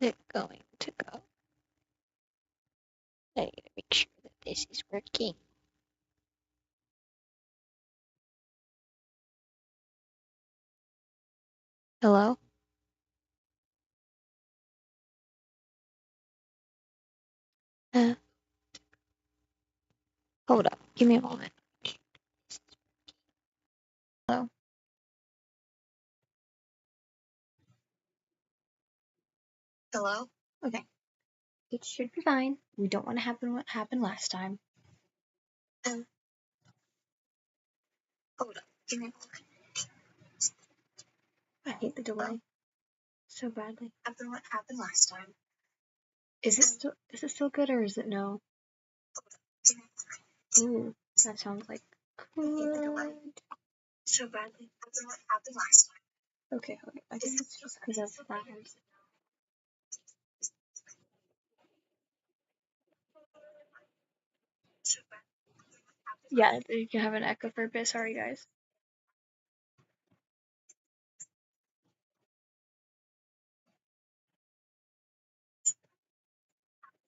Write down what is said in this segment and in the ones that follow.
it going to go? I need to make sure that this is working. Hello? Uh, Hold up. Give me a moment. Hello? Hello? Okay. It should be fine. We don't want to happen what happened last time. Um, Hold up. Give me a moment. I hate the delay so badly. Happen what happened last time. Is it still good or is it no? Ooh, that sounds like good. So badly. Happen what happened last time. Okay, I think it's just because of that. Yeah, you can have an echo for a bit. Sorry, guys.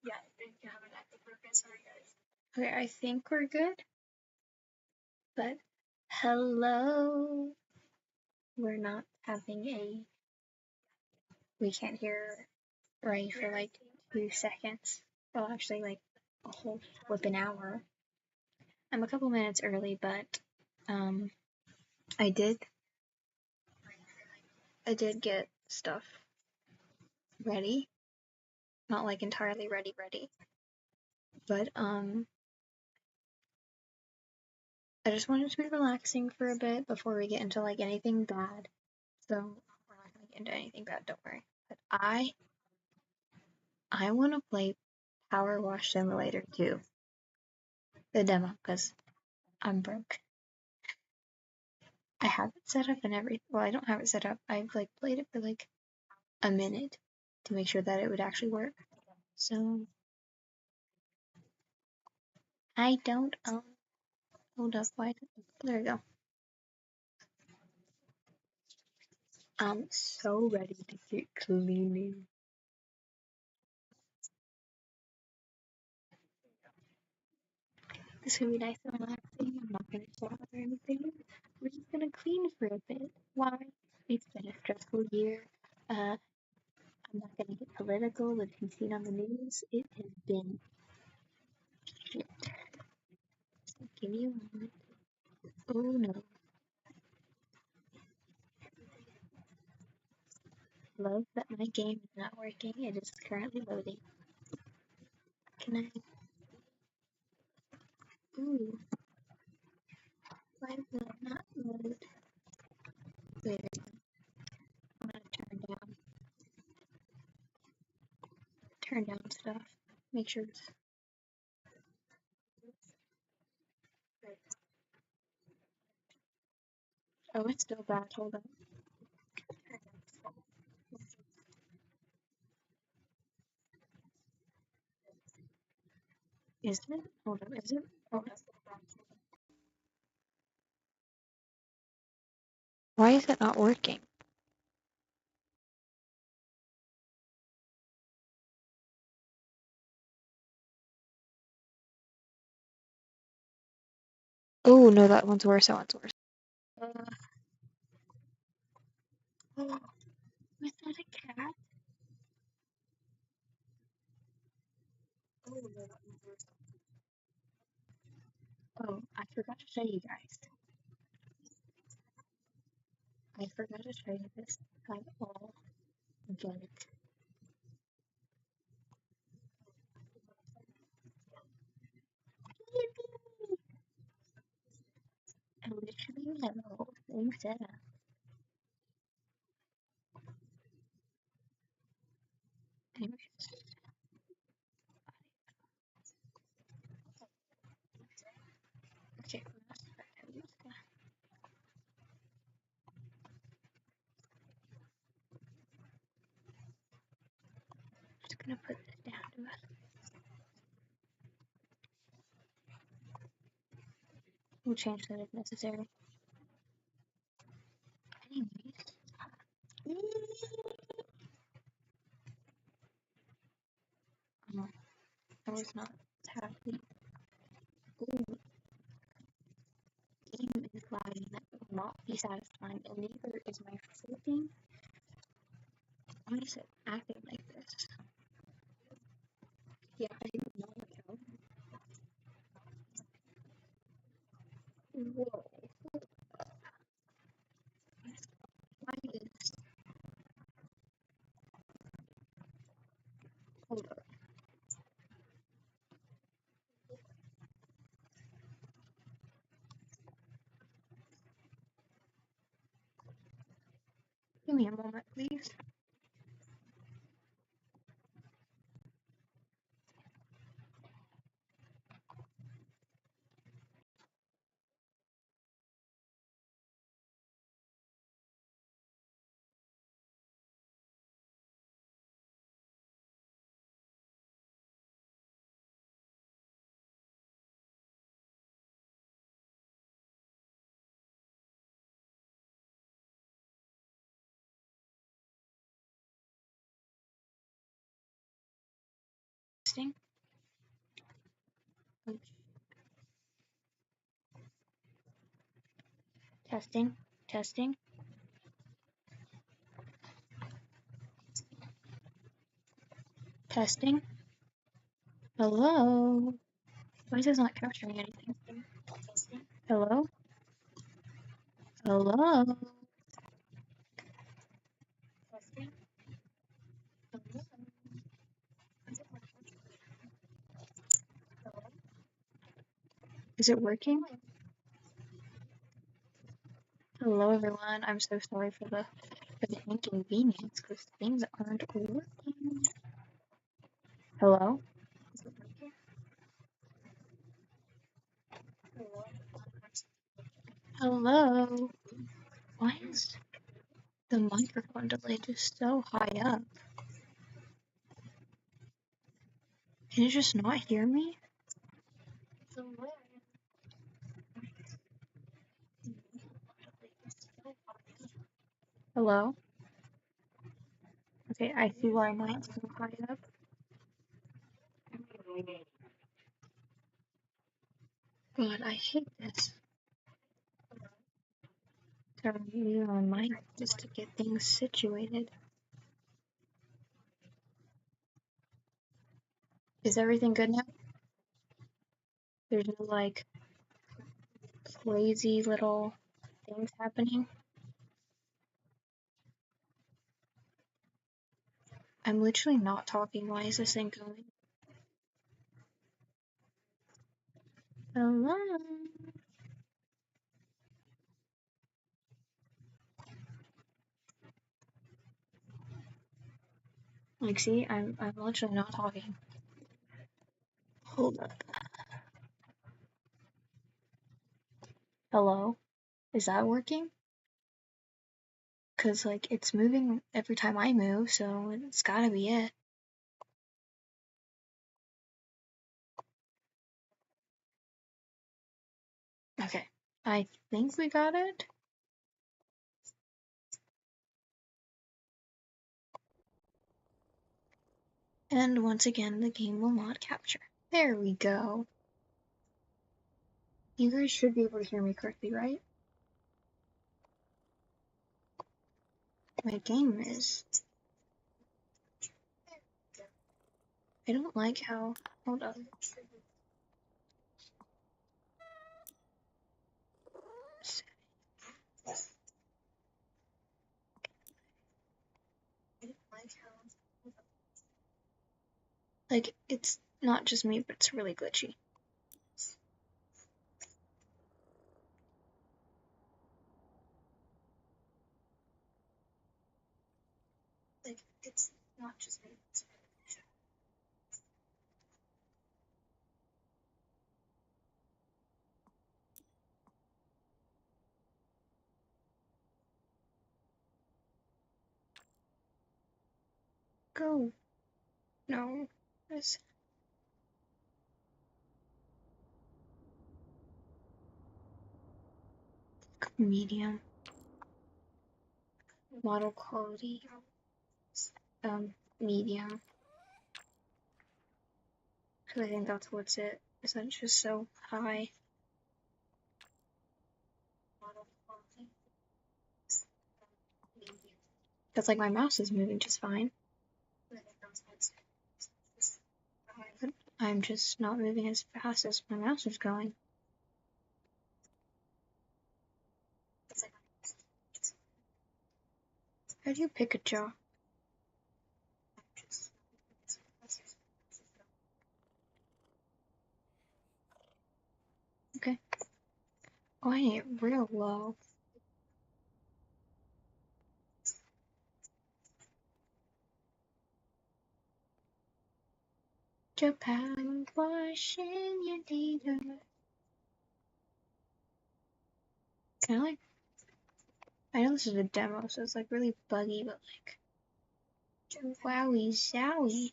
Yeah, you can have an echo for a bit. Sorry, guys. Okay, I think we're good. But hello. We're not having a. We can't hear Ray for like 2 seconds. Well, actually, like a whole flippin' hour. I'm a couple minutes early, but I did get stuff ready. Not like entirely ready, but I just wanted to be relaxing for a bit before we get into like anything bad. So we're not gonna get into anything bad, don't worry. But I want to play Power Wash Simulator 2, the demo, because I'm broke. I have it set up and everything. Well, I don't have it set up. I've like played it for like a minute to make sure that it would actually work. So I don't hold up. Why? There we go. I'm so ready to get cleaning. This is gonna be nice and relaxing. I'm not gonna shower or anything. We're just gonna clean for a bit. Why? It's been a stressful year. I'm not gonna get political, but if you've seen on the news, it has been shit. So give me a moment. Oh no. Love that my game is not working. It is currently loading. Can I? Ooh. Why will it not load? Wait, I'm gonna turn down stuff. Make sure it's. Oh, it's still bad. Hold on. Is it? Hold on. Is it? Hold on. Why is it not working? Oh no, that one's worse. That one's worse. Oh, was that a cat? Oh no, that one's worse. Oh, I forgot to show you guys. I forgot to show you this. I'm all organic. I literally have a whole thing set up. Anyways. Okay, just gonna put this down to us. We'll change that if necessary. Anyways. No, I was not happy. Ooh, game is lagging. That will not be satisfying, and neither is my flipping. Why is it acting like this? Yeah, I didn't know how. Whoa. Why is. Hold up. Give me a moment, please. Testing. Testing. Testing. Testing. Hello? Why is this not capturing anything? Hello? Hello? Testing. Hello? Is it working? Hello everyone, I'm so sorry for the inconvenience because things aren't working. Hello? Is it working? Hello? Why is the microphone delay just so high up? Can you just not hear me? Hello? Okay, I see why mine's so high up. God, I hate this. Turn you on my mic just to get things situated. Is everything good now? There's no like crazy little things happening. I'm literally not talking. Why is this thing going? Hello? Like, see, I'm literally not talking. Hold up. Hello? Is that working? Cause like it's moving every time I move, so it's gotta be it. Okay, I think we got it. And once again, the game will not capture. There we go. You guys should be able to hear me correctly, right? My game is. I don't like how. Hold on. Like, it's not just me, but it's really glitchy. Like, it's not just me. Go. No. This. Medium. Model quality. Medium. I think that's what's it. Is that it's just so high. That's like my mouse is moving just fine. But I'm just not moving as fast as my mouse is going. How do you pick a jaw? Okay. Oh, I need it real low. Japan washing your leader. Kind of like, I know this is a demo, so it's like really buggy, but like, wowie zowie.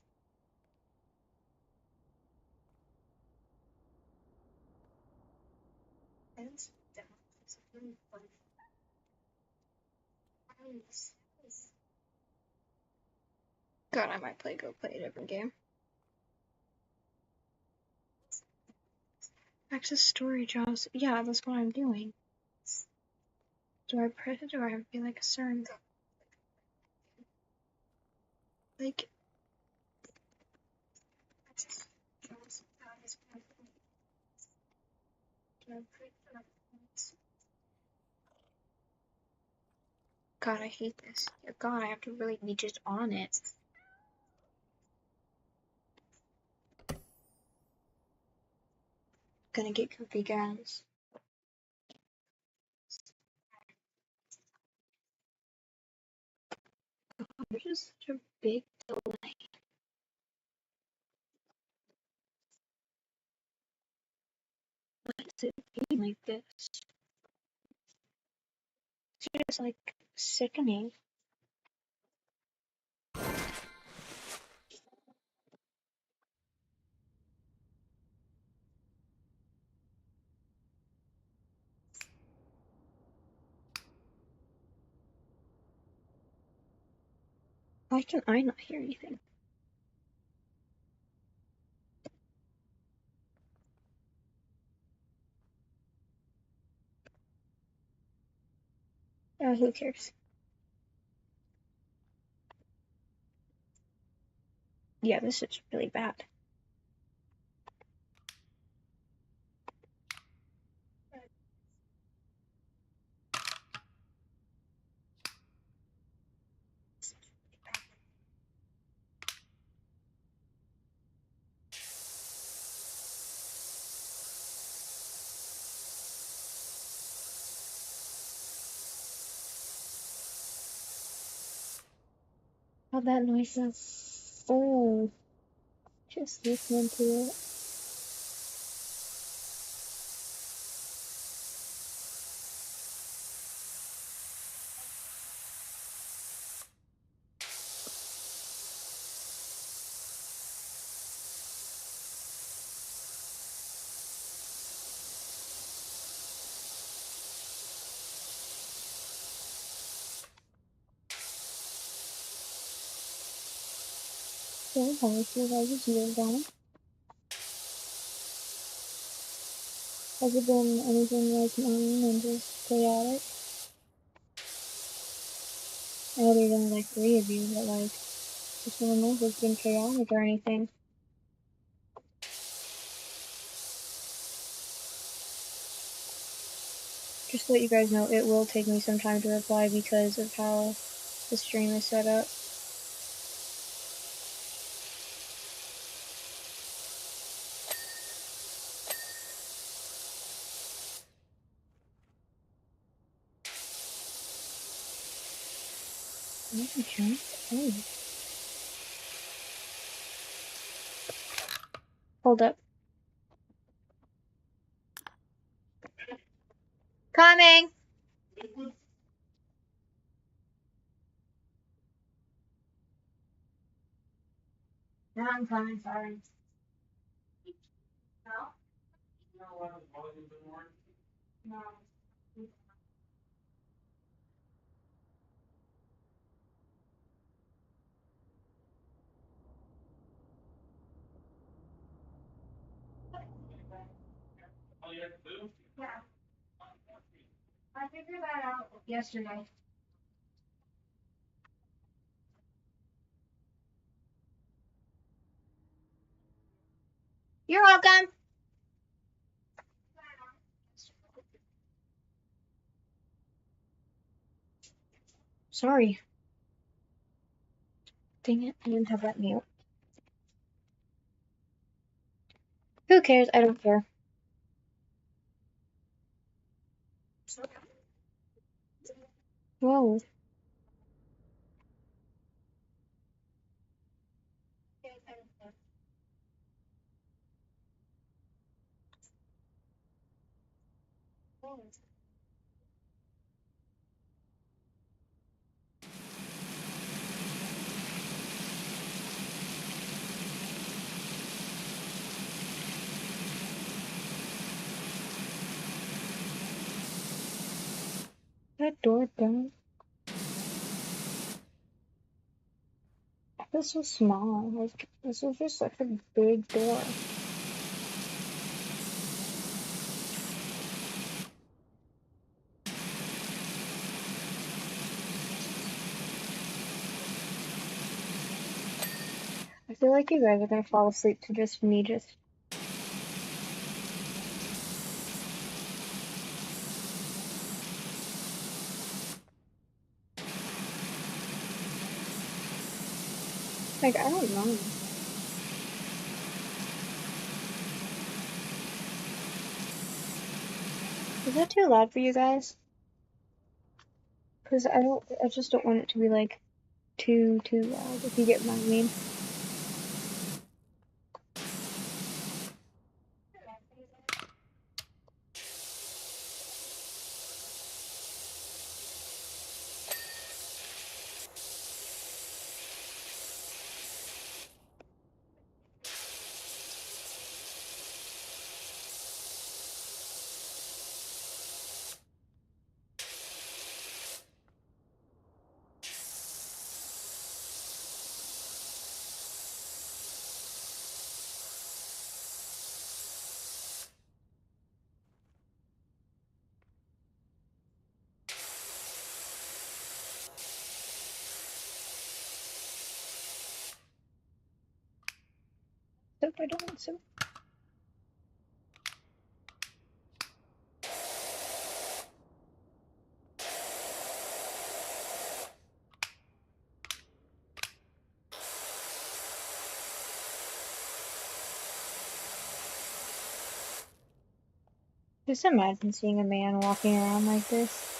God, I might go play a different game. Access storage jobs. Yeah, that's what I'm doing. Do I press it or I have to be like a certain like God, I hate this. God, I have to really be just on it. Gonna get goofy, guys. There's just such a big delay. What's it being like this? It's just like sickening. Why can I not hear anything? Who cares? Yeah, this is really bad. How that noise sounds. Oh, just listening to it. So, how was your guys' year going? Has it been anything like mine and just chaotic? I know there's only like 3 of you, but like, just want to know if it's been chaotic or anything. Just to let you guys know, it will take me some time to reply because of how the stream is set up. Hold up. Coming! No, I'm coming, sorry. No? No. figured that out yesterday. You're welcome. Sorry. Dang it, I didn't have that mute. Who cares? I don't care. Whoa. That door down. This was small. Like, this was just like a big door. I feel like you guys are gonna fall asleep to just me just. Like, I don't know. Is that too loud for you guys? Because I just don't want it to be like too loud, if you get what I mean. So I don't want so. Just imagine seeing a man walking around like this.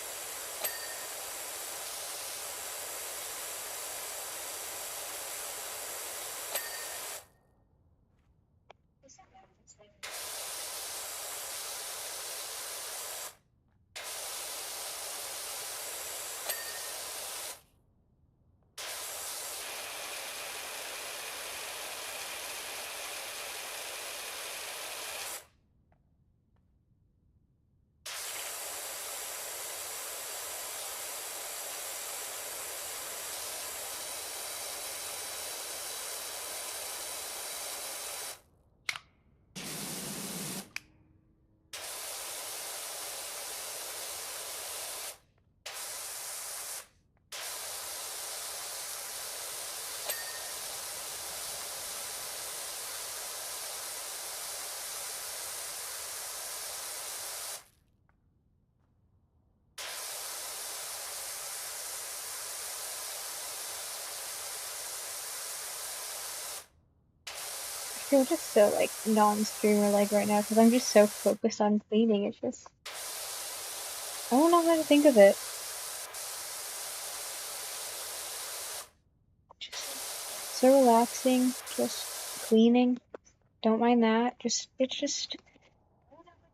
I feel just so like non-streamer like right now because I'm just so focused on cleaning. It's just I don't know how to think of it. Just so relaxing, just cleaning. Don't mind that. It's just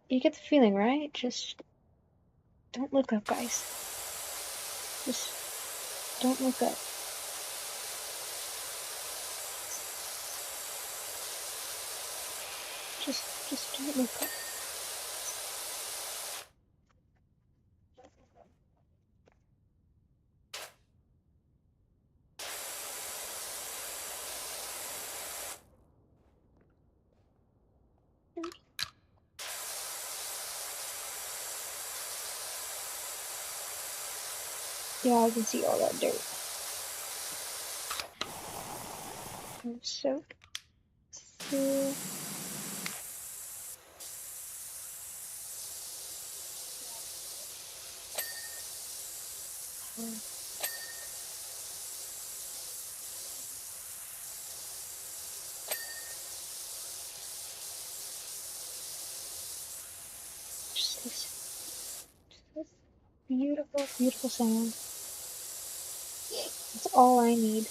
you get the feeling, right? Just don't look up, guys. Just don't look up. Just don't look up. Yeah, I can see all that dirt. So, just this beautiful, beautiful sound. That's all I need.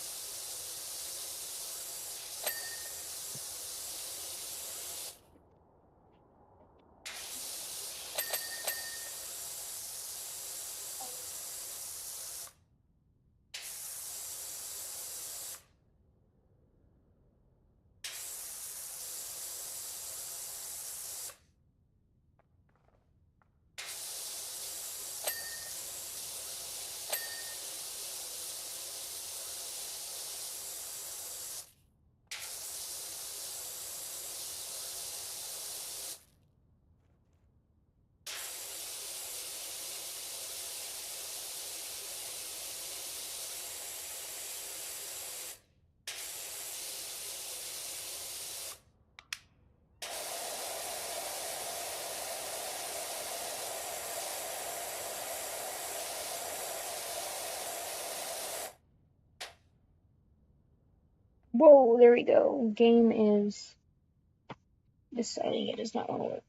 Whoa, there we go. Game is deciding it does not want to work.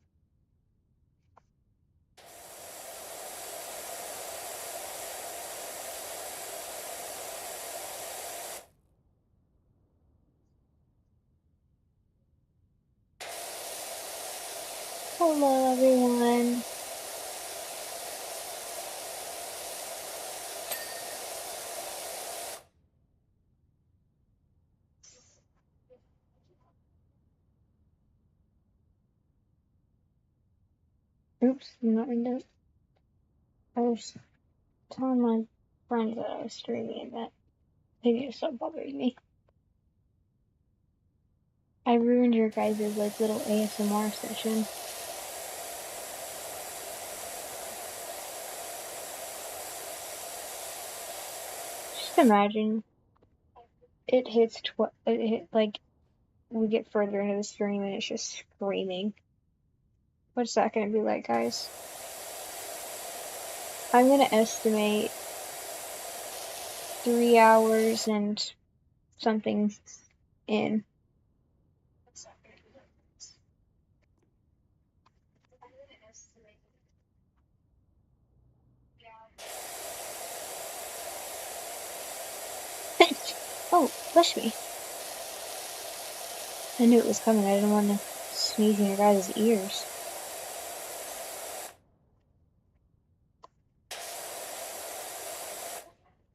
Hello, everyone. Oops, I'm not in it. I was telling my friends that I was streaming and that they need to stop bothering me. I ruined your guys' like little ASMR session. Just imagine it hit like we get further into the stream and it's just screaming. What's that gonna be like, guys? I'm gonna estimate 3 hours and something in. Oh, bless me. I knew it was coming. I didn't want to sneeze in your guys' ears.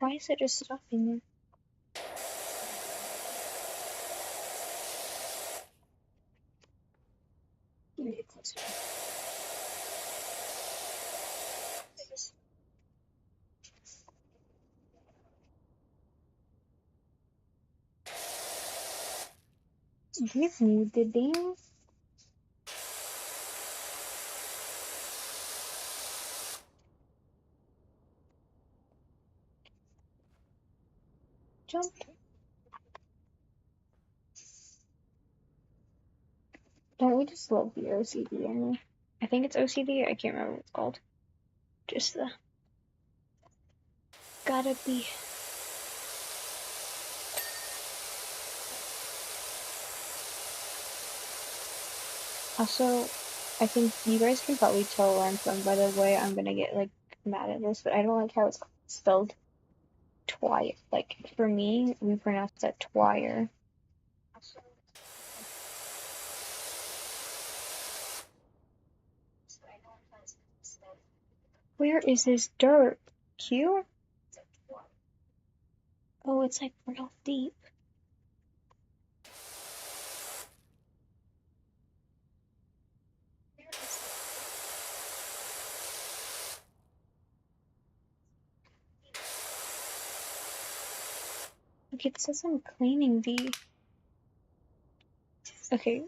Why is it just stopping there? Give me the damn. Jump. Don't we just love the OCD in me? I think it's OCD. I can't remember what it's called. Just the. Gotta be. Also, I think you guys can probably tell where I'm from by the way I'm gonna get like mad at this, but I don't like how it's spelled Twire. Like for me, we pronounce that Twire. Where is this dirt? Q? Oh, it's like real deep. Look, it says I'm cleaning the. Okay,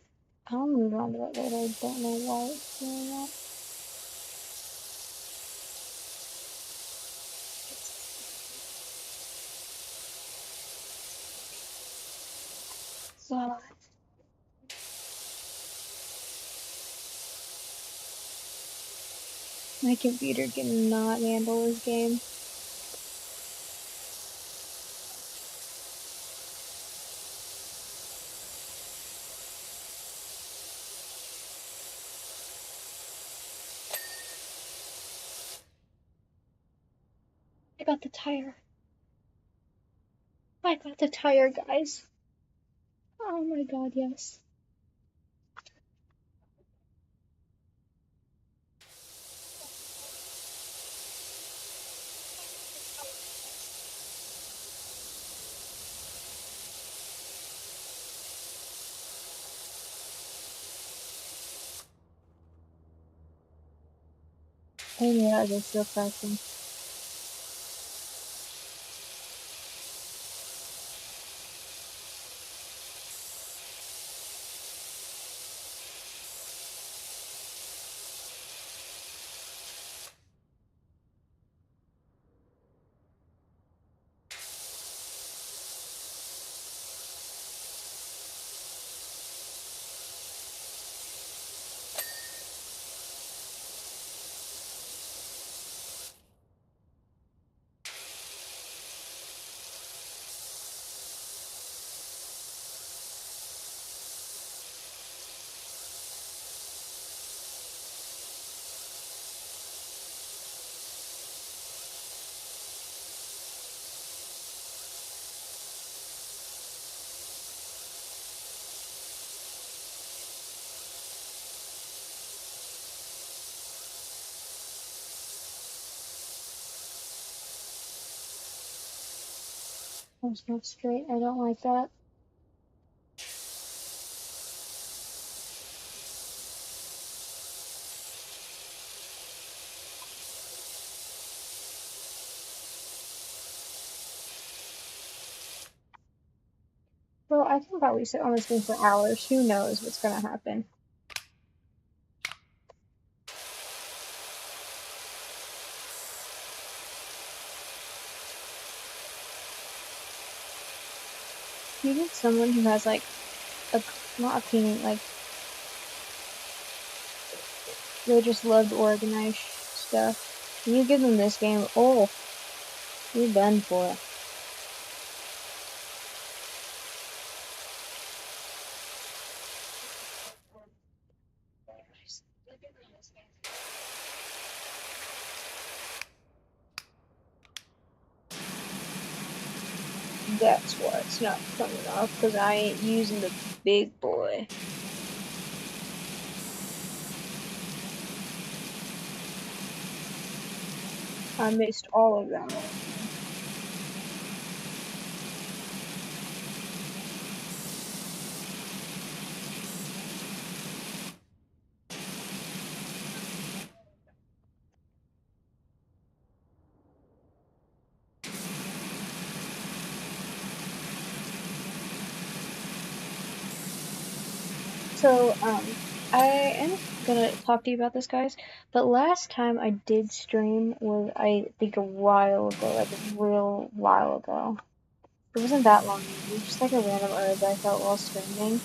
I'll move on to that later. I don't know why it's doing that. God. My computer cannot handle this game. I got the tire. I got the tire, guys. Oh my god, yes. Oh yeah, they're still crashing. That's not straight. I don't like that. Well, I can probably sit on this thing for hours. Who knows what's gonna happen? You need someone who has like not a cleaning, like they just love to organize stuff. You give them this game, oh, you're done for. That's why it's not coming off, because I ain't using the big boy. I missed all of them. So, I am gonna talk to you about this, guys, but last time I did stream was, I think, a while ago, like a real while ago. It wasn't that long ago, it was just like a random urge I felt while streaming,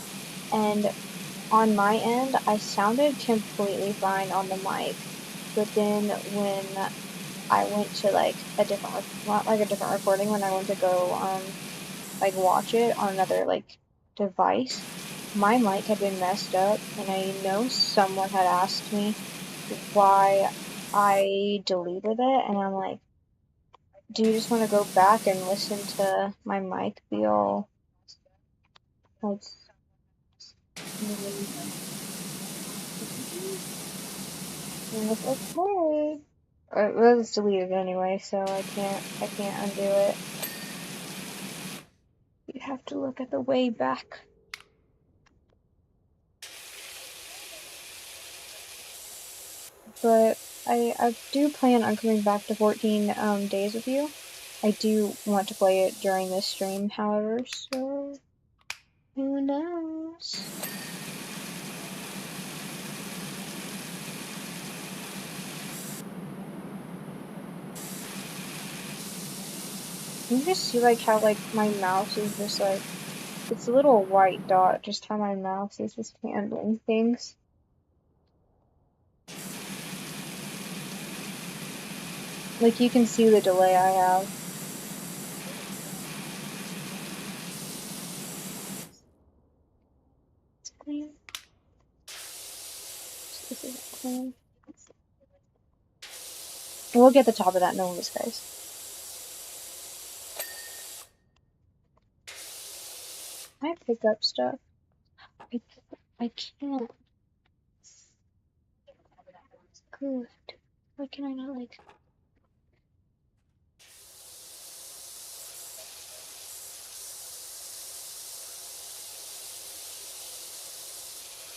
and on my end, I sounded completely fine on the mic, but then when I went to like a different, not like a different recording, when I went to go, like watch it on another like device, my mic had been messed up, and I know someone had asked me why I deleted it, and I'm like, do you just want to go back and listen to my mic be all like, and it's okay. It was deleted anyway, so I can't undo it. You have to look at the way back. But I do plan on coming back to 14 days with you. I do want to play it during this stream, however, so who knows? You just see like how like my mouse is just like It's a little white dot, just how my mouse is just handling things. Like, you can see the delay I have. It's clean. This isn't clean. We'll get the top of that, no worries, guys. I pick up stuff. I can't. Good. Why can I not, like...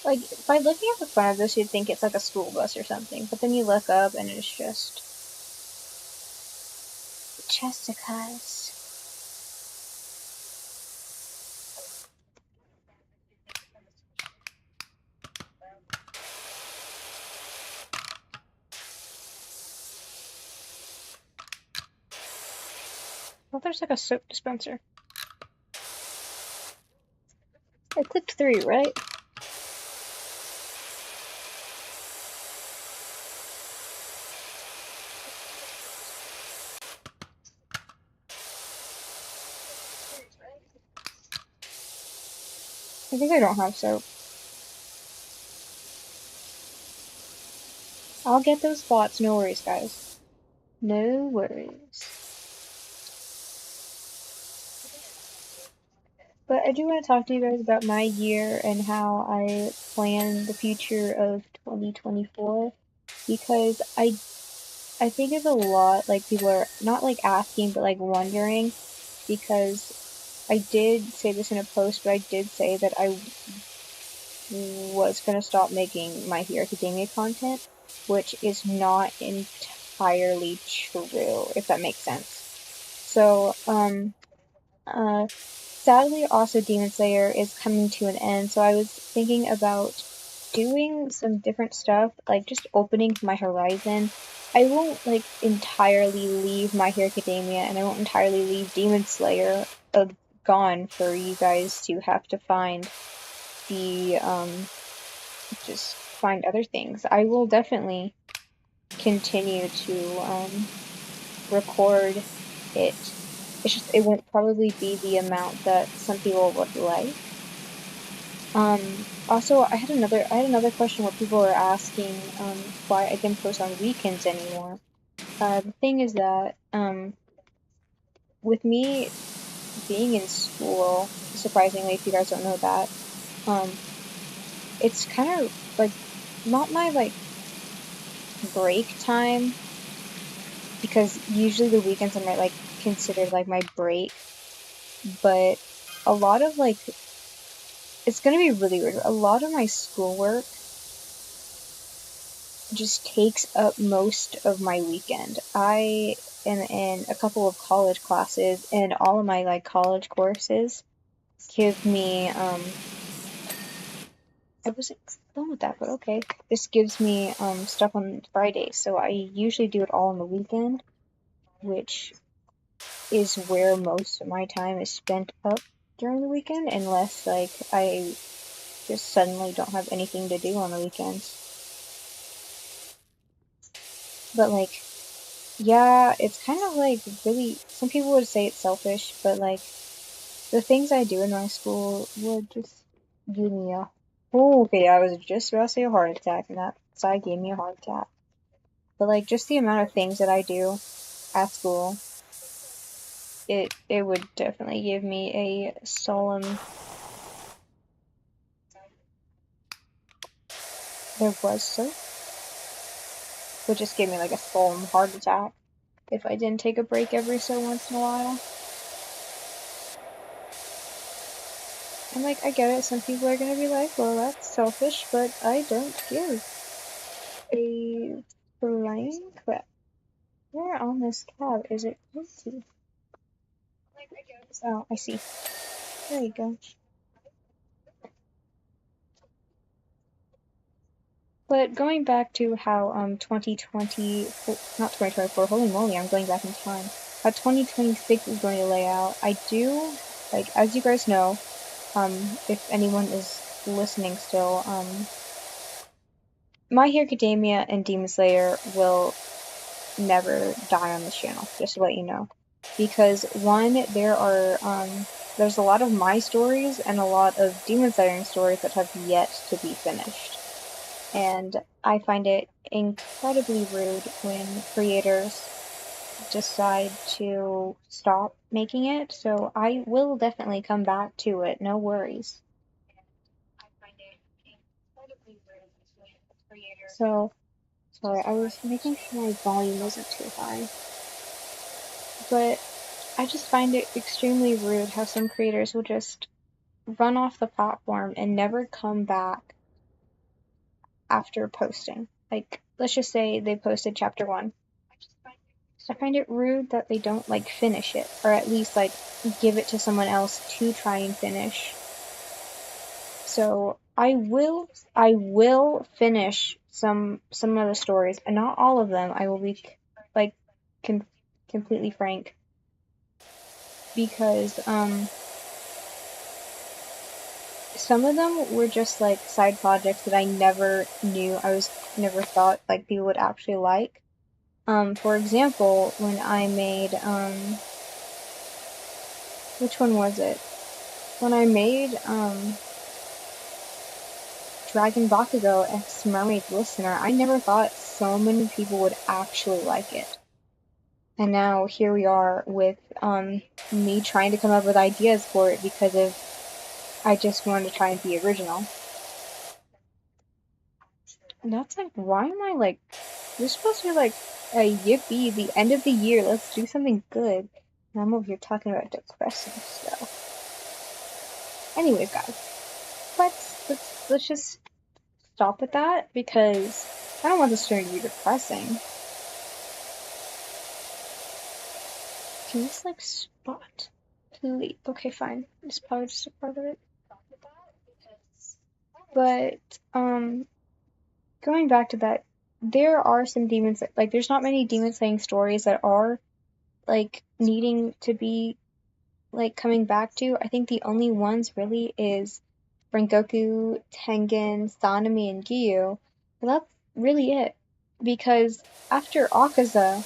Like, by looking at the front of this, you'd think it's like a school bus or something, but then you look up and it's just... Jessica's. Well, there's like a soap dispenser. I clicked 3, right? I think I don't have soap. I'll get those spots, no worries, guys. No worries. But I do want to talk to you guys about my year and how I plan the future of 2024, because I think it's a lot, like, people are not like asking, but like wondering, because I did say this in a post, but I did say that I was gonna stop making My Hero Academia content, which is not entirely true, if that makes sense. So, sadly, also Demon Slayer is coming to an end, so I was thinking about doing some different stuff, like just opening my horizon. I won't like entirely leave My Hero Academia, and I won't entirely leave Demon Slayer gone for you guys to have to find the just find other things. I will definitely continue to record it. It's just it won't probably be the amount that some people would like. Also, I had another question where people were asking why I didn't post on weekends anymore. The thing is that with me being in school, surprisingly, if you guys don't know that, it's kind of like not my like break time, because usually the weekends are like considered like my break, but a lot of like it's gonna be really weird. A lot of my schoolwork just takes up most of my weekend. I am in a couple of college classes, and all of my like college courses give me I wasn't done with that, but okay. This gives me stuff on Fridays, so I usually do it all on the weekend, which is where most of my time is spent up during the weekend, unless like I just suddenly don't have anything to do on the weekends. But like, yeah, it's kind of like really, some people would say it's selfish, but like the things I do in my school would just give me a, oh, okay, I was just about to say a heart attack, and that side gave me a heart attack. But like just the amount of things that I do at school, it would definitely give me a solemn, there was so, would just give me like a solemn heart attack if I didn't take a break every so once in a while. And like, I get it, some people are gonna be like, well, that's selfish, but I don't give a flying crap. Where on this tab is it empty? Oh, I see. There you go. But going back to how 2020, not 2024, holy moly, I'm going back in time. How 2026 is going to lay out. I do, like, as you guys know, if anyone is listening still, My Hero Academia and Demon Slayer will never die on this channel, just to let you know. Because one, there's a lot of my stories and a lot of Demon Slayer stories that have yet to be finished. And I find it incredibly rude when creators decide to stop making it, so I will definitely come back to it, no worries. So, sorry, I was making sure my volume wasn't too high. But I just find it extremely rude how some creators will just run off the platform and never come back after posting. Like, let's just say they posted chapter 1. I find it rude that they don't, like, finish it, or at least, like, give it to someone else to try and finish. So I will finish some of the stories, and not all of them. I will be, like, completely frank, because some of them were just like side projects that I never never thought like people would actually like. For example, when I made which one was it? When I made Dragon Bakugo X Mermaid Listener, I never thought so many people would actually like it. And now here we are with me trying to come up with ideas for it because I just wanted to try and be original. And that's like, why am I like, you're supposed to be like, yippee, the end of the year, let's do something good. And I'm over here talking about depressing stuff. Anyways, guys, let's just stop with that, because I don't want this story to be depressing. Can this, like, spot? Delete. Okay, fine. It's probably just a part of it. But, going back to that, there are some demons, like, there's not many demon slaying stories that are, like, needing to be, like, coming back to. I think the only ones really is Rengoku, Tengen, Sanemi, and Giyu. And that's really it. Because after Akaza,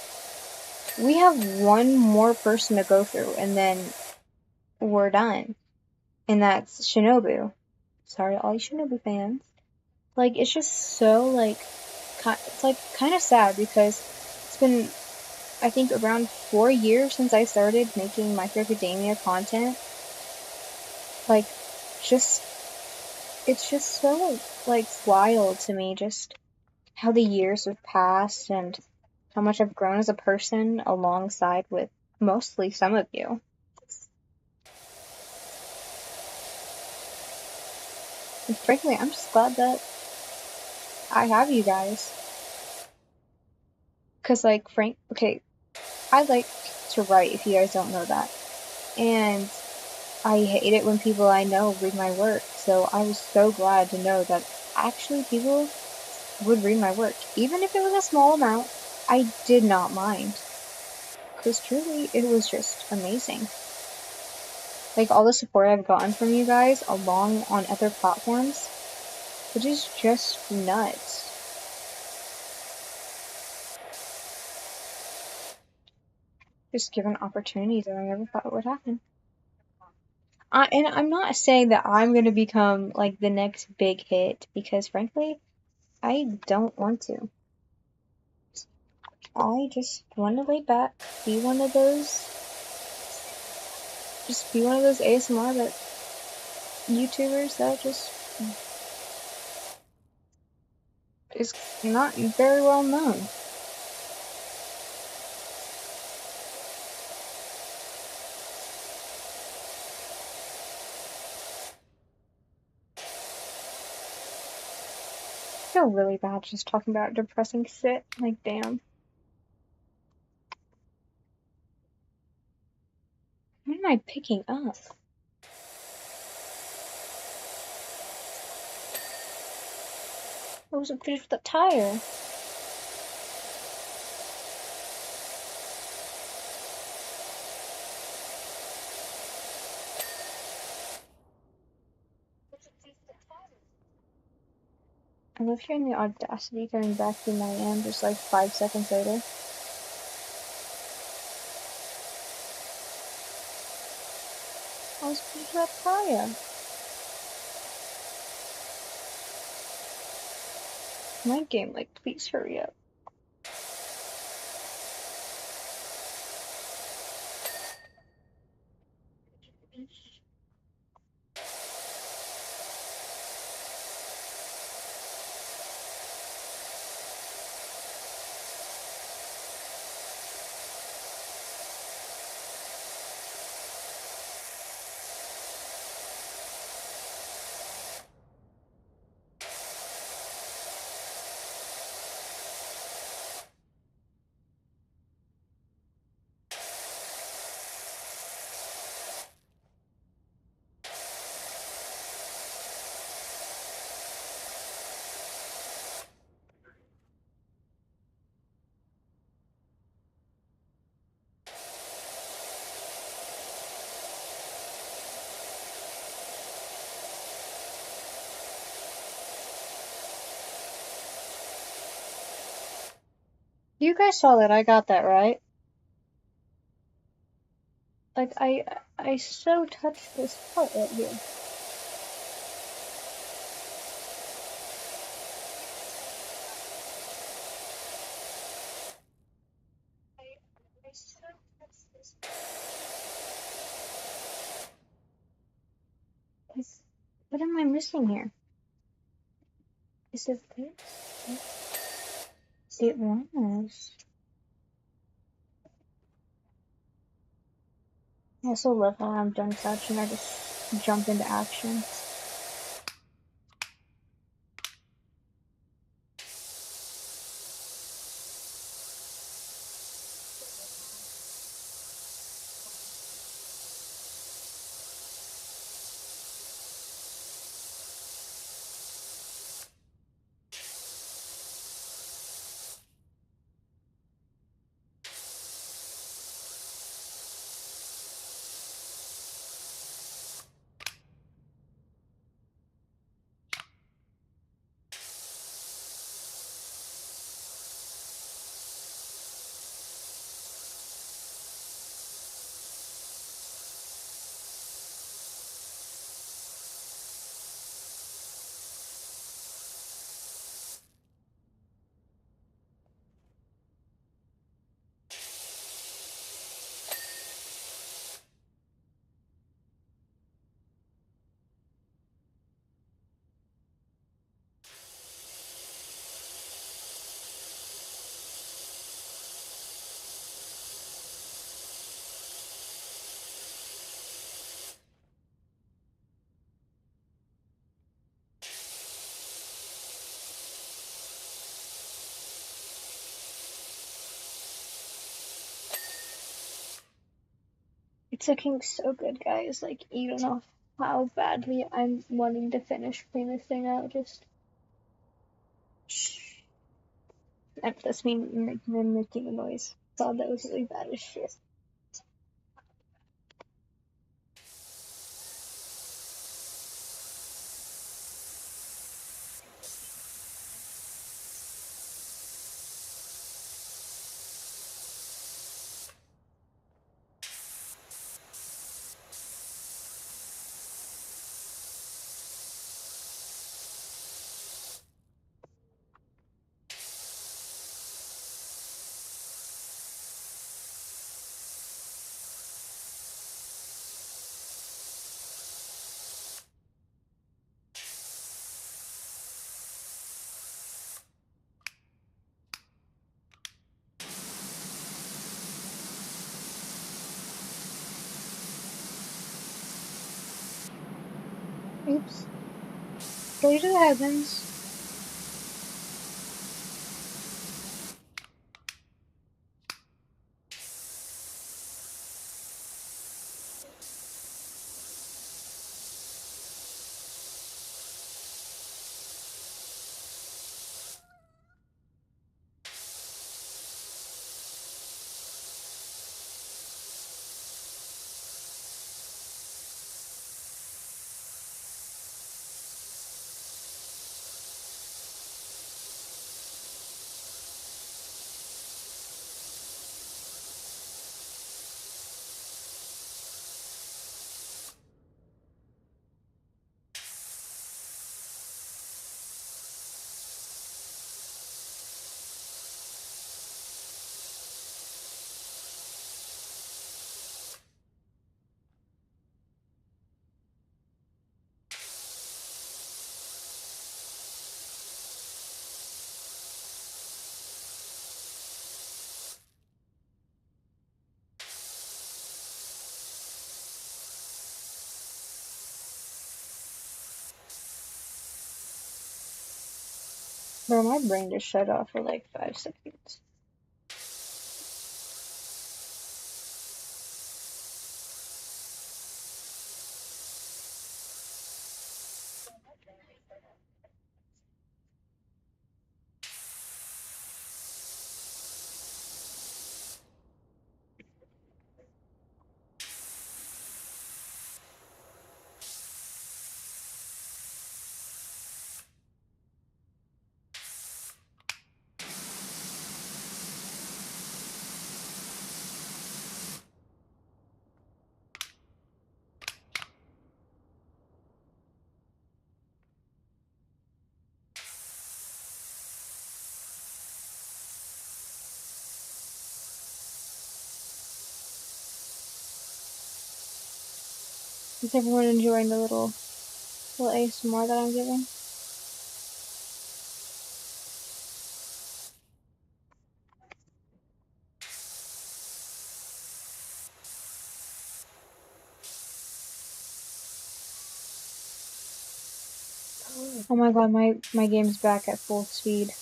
we have one more person to go through, and then we're done. And that's Shinobu. Sorry, all you Shinobu fans. Like, it's just so, like, it's, like, kind of sad, because it's been, I think, around 4 years since I started making My Hero Academia content. Like, it's just so, like, wild to me, just how the years have passed and how much I've grown as a person alongside with mostly some of you. And frankly, I'm just glad that I have you guys. Cause, like, okay, I like to write, if you guys don't know that. And I hate it when people I know read my work, so I was so glad to know that actually people would read my work. Even if it was a small amount, I did not mind. Because truly, it was just amazing. Like, all the support I've gotten from you guys along on other platforms, it is just nuts. Just given opportunities that I never thought would happen. And I'm not saying that I'm going to become, like, the next big hit, because frankly, I don't want to. I just want to lay back, be one of those ASMR that YouTubers that just is not very well known. I feel really bad just talking about depressing shit. Like, damn. What am I picking up? I wasn't finished with the tire. I love hearing the audacity coming back through my end just like 5 seconds later. I was supposed to that prior. My game, like, please hurry up. You guys saw that I got that right. Like, I so touched this part right here. I so touched this part. What am I missing here? Is it this? It was. I also love how I'm done crouching, I just jump into action. It's looking so good, guys. Like, you don't know how badly I'm wanting to finish clean this thing out. Just. That's me making a noise. God, that was really bad as shit. Oops. Go to the heavens. Bro, my brain just shut off for like 5 seconds. Is everyone enjoying the little ASMR that I'm giving? Oh my god, my game's back at full speed.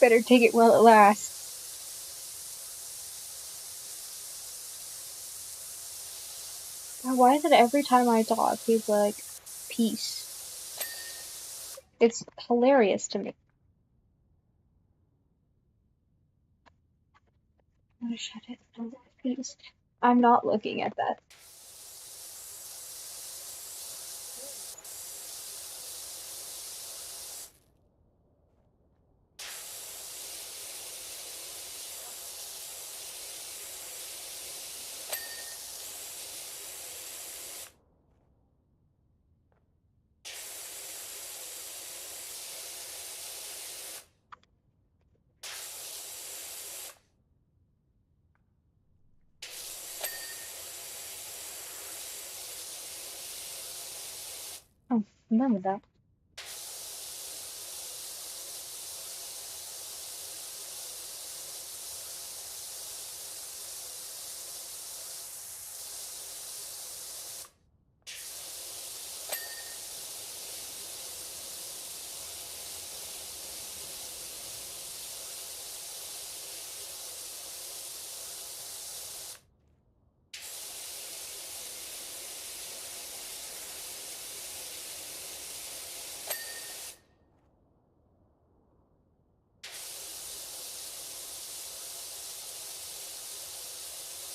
Better take it while it lasts. Why is it every time I talk, he's like, peace? It's hilarious to me. I'm gonna shut it. Peace. I'm not looking at that. Oh, I'm done with that.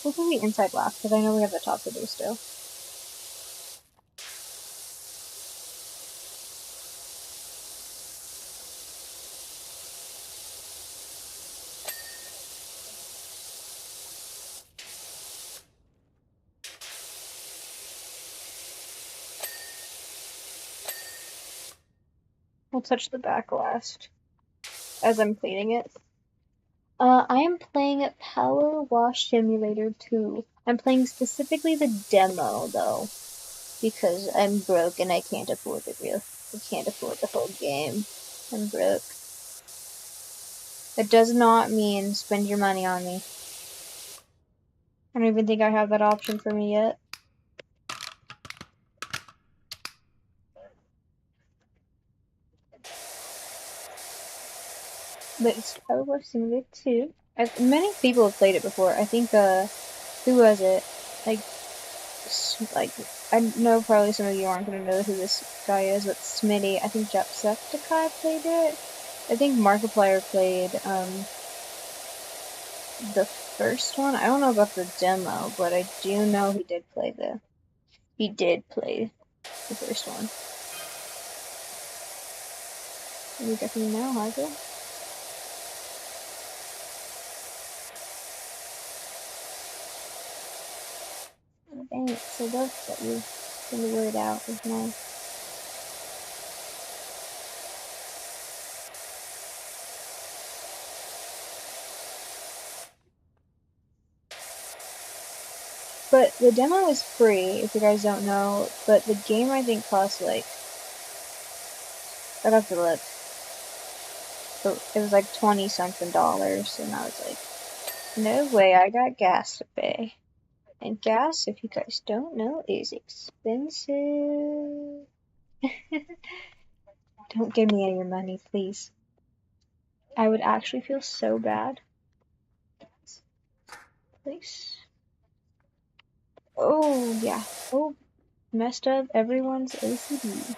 We'll do the inside last, because I know we have the top to do still. We'll touch the back last, as I'm cleaning it. I am playing Power Wash Simulator 2. I'm playing specifically the demo, though, because I'm broke and I can't afford the whole game. I'm broke. That does not mean spend your money on me. I don't even think I have that option for me yet. But it's Power Wash Simulator 2. Many people have played it before. I think, who was it? Like, I know probably some of you aren't going to know who this guy is, but Smitty, I think Jacksepticeye played it. I think Markiplier played, the first one. I don't know about the demo, but I do know he did play the first one. You definitely know, Harper. Oh, dang it, so dope that you get the word out with nice. But the demo is free, if you guys don't know, but the game I think costs like I'd have to look. But it was like $20-something, and I was like, no way, I got gas to pay. And gas, if you guys don't know, is expensive. Don't give me any of your money, please. I would actually feel so bad. Please. Oh, yeah. Oh, messed up everyone's OCD.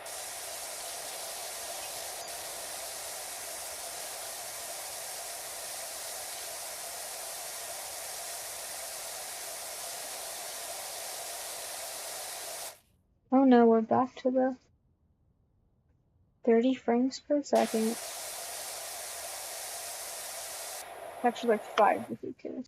Oh no, we're back to the 30 frames per second. Actually, like 5 if you can.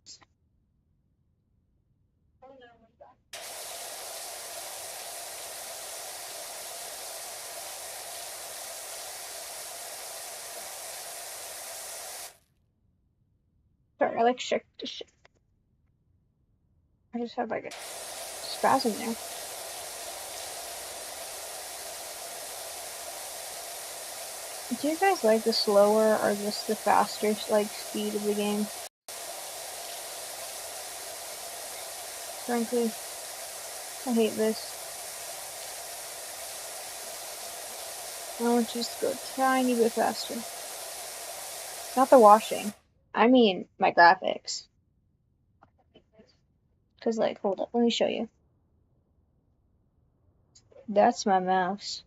Sorry, I like shook to shake. I just have like a spasm there. Do you guys like the slower or just the faster like speed of the game? Frankly, I hate this. I want you to go a tiny bit faster. Not the washing. I mean my graphics. Cause like, hold up, let me show you. That's my mouse.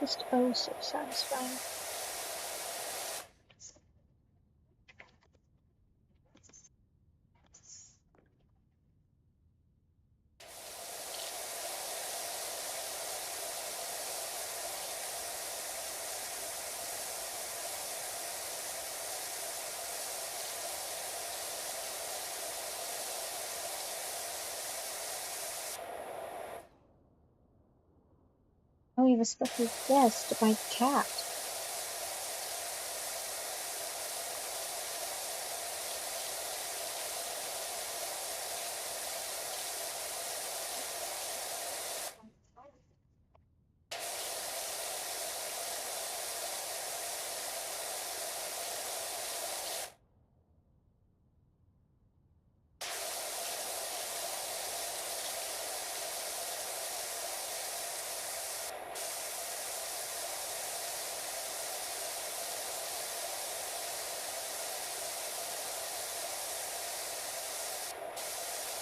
Just oh so satisfying. Oh, we have a special guest, my cat.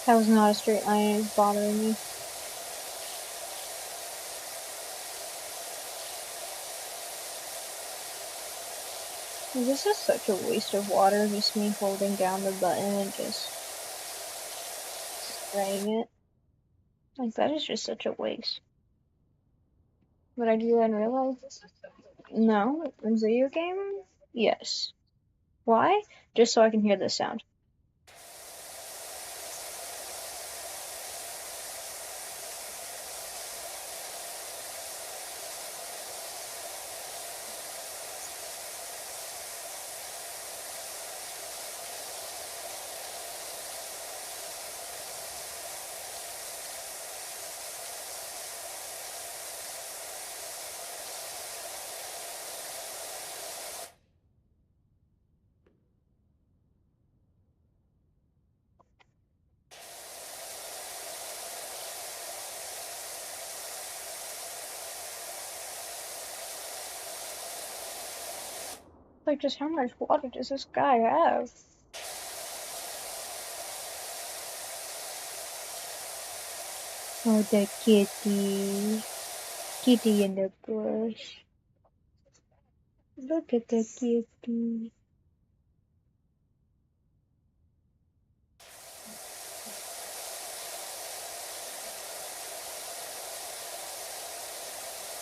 That was not a straight line, it was bothering me. This is such a waste of water, just me holding down the button and just spraying it. Like, that is just such a waste. But I do then realize, no, in video game, yes. Why? Just so I can hear this sound. Like, just how much water does this guy have? Oh, the kitty. Kitty in the bush. Look at the kitty.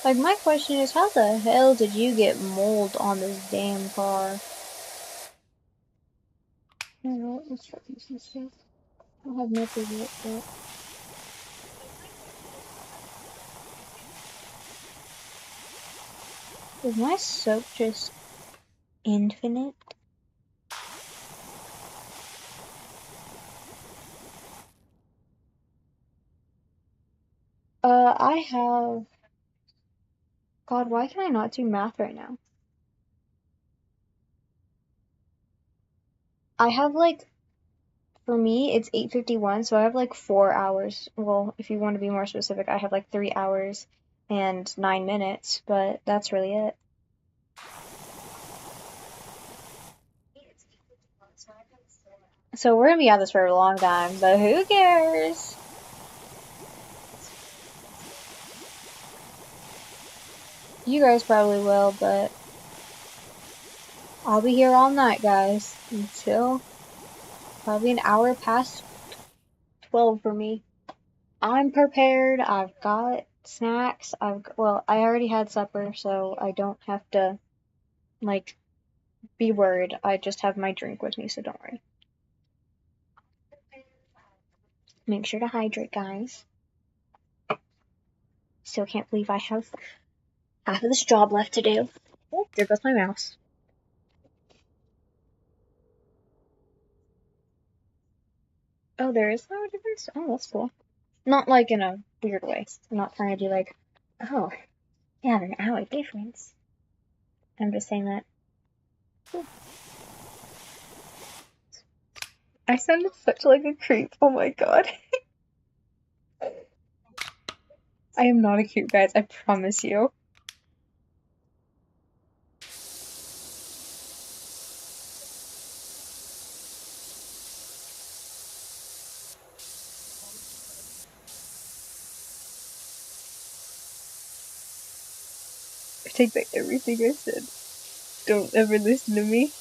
Like, my question is, how the hell did you get mold on this damn car? I don't know, let's start using stuff. I have no clue what that. Is my soap just infinite? I have... God, why can I not do math right now? I have, like, for me, it's 8:51, so I have, like, 4 hours. Well, if you want to be more specific, I have, like, 3 hours and 9 minutes, but that's really it. So we're gonna be at this for a long time, but who cares? You guys probably will, but I'll be here all night, guys, until probably an hour past 12 for me. I'm prepared. I've got snacks. Well, I already had supper, so I don't have to, like, be worried. I just have my drink with me, so don't worry. Make sure to hydrate, guys. Still can't believe I have half of this job left to do. Oh, there goes my mouse. Oh, there is no difference? Oh, that's cool. Not like in a weird way. I'm not trying to do like, oh, yeah, an hour difference. I'm just saying that. Cool. I sounded such like a creep. Oh my god. I am not a creep, guys. I promise you. I take back everything I said. Don't ever listen to me.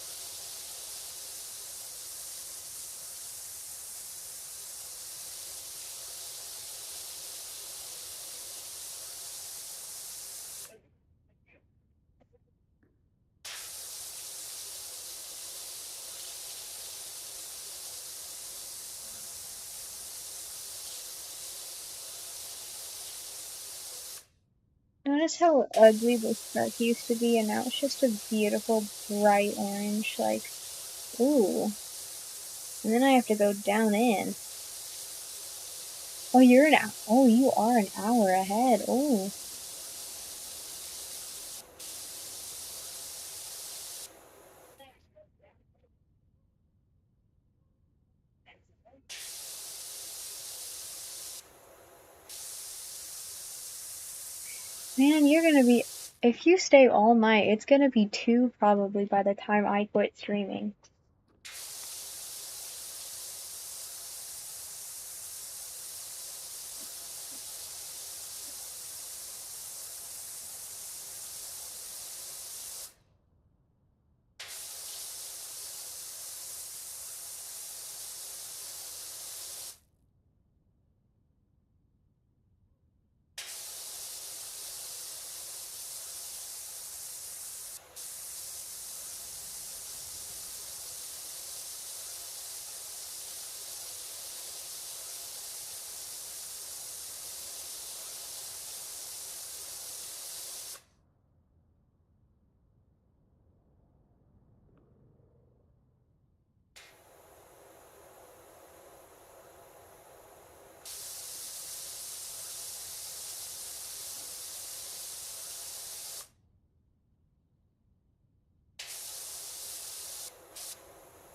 Notice how ugly this truck used to be, and now it's just a beautiful bright orange, like, ooh. And then I have to go down in. Oh, you are an hour ahead. Oh. Man, if you stay all night, it's gonna be 2 probably by the time I quit streaming.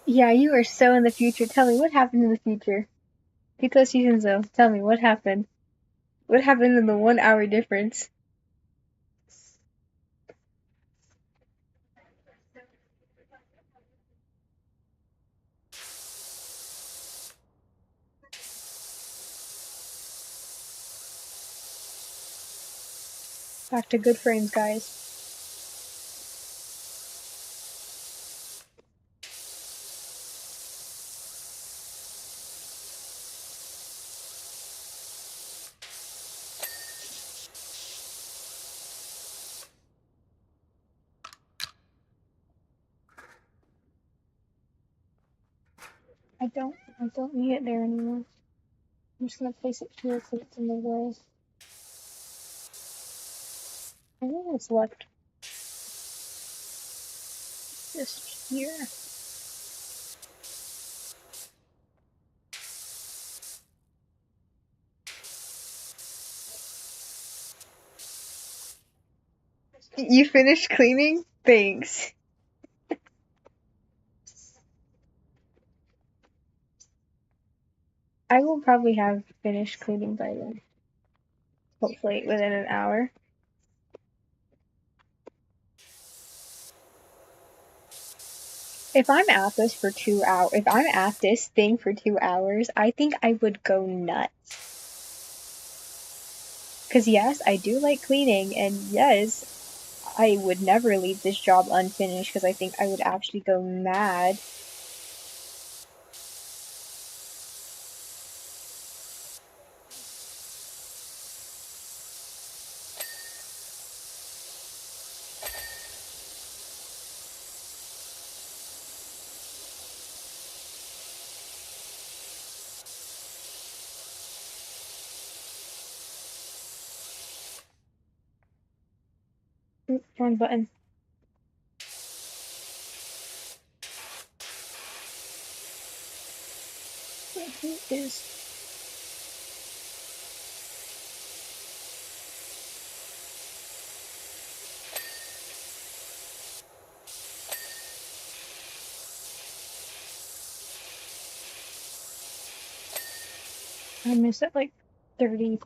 Yeah, you are so in the future. Tell me, what happened in the future? Pito Shinzo, tell me, what happened? What happened in the 1 hour difference? Back to good frames, guys. I don't need it there anymore. I'm just gonna place it here because it's in the way. I think what's left just here. You finished cleaning? Thanks. I will probably have finished cleaning by then. Hopefully within an hour. If I'm at this for 2 hours, if I'm at this thing for 2 hours, I think I would go nuts. Because yes, I do like cleaning, and yes, I would never leave this job unfinished because I think I would actually go mad. Oop, wrong button. Who is... I missed it like 30%.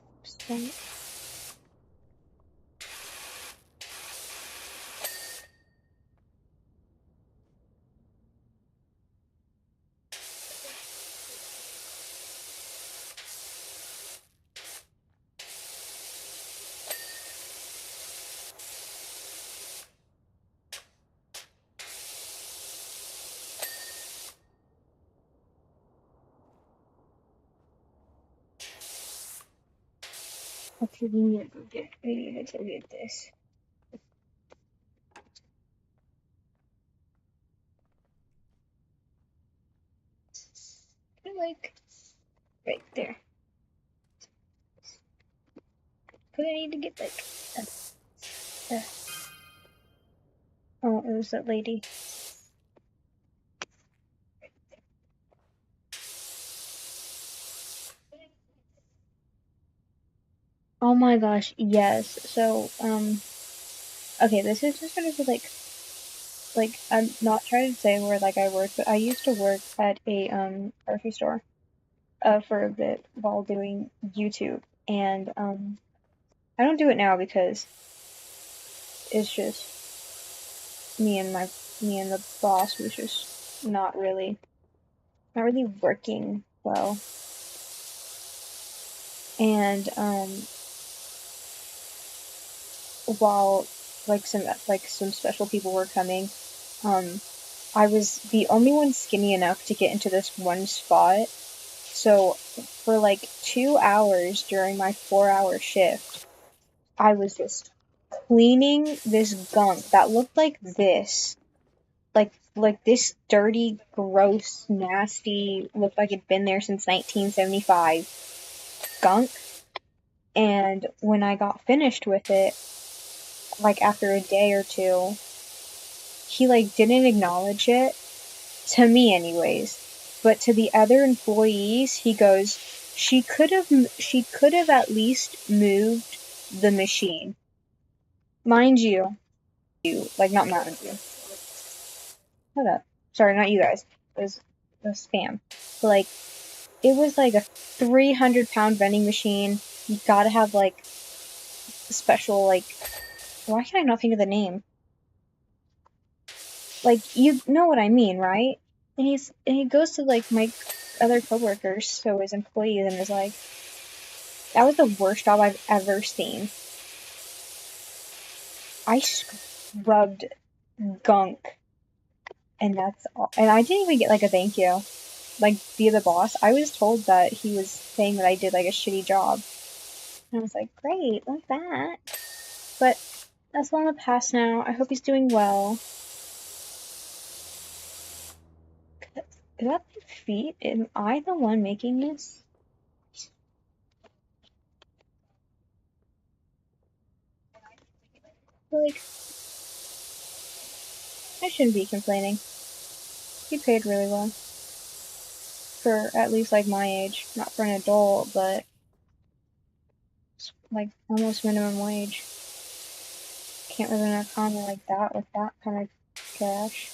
Okay, we need to go get this. Like, right there. Because I need to get like... Oh, it was that lady. Oh my gosh, yes. So, okay, this is just gonna be like, I'm not trying to say where, like, I work, but I used to work at a, grocery store, for a bit while doing YouTube, and, I don't do it now because it's just me and the boss was just not really working well, and, while, some special people were coming, um, I was the only one skinny enough to get into this one spot. So for like 2 hours during my 4 hour shift, I was just cleaning this gunk that looked like this. Like this dirty, gross, nasty, looked like it'd been there since 1975 gunk. And when I got finished with it, like after a day or two, he like didn't acknowledge it. To me anyways, but to the other employees, he goes, she could have at least moved the machine. Mind you, like not mind you. Shut up. Sorry, not you guys. It was spam. But like, it was like a 300-pound vending machine. You gotta have like special, like, why can I not think of the name? Like, you know what I mean, right? And he goes to like my other coworkers, so his employees, and is like, that was the worst job I've ever seen. I scrubbed gunk, and that's all. And I didn't even get like a thank you, like via the boss. I was told that he was saying that I did like a shitty job, and I was like, great, like that. But that's all in the past now. I hope he's doing well. Is that my feet? Am I the one making this? Like, I shouldn't be complaining. He paid really well. For at least like my age. Not for an adult, but like almost minimum wage. Can't live in an economy like that with that kind of cash.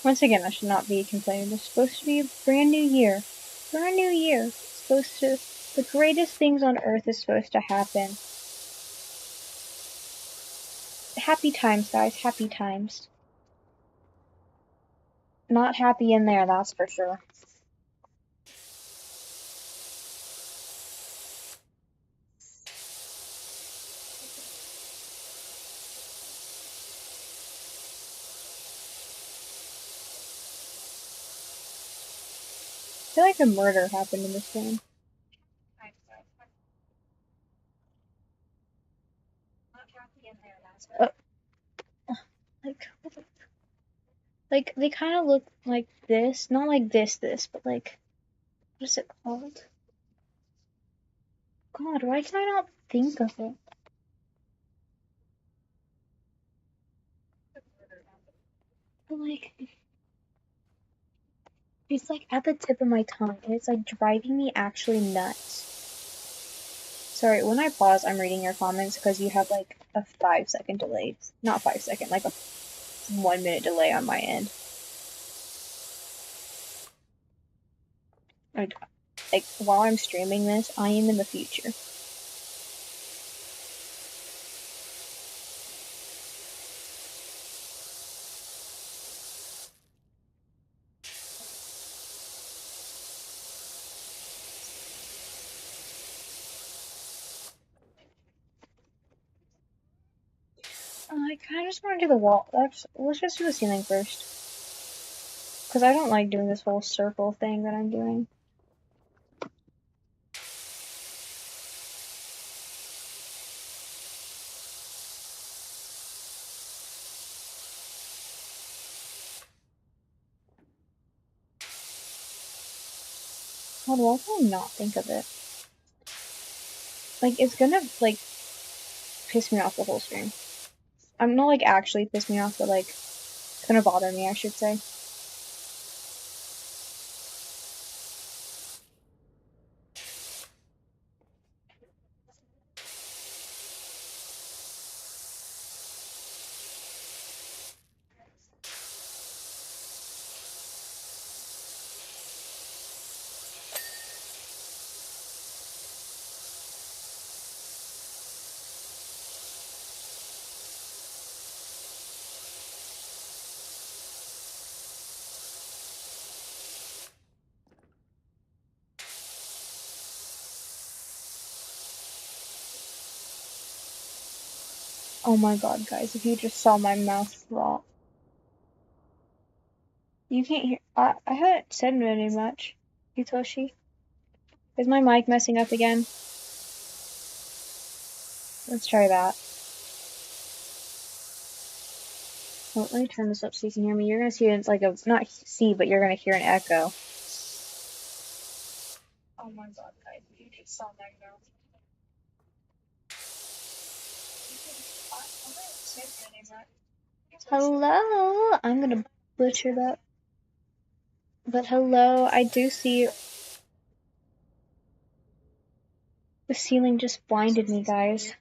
Once again, I should not be complaining. It's supposed to be a brand new year. Brand new year. It's supposed to, the greatest things on earth is supposed to happen. Happy times, guys. Happy times. Not happy in there, that's for sure. I feel like a murder happened in this game. Uh, like they kind of look like this. Not like this, but like, what is it called? God, why can I not think of it? But like, it's like at the tip of my tongue, and it's like driving me actually nuts. Sorry, when I pause, I'm reading your comments because you have like a 5-second delay. Not 5 second, like a 1 minute delay on my end. Like while I'm streaming this, I am in the future. I kind of just want to do the wall. Let's just do the ceiling first. Because I don't like doing this whole circle thing that I'm doing. God, why can I not think of it? Like, it's gonna, like, piss me off the whole stream. I'm not, like, actually piss me off, but, like, it's gonna bother me, I should say. Oh my god, guys, if you just saw my mouth drop. You can't hear. I haven't said very much. Hitoshi. Is my mic messing up again? Let's try that. Well, let me turn this up so you can hear me. You're gonna see it's like a, not see, but you're gonna hear an echo. Oh my god, guys, if you just saw my mouth. Hello! I'm gonna butcher that. But hello, I do see the ceiling just blinded me, guys.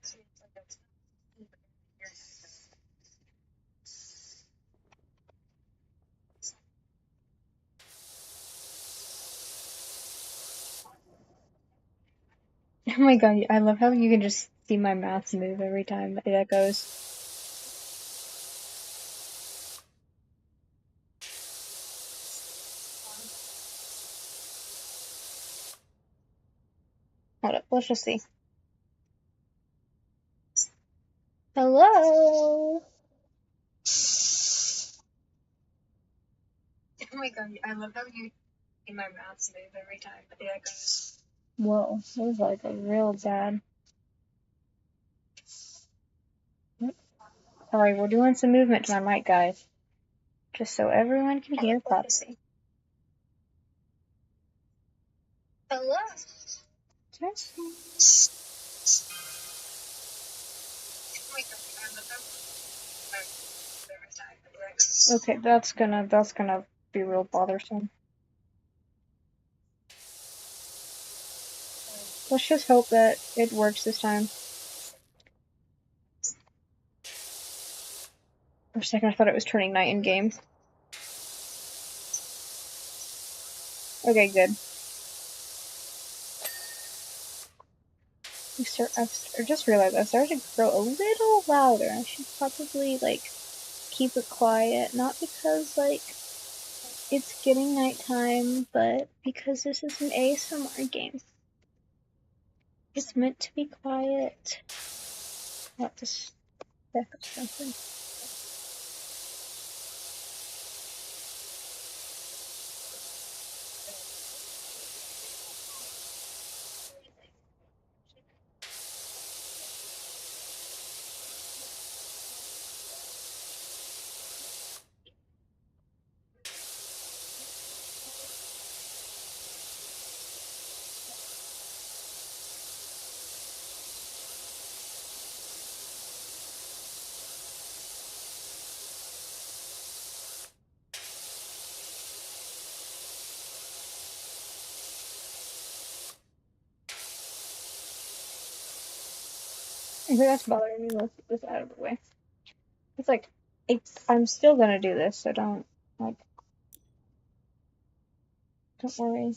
Oh my god, I love how you can just see my mouth move every time it echoes. Hold up, let's just see. Hello! Oh my god, I love how you see my mouth move every time it goes. Whoa, that was like a real bad. Sorry, we're doing some movement to my mic, guys. Just so everyone can hear properly. Hello. Testing. Okay, that's gonna be real bothersome. Let's just hope that it works this time. For a second, I thought it was turning night in game. Okay, good. I just realized I started to grow a little louder. I should probably, like, keep it quiet. Not because, like, it's getting nighttime, but because this is an ASMR game. It's meant to be quiet. Not this speck of something. Okay, that's bothering me. Let's get this out of the way. It's like, I'm still gonna do this, so don't worry.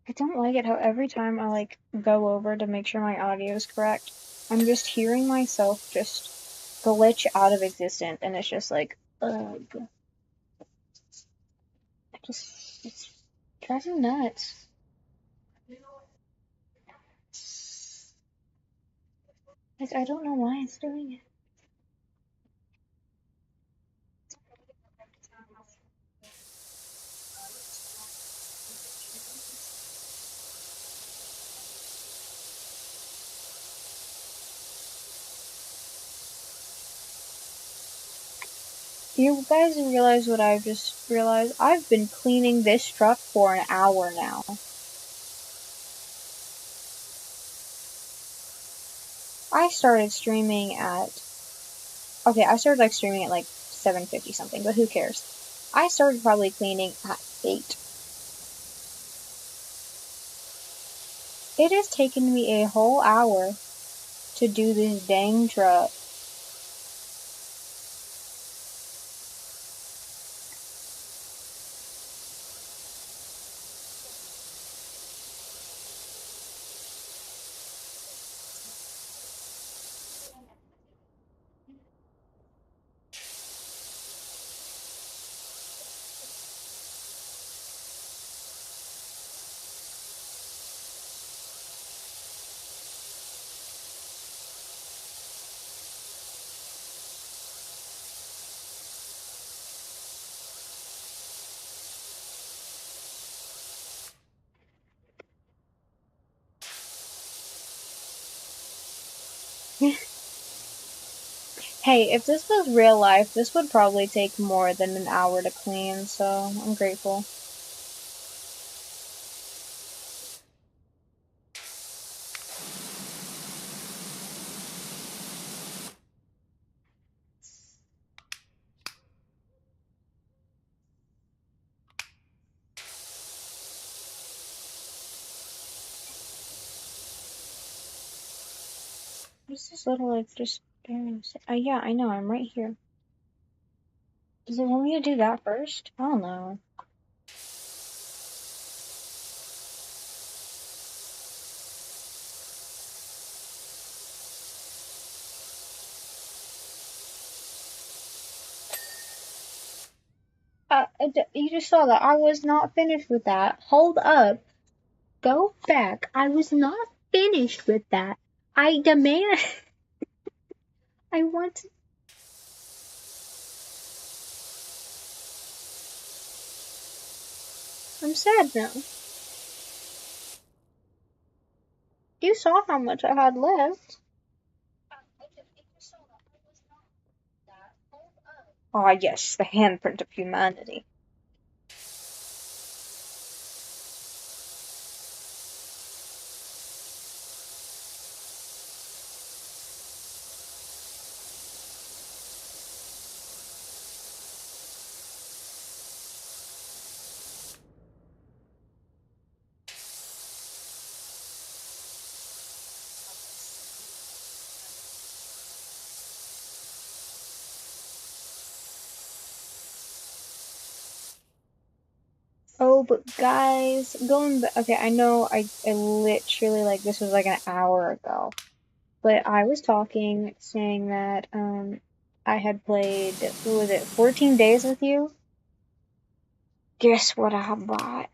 I don't like it how every time I, like, go over to make sure my audio is correct, I'm just hearing myself just glitch out of existence, and it's just like, ugh. It's driving me nuts. Like, I don't know why it's doing it. You guys realize what I've just realized? I've been cleaning this truck for an hour now. I started streaming at... Okay, I started, like, streaming at, like, 7:50 something, but who cares? I started probably cleaning at 8. It has taken me a whole hour to do this dang truck. Hey, if this was real life, this would probably take more than an hour to clean, so I'm grateful. What's this little, like, just... yeah, I know, I'm right here. Does it want me to do that first? I don't know. You just saw that. I was not finished with that. Hold up. Go back. I was not finished with that. I demand. I want to. I'm sad now. You saw how much I had left. Ah, yes, the handprint of humanity. Oh, but guys, going back. Okay, I know I literally, like, this was like an hour ago. But I was talking, saying that, I had played, what was it, 14 days with you? Guess what I bought?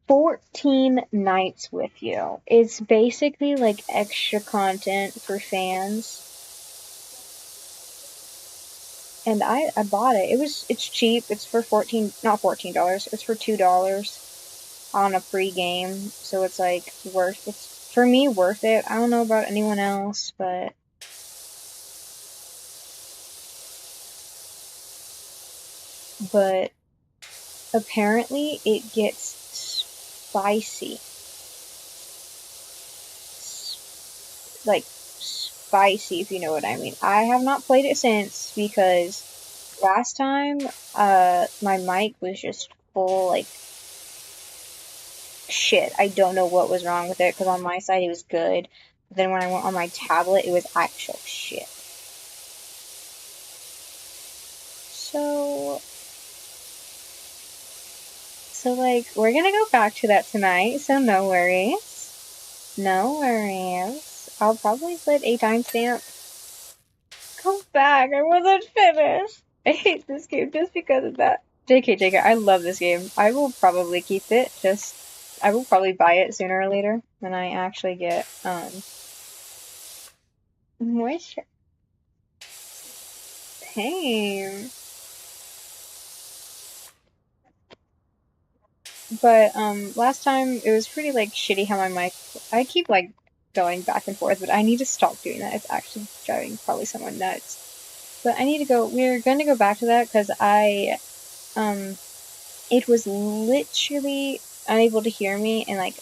14 nights with you. It's basically like extra content for fans. And I bought it. It's cheap. It's for not $14. It's for $2 on a free game. So it's like it's for me worth it. I don't know about anyone else, but apparently it gets spicy. Like spicy, if you know what I mean. I have not played it since because last time my mic was just full like shit. I don't know what was wrong with it because on my side it was good. But then when I went on my tablet it was actual shit. So like we're gonna go back to that tonight, so no worries. No worries. I'll probably put a timestamp. Come back, I wasn't finished. I hate this game just because of that. JK, I love this game. I will probably keep it, I will probably buy it sooner or later when I actually get, moisture. Tame. But, last time it was pretty, like, shitty how my mic, I keep, like, going back and forth, but I need to stop doing that. It's actually driving probably someone nuts. But we're gonna go back to that because it was literally unable to hear me, and like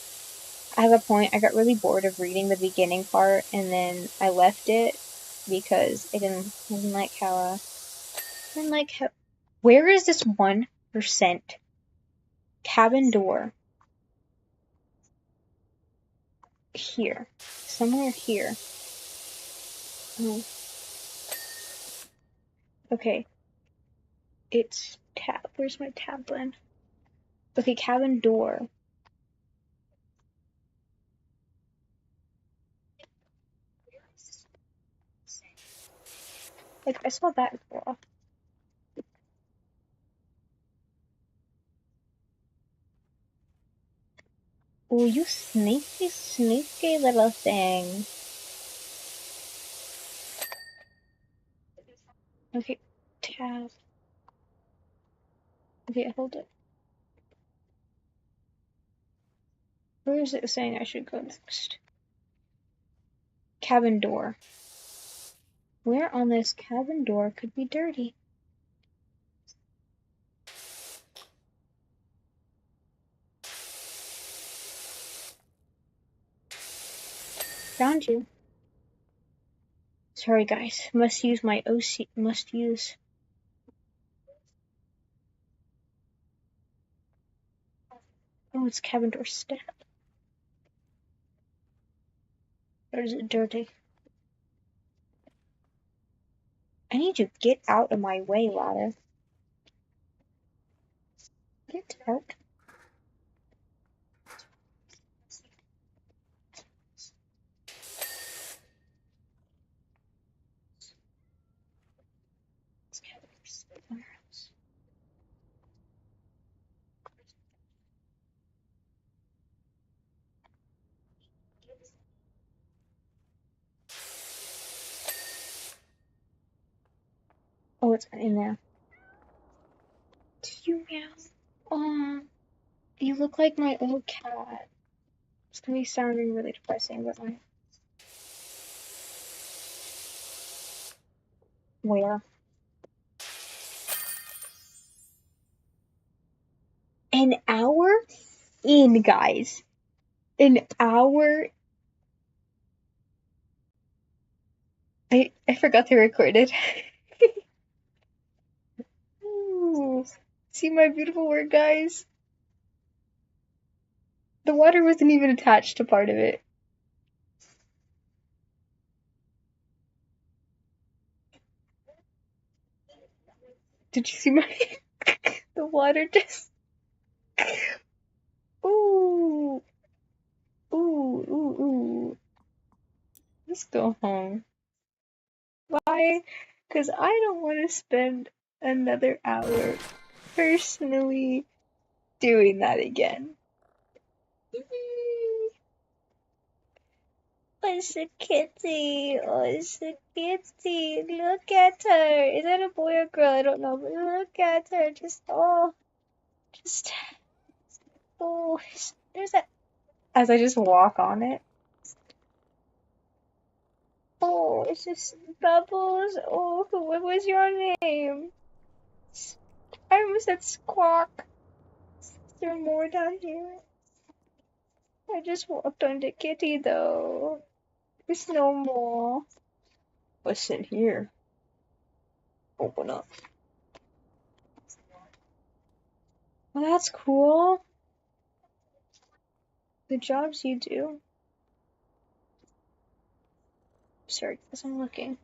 at a point I got really bored of reading the beginning part, and then I left it because I didn't like how where is this 1% cabin door? Here, somewhere here. Oh, okay, it's tab. Where's my tab blend? Okay, cabin door. Like I saw that before. Oh, you sneaky, sneaky little thing. Okay, tab. Okay, hold it. Where is it saying I should go next? Cabin door. Where on this cabin door could be dirty? Found you. Sorry guys, must use my OC, must use. Oh, it's cabin door step. Or is it dirty? I need you to get out of my way, ladder. Get out. Oh, it's in there. Did you meow? Oh, you look like my old cat. It's gonna be sounding really depressing, but like, where? An hour in, guys. An hour. I forgot they recorded. Ooh. See my beautiful work, guys? The water wasn't even attached to part of it. Did you see my... the water just... Ooh. Ooh, ooh, ooh. Let's go home. Why? Because I don't want to spend another hour personally doing that again. Oh, it's a kitty. Oh, it's a kitty. Look at her. Is that a boy or girl? I don't know, but look at her. Just, oh, just, oh, there's that. As I just walk on it. Oh, it's just Bubbles. Oh, what was your name? I almost said Squawk. Is there more down here? I just walked on the kitty though. There's no more. What's in here? Open up. Well, that's cool. The jobs you do. Sorry, because I'm looking.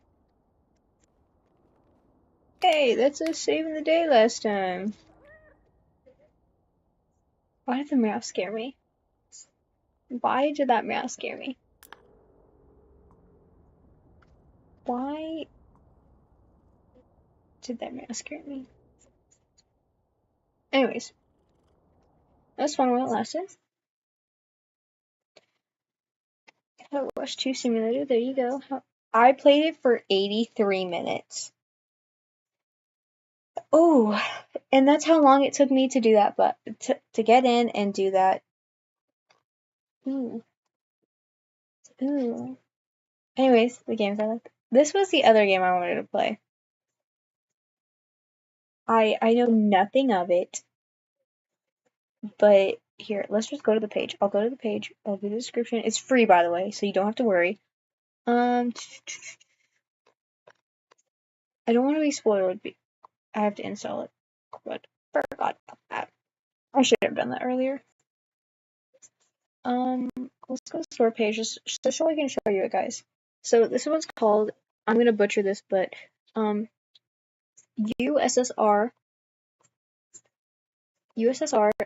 Hey, that's us saving the day last time. Why did the meow scare me? Why did that meow scare me? Why did that meow scare me? Anyways, that was fun while it lasted. Hello Rush 2 Simulator, there you go. I played it for 83 minutes. Oh, and that's how long it took me to do that, but to get in and do that. Ooh. Ooh. Anyways, the games I like. This was the other game I wanted to play. I know nothing of it, but here, let's just go to the page. I'll go to the page. I'll do the description. It's free, by the way, so you don't have to worry. I don't want to be spoiled. I have to install it, but forgot about that. I should have done that earlier. Let's go to the store page just so I can show you it, guys. So this one's called, I'm gonna butcher this, but USSR,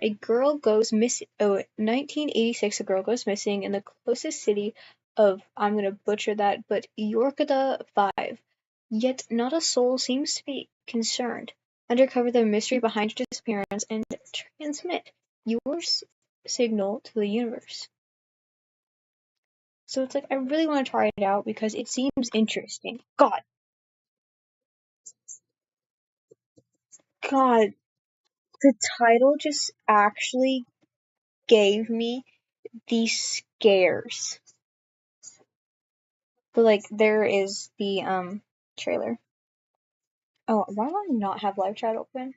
a girl goes missing. Oh, 1986, a girl goes missing in the closest city of, I'm gonna butcher that, but Yorkada 5. Yet not a soul seems to be concerned. Uncover the mystery behind her disappearance and transmit your signal to the universe. So it's like, I really want to try it out because it seems interesting. God, the title just actually gave me the scares. But like, there is the trailer. Oh, why do I not have live chat open?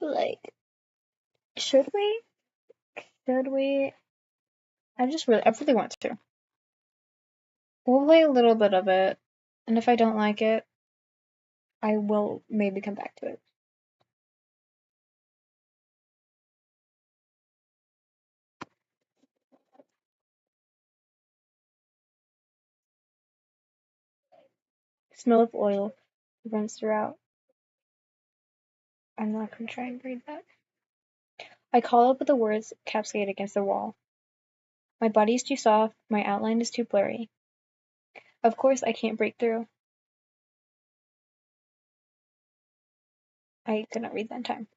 Like, should we? Should we? I really want to. We'll play a little bit of it, and if I don't like it, I will maybe come back to it. Smell of oil runs throughout. I'm not gonna try and read that. I call up with the words capsulate against the wall. My body is too soft, my outline is too blurry. Of course I can't break through. I could not read that in time.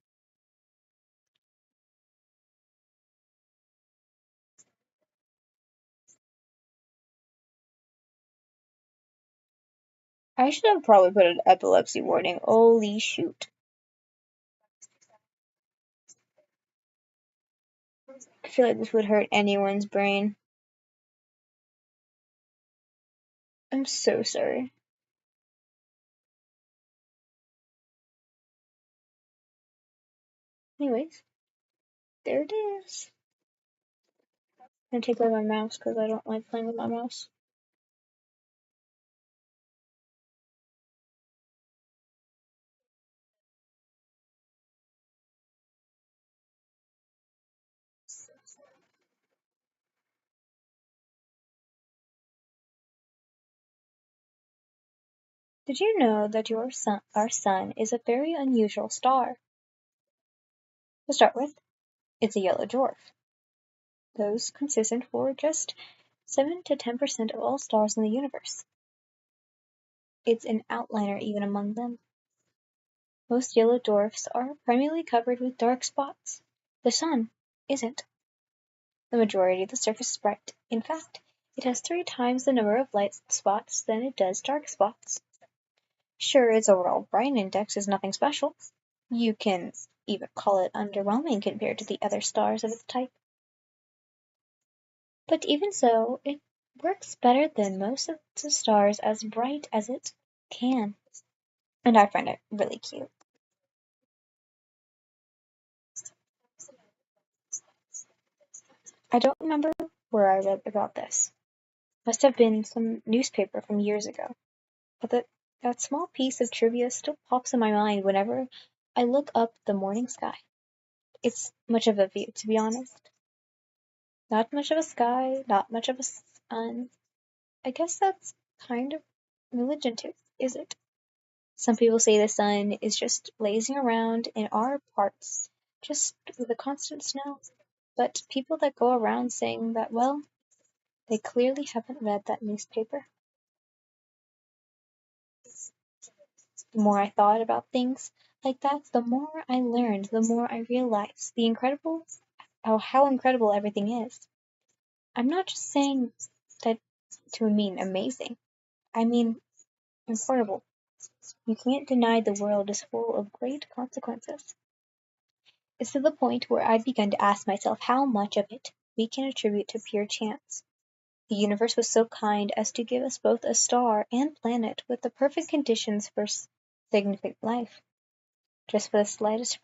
I should have probably put an epilepsy warning. Holy shoot. I feel like this would hurt anyone's brain. I'm so sorry. Anyways, there it is. I'm gonna take away my mouse because I don't like playing with my mouse. Did you know that our sun, is a very unusual star? To start with, it's a yellow dwarf. Those consistent for just 7 to 10% of all stars in the universe. It's an outliner even among them. Most yellow dwarfs are primarily covered with dark spots. The sun isn't. The majority of the surface is bright. In fact, it has 3 times the number of light spots than it does dark spots. Sure, its overall bright index is nothing special. You can even call it underwhelming compared to the other stars of its type. But even so, it works better than most of the stars as bright as it can. And I find it really cute. I don't remember where I read about this. Must have been some newspaper from years ago. But that small piece of trivia still pops in my mind whenever I look up the morning sky. It's much of a view, to be honest. Not much of a sky, not much of a sun. I guess that's kind of religion too, is it? Some people say the sun is just lazing around in our parts, just with a constant snow. But people that go around saying that, well, they clearly haven't read that newspaper. The more I thought about things like that, the more I learned, the more I realized how incredible everything is. I'm not just saying that to mean amazing. I mean incredible. You can't deny the world is full of great consequences. It's to the point where I've begun to ask myself how much of it we can attribute to pure chance. The universe was so kind as to give us both a star and planet with the perfect conditions for significant life. Just for the slightest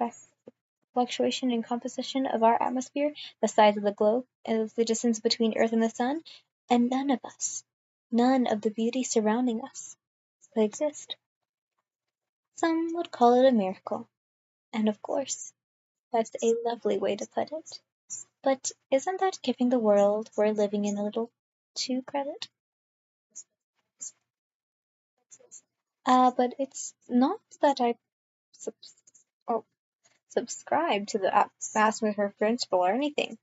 fluctuation in composition of our atmosphere, the size of the globe, and the distance between Earth and the Sun, and none of us, none of the beauty surrounding us, would exist. Some would call it a miracle, and of course, that's a lovely way to put it. But isn't that giving the world we're living in a little too credit? But it's not that I subs- oh, subscribe to the Asperger principle or anything.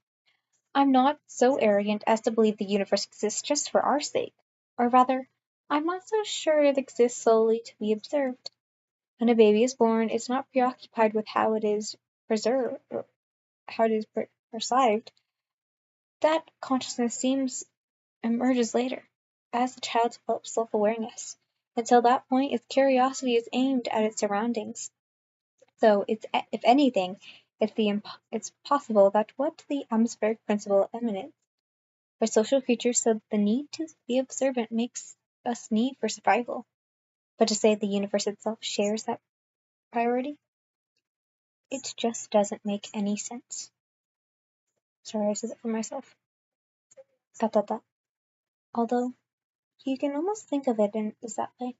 I'm not so arrogant as to believe the universe exists just for our sake. Or rather, I'm not so sure it exists solely to be observed. When a baby is born, it's not preoccupied with how it is preserved, or how it is perceived. That consciousness seems emerges later, as the child develops self-awareness. Until that point, its curiosity is aimed at its surroundings. So, if anything, it's possible that what the atmospheric principle emanates. We're social creatures, so the need to be observant makes us need for survival. But to say the universe itself shares that priority, it just doesn't make any sense. Sorry, I said it for myself. Dot dot dot. Although, you can almost think of it in is that way.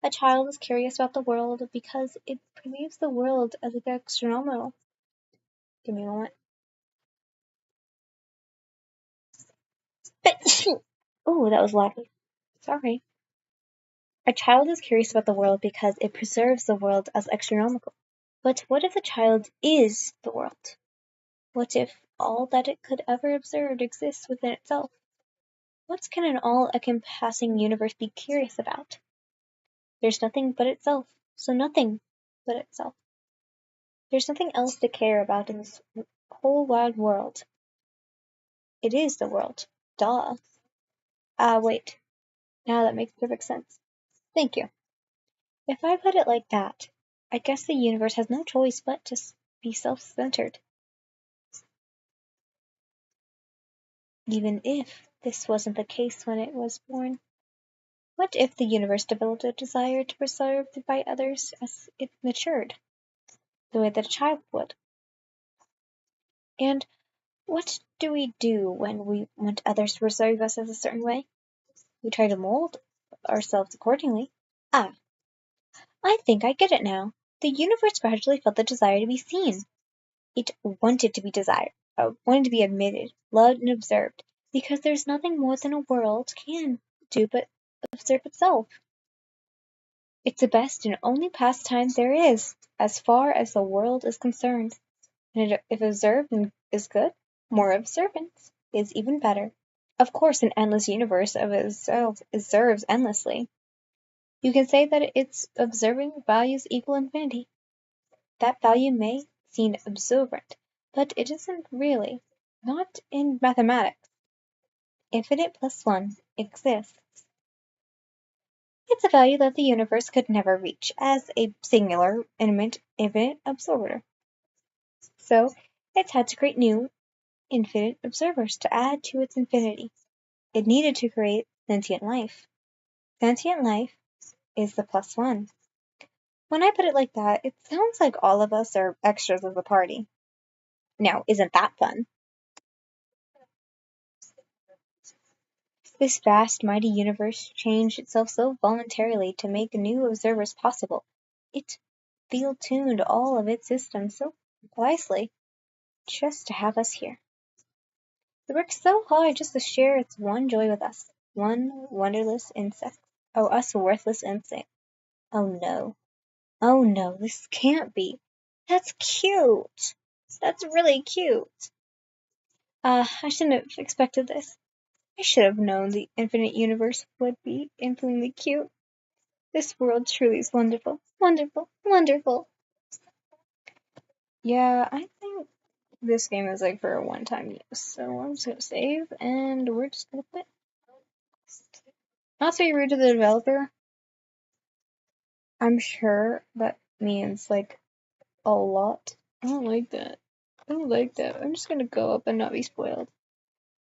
A child is curious about the world because it perceives the world as external. Give me a moment. Oh, that was lovely. Sorry. A child is curious about the world because it preserves the world as extronomical. But what if the child is the world? What if all that it could ever observe exists within itself? What can an all-encompassing universe be curious about? There's nothing but itself, so nothing but itself. There's nothing else to care about in this whole wide world. It is the world. Duh. Ah, wait. Now that makes perfect sense. Thank you. If I put it like that, I guess the universe has no choice but to be self-centered. Even if this wasn't the case when it was born. What if the universe developed a desire to be preserved by others as it matured, the way that a child would? And what do we do when we want others to preserve us as a certain way? We try to mold ourselves accordingly. Ah, I think I get it now. The universe gradually felt the desire to be seen. It wanted to be desired, wanted to be admitted, loved, and observed, because there's nothing more than a world can do but observe itself. It's the best and only pastime there is, as far as the world is concerned. And if observed is good, more observance is even better. Of course, an endless universe of itself observes endlessly. You can say that its observing values equal infinity. That value may seem absorbent, but it isn't really. Not in mathematics. Infinite plus one exists. It's a value that the universe could never reach as a singular, infinite observer. So it's had to create new, infinite observers to add to its infinity. It needed to create sentient life. Sentient life is the plus one. When I put it like that, it sounds like all of us are extras of the party. Now, isn't that fun? This vast, mighty universe changed itself so voluntarily to make new observers possible. It field-tuned all of its systems so wisely, just to have us here. It worked so hard just to share its one joy with us, one wonderless insect. Oh, us worthless insect. Oh no. Oh no, this can't be. That's cute. That's really cute. I shouldn't have expected this. I should have known the infinite universe would be infinitely cute. This world truly is wonderful. Wonderful. Wonderful. Yeah, I think this game is like for a one-time use. So I'm just gonna save and we're just gonna quit. Not to be rude to the developer. I'm sure that means like a lot. I don't like that. I don't like that. I'm just gonna go up and not be spoiled.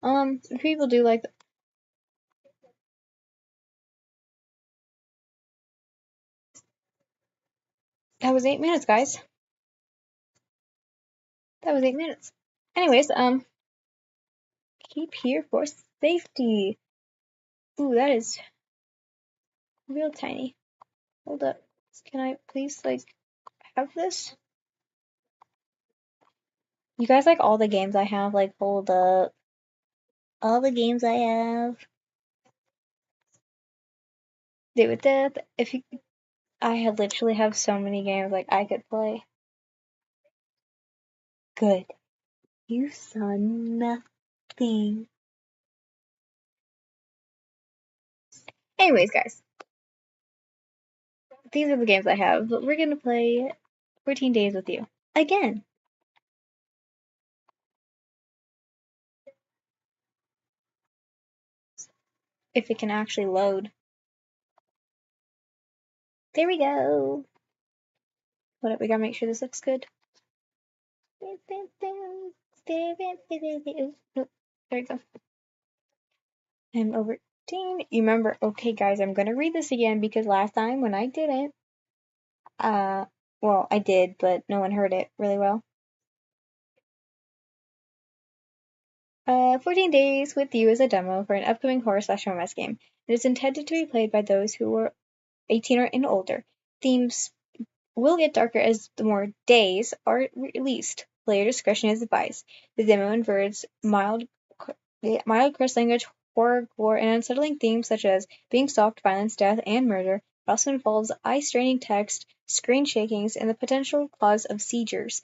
If people do like that. That was 8 minutes, guys. That was 8 minutes. Anyways, keep here for safety. Ooh, that is real tiny. Hold up. Can I please, like, have this? You guys like all the games I have? Like, hold up. All the games I have. Do with that. If you, I literally have so many games like I could play. Good. You saw nothing. Anyways, guys. These are the games I have, but we're gonna play 14 Days with You. Again. If it can actually load. There we go. Hold up, we gotta make sure this looks good. Nope, there we go. I'm over 18. You remember, okay guys, I'm gonna read this again because last time when I didn't, well, I did, but no one heard it really well. 14 Days with You is a demo for an upcoming horror/romance game. It is intended to be played by those who are 18 or and older. Themes will get darker as the more days are released. Player discretion is advised. The demo inverts mild curse language, horror, gore, and unsettling themes such as being stalked, violence, death, and murder. It also involves eye-straining text, screen shakings, and the potential cause of seizures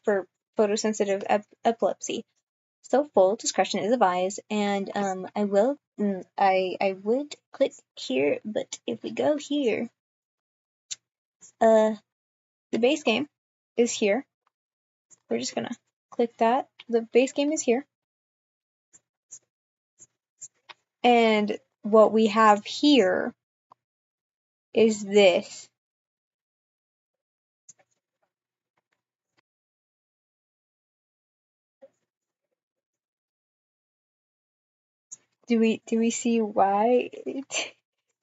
for photosensitive epilepsy. So full discretion is advised, and I would click here, but if we go here, the base game, is here. We're just gonna click that. The base game is here. And what we have here is this. Do we see why?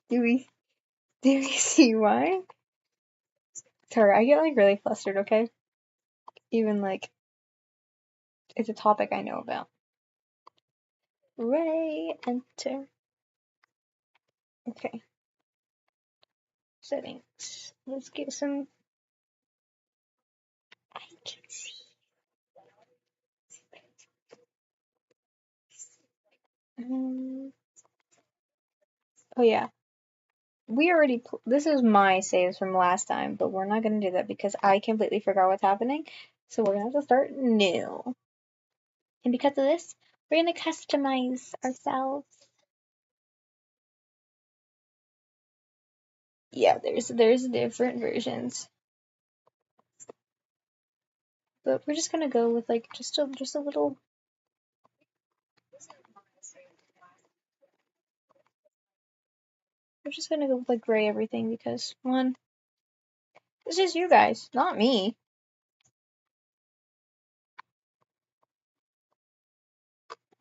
Do we see why? Sorry, I get like really flustered, okay? Even like it's a topic I know about. Ray, enter. Okay. Settings. Let's get some. I can see. Oh yeah. We already. This is my saves from last time, but we're not gonna do that because I completely forgot what's happening. So we're gonna have to start new. And because of this, we're gonna customize ourselves. Yeah, there's different versions, but we're just gonna go with like just a little. We're just gonna go with like gray everything because one, this is you guys, not me.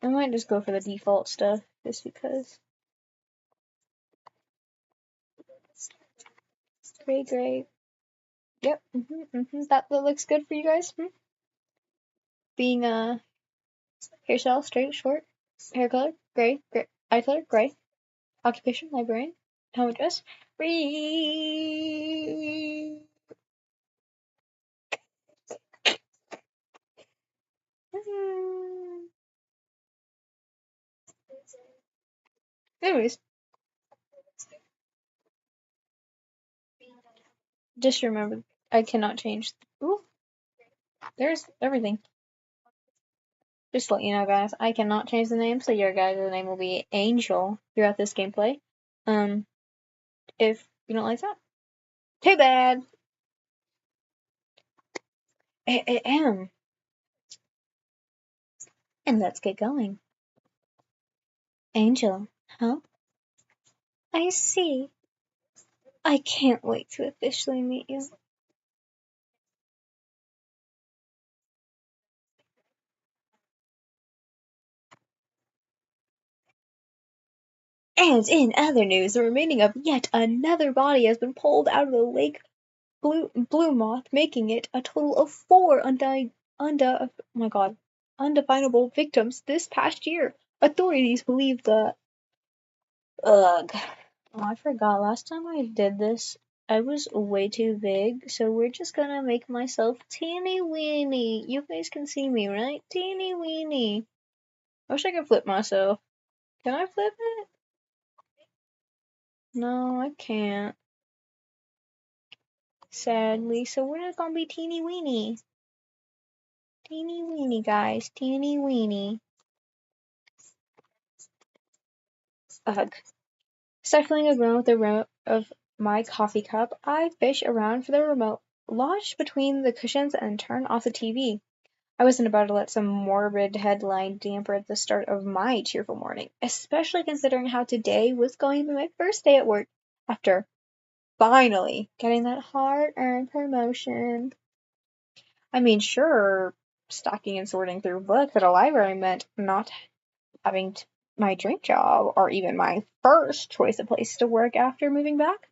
I might just go for the default stuff just because. Gray. Yep. That looks good for you guys. Being hairstyle, straight, short, hair color, gray, eye color, gray, occupation, librarian, home address, free. Anyways, just remember, I cannot change. Ooh, there's everything. Just to let you know, guys, I cannot change the name, so your guys' name will be Angel throughout this gameplay. If you don't like that, too bad. I am. And let's get going. Angel, huh? I see. I can't wait to officially meet you. And in other news, the remaining of yet another body has been pulled out of the lake Blue Moth, making it a total of 4 undefinable victims this past year. Authorities believe the ugh. Oh, I forgot. Last time I did this, I was way too big, so we're just gonna make myself teeny weeny. You guys can see me, right? Teeny weeny. I wish I could flip myself. Can I flip it? No, I can't. Sadly, so we're just gonna be teeny weeny. Teeny weeny, guys. Teeny weeny. Ugh. Stifling a groan with the rim of my coffee cup, I fish around for the remote, lodged between the cushions, and turn off the TV. I wasn't about to let some morbid headline damper the start of my cheerful morning, especially considering how today was going to be my first day at work after finally getting that hard-earned promotion. I mean, sure, stocking and sorting through books at a library meant not having my dream job or even my first choice of place to work after moving back.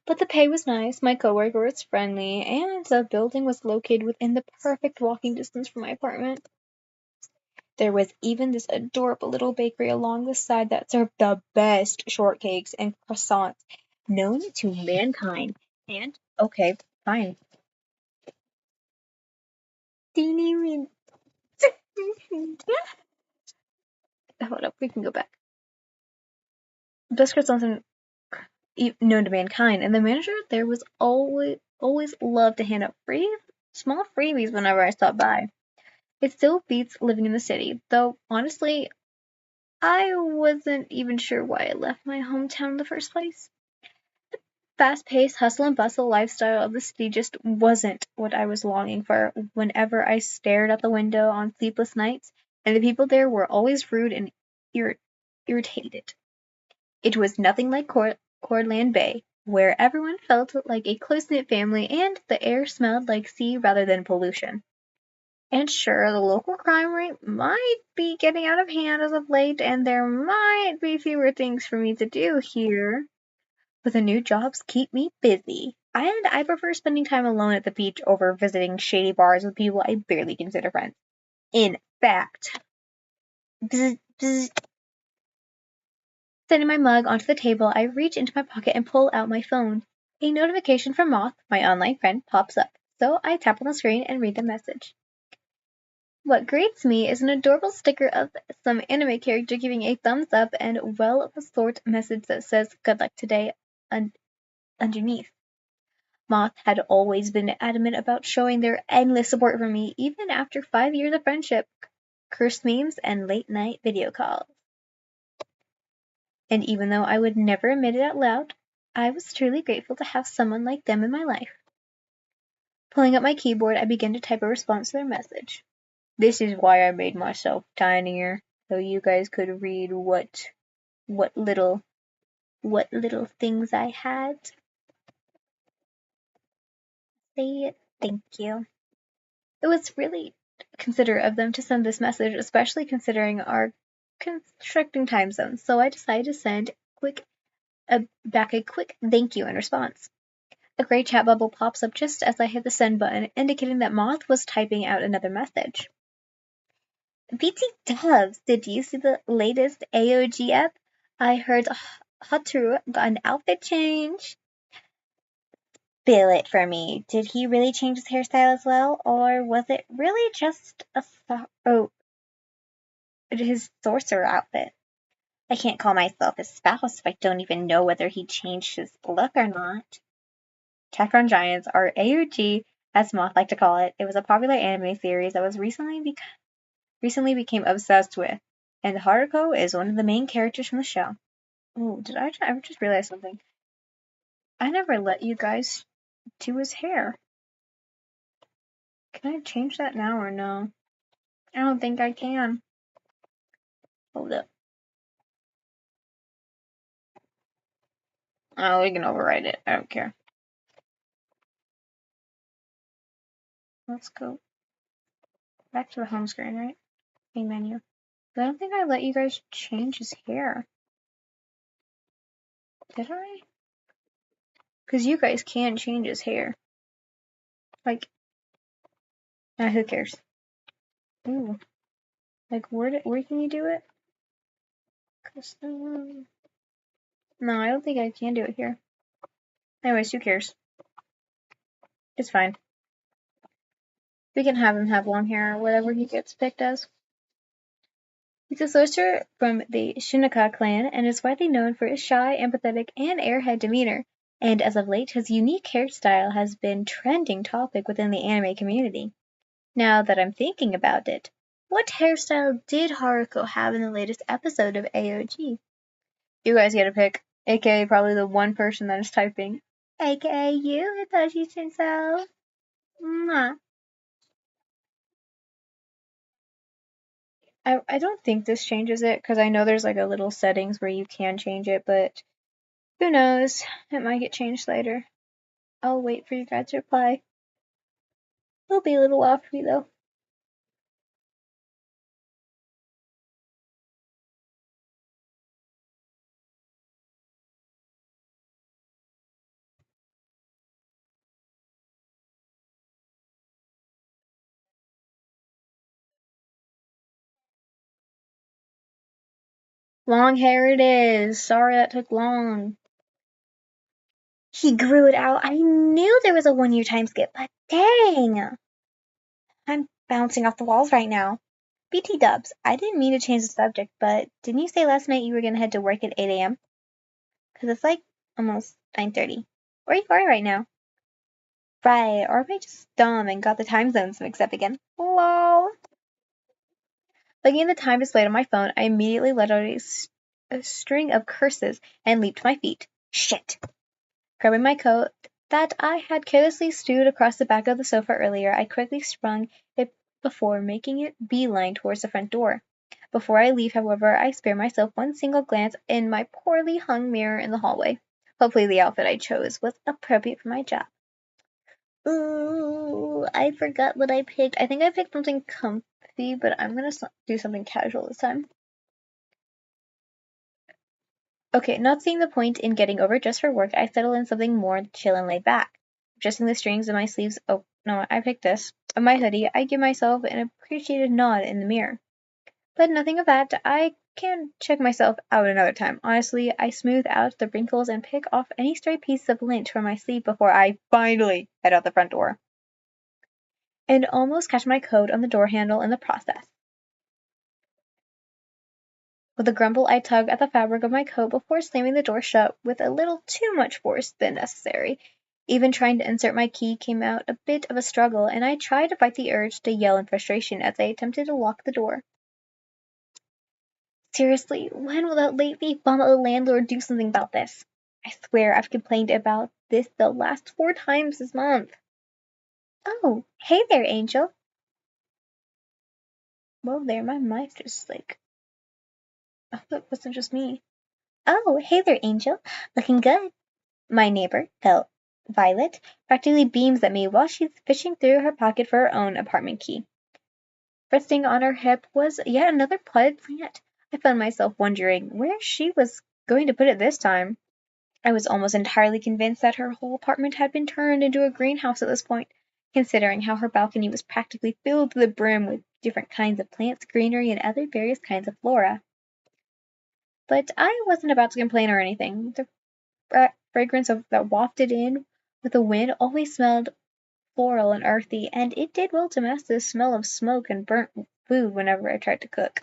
But the pay was nice, my coworker was friendly, and the building was located within the perfect walking distance from my apartment. There was even this adorable little bakery along the side that served the best shortcakes and croissants known to mankind. And, okay, fine. Teeny weeny. Hold up, we can go back. Best croissants known to mankind, and the manager there was always loved to hand out small freebies whenever I stopped by. It still beats living in the city, though honestly, I wasn't even sure why I left my hometown in the first place. fast-paced hustle and bustle lifestyle of the city just wasn't what I was longing for whenever I stared out the window on sleepless nights, and the people there were always rude and irritated. It was nothing like Cordland Bay, where everyone felt like a close-knit family and the air smelled like sea rather than pollution. And sure, the local crime rate might be getting out of hand as of late, and there might be fewer things for me to do here, but the new jobs keep me busy. And I prefer spending time alone at the beach over visiting shady bars with people I barely consider friends. In fact, bzz, bzz, setting my mug onto the table, I reach into my pocket and pull out my phone. A notification from Moth, my online friend, pops up, so I tap on the screen and read the message. What greets me is an adorable sticker of some anime character giving a thumbs up and well-thought message that says "Good luck today" underneath. Moth had always been adamant about showing their endless support for me, even after 5 years of friendship, cursed memes, and late-night video calls. And even though I would never admit it out loud, I was truly grateful to have someone like them in my life. Pulling up my keyboard, I began to type a response to their message. This is why I made myself tinier, so you guys could read what little things I had. Say it. Thank you. It was really considerate of them to send this message, especially considering our constricting time zones, so I decided to send back a quick thank you in response. A gray chat bubble pops up just as I hit the send button, indicating that Moth was typing out another message. BT Dubs, did you see the latest AOG app? I heard Hatoru got an outfit change. Spill it for me. Did he really change his hairstyle as well, or was it really just his sorcerer outfit? I can't call myself his spouse if I don't even know whether he changed his look or not. Tetron Giants, or AOG, as Moth liked to call it, it was a popular anime series that was recently became obsessed with, and Haruko is one of the main characters from the show. Oh, did I just realize something? I never let you guys do his hair. Can I change that now or no? I don't think I can. Hold up. Oh, we can override it. I don't care. Let's go back to the home screen, right? Main menu. I don't think I let you guys change his hair. Did I? Because you guys can change his hair. Like, who cares? Ooh. Like, where can you do it? Custom. No, I don't think I can do it here. Anyways, who cares? It's fine. We can have him have long hair or whatever he gets picked as. He's a sorcerer from the Shinaka clan and is widely known for his shy, empathetic, and airhead demeanor, and as of late his unique hairstyle has been trending topic within the anime community. Now that I'm thinking about it, what hairstyle did Haruko have in the latest episode of AOG? You guys get a pick, aka probably the one person that is typing, aka you, Hitachi Shinso. Mwah. I don't think this changes it, because I know there's like a little settings where you can change it, but who knows? It might get changed later. I'll wait for you guys to reply. It'll be a little while for me though. Long hair it is. Sorry that took long. He grew it out. I knew there was a 1 year time skip, but dang. I'm bouncing off the walls right now. BT Dubs, I didn't mean to change the subject, but didn't you say last night you were gonna head to work at 8 a.m.? Because it's like almost 9:30. Where are you going right now? Right, or am I just dumb and got the time zones mixed up again? Lol. Looking at the time displayed on my phone, I immediately let out a string of curses and leaped to my feet. Shit. Grabbing my coat that I had carelessly stewed across the back of the sofa earlier, I quickly sprung it before making it beeline towards the front door. Before I leave, however, I spare myself one single glance in my poorly hung mirror in the hallway. Hopefully the outfit I chose was appropriate for my job. Ooh, I forgot what I picked. I think I picked something comfy, but I'm gonna do something casual this time. Okay, not seeing the point in getting overdressed for work, I settle in something more chill and laid back. Adjusting the strings of my sleeves, oh no, I picked this. Of my hoodie, I give myself an appreciative nod in the mirror. But nothing of that. I can check myself out another time. Honestly, I smooth out the wrinkles and pick off any stray pieces of lint from my sleeve before I finally head out the front door. And almost catch my coat on the door handle in the process. With a grumble, I tug at the fabric of my coat before slamming the door shut with a little too much force than necessary. Even trying to insert my key came out a bit of a struggle, and I tried to fight the urge to yell in frustration as I attempted to lock the door. Seriously, when will that lately bum-o landlord do something about this? I swear I've complained about this the last 4 times this month. Oh, hey there, Angel. Whoa there, my mic just I thought it wasn't just me. Oh, hey there, Angel. Looking good. My neighbor, Violet, practically beams at me while she's fishing through her pocket for her own apartment key. Resting on her hip was yet another potted plant. I found myself wondering where she was going to put it this time. I was almost entirely convinced that her whole apartment had been turned into a greenhouse at this point, considering how her balcony was practically filled to the brim with different kinds of plants, greenery, and other various kinds of flora. But I wasn't about to complain or anything. The fragrance that wafted in with the wind always smelled floral and earthy, and it did well to mask the smell of smoke and burnt food whenever I tried to cook.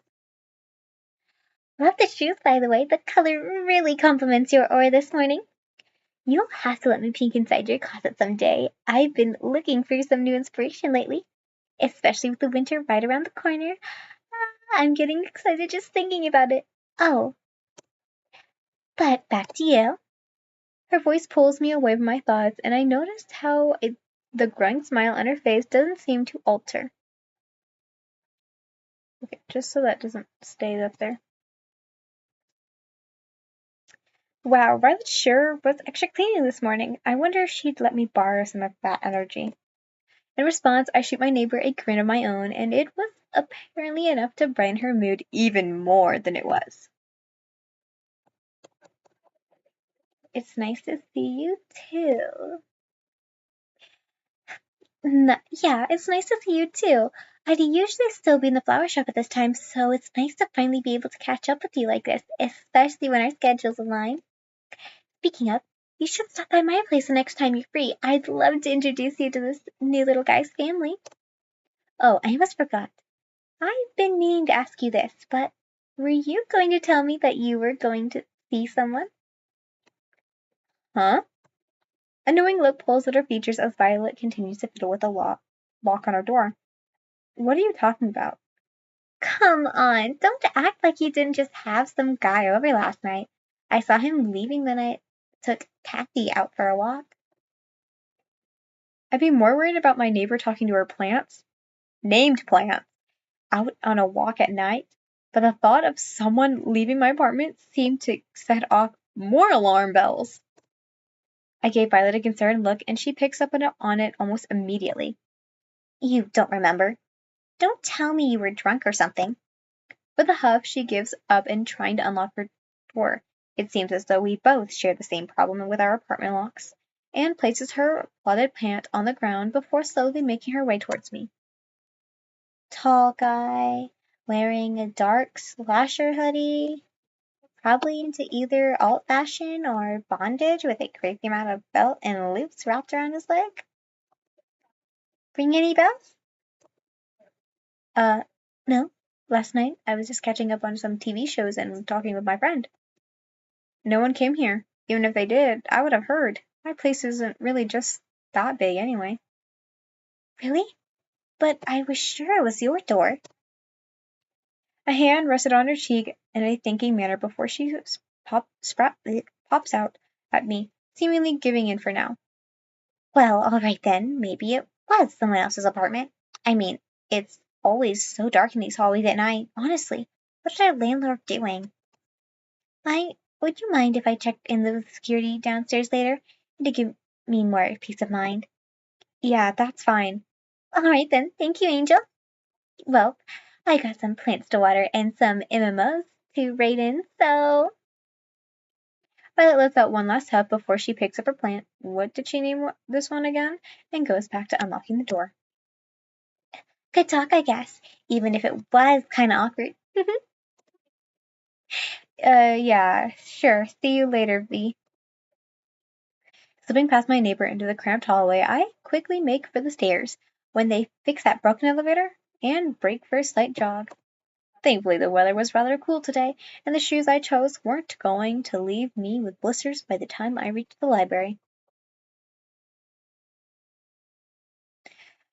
Love the shoes, by the way. The color really complements your aura this morning. You'll have to let me peek inside your closet someday. I've been looking for some new inspiration lately, especially with the winter right around the corner. I'm getting excited just thinking about it. Oh, but back to you. Her voice pulls me away from my thoughts, and I noticed how the growing smile on her face doesn't seem to alter. Okay, just so that doesn't stay up there. Wow, Violet sure was extra cleaning this morning. I wonder if she'd let me borrow some of that energy. In response, I shoot my neighbor a grin of my own, and it was apparently enough to brighten her mood even more than it was. It's nice to see you too. Yeah, it's nice to see you too. I'd usually still be in the flower shop at this time, so it's nice to finally be able to catch up with you like this, especially when our schedules align. Speaking of, you should stop by my place the next time you're free. I'd love to introduce you to this new little guy's family. Oh, I almost forgot. I've been meaning to ask you this, but were you going to tell me that you were going to see someone? Huh? A knowing look pulls at her features as Violet continues to fiddle with the lock on her door. What are you talking about? Come on, don't act like you didn't just have some guy over last night. I saw him leaving when I took Kathy out for a walk. I'd be more worried about my neighbor talking to her plants, named plants, out on a walk at night, but the thought of someone leaving my apartment seemed to set off more alarm bells. I gave Violet a concerned look, and she picks up on it almost immediately. You don't remember? Don't tell me you were drunk or something. With a huff, she gives up and trying to unlock her door. It seems as though we both share the same problem with our apartment locks, and places her potted plant on the ground before slowly making her way towards me. Tall guy, wearing a dark slasher hoodie, probably into either alt fashion or bondage with a crazy amount of belt and loops wrapped around his leg. Ring any bells? No. Last night I was just catching up on some TV shows and talking with my friend. No one came here. Even if they did, I would have heard. My place isn't really just that big anyway. Really? But I was sure it was your door. A hand rested on her cheek in a thinking manner before she pops out at me. seemingly giving in for now. Well, all right then, maybe it was someone else's apartment. I mean, it's always so dark in these hallways at night. Honestly, what's our landlord doing? Would you mind if I checked in with security downstairs later to give me more peace of mind? Yeah, that's fine. All right then, thank you, Angel. Well, I got some plants to water and some MMOs to raid in, so Violet lets out one last huff before she picks up her plant. What did she name this one again? And goes back to unlocking the door. Good talk, I guess, even if it was kind of awkward. Yeah, sure. See you later, V. Slipping past my neighbor into the cramped hallway, I quickly make for the stairs when they fix that broken elevator and break for a slight jog. Thankfully, the weather was rather cool today, and the shoes I chose weren't going to leave me with blisters by the time I reached the library.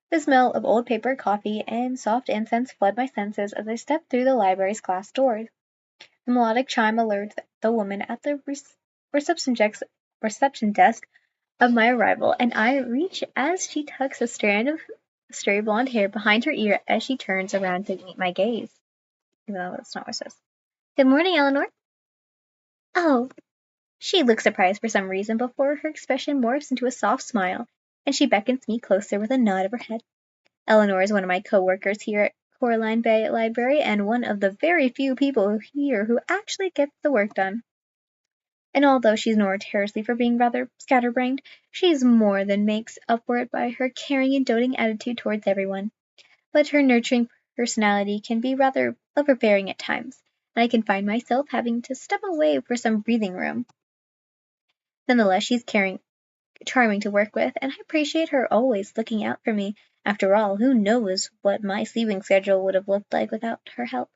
The smell of old paper, coffee, and soft incense flood my senses as I step through the library's glass doors. The melodic chime alerts the woman at the reception desk of my arrival, and I reach as she tucks a strand of stray blonde hair behind her ear as she turns around to meet my gaze. No, that's not what it says. Good morning, Eleanor. Oh, she looks surprised for some reason before her expression morphs into a soft smile, and she beckons me closer with a nod of her head. Eleanor is one of my co-workers here at Coraline Bay Library and one of the very few people here who actually gets the work done. And although she's notoriously for being rather scatterbrained, she's more than makes up for it by her caring and doting attitude towards everyone. But her nurturing personality can be rather overbearing at times, and I can find myself having to step away for some breathing room. Nonetheless, she's charming to work with, and I appreciate her always looking out for me. After all, who knows what my sleeping schedule would have looked like without her help.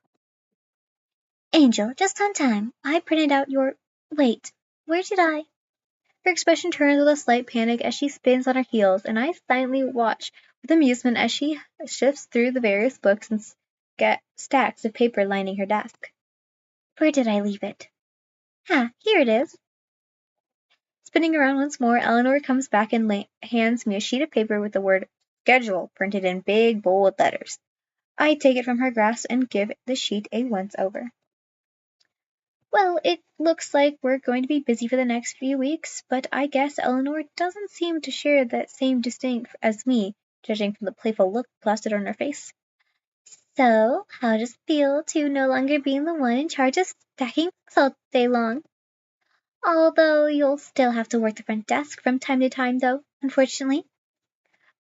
Angel, just on time. I printed out your... Wait, where did I... Her expression turns with a slight panic as she spins on her heels, and I silently watch with amusement as she shifts through the various books and stacks of paper lining her desk. Where did I leave it? Here it is. Spinning around once more, Eleanor comes back and hands me a sheet of paper with the word schedule printed in big, bold letters. I take it from her grasp and give the sheet a once-over. Well, it looks like we're going to be busy for the next few weeks, but I guess Eleanor doesn't seem to share that same disdain as me, judging from the playful look plastered on her face. So, how does it feel to no longer being the one in charge of stacking books all day long? Although you'll still have to work the front desk from time to time, though, unfortunately.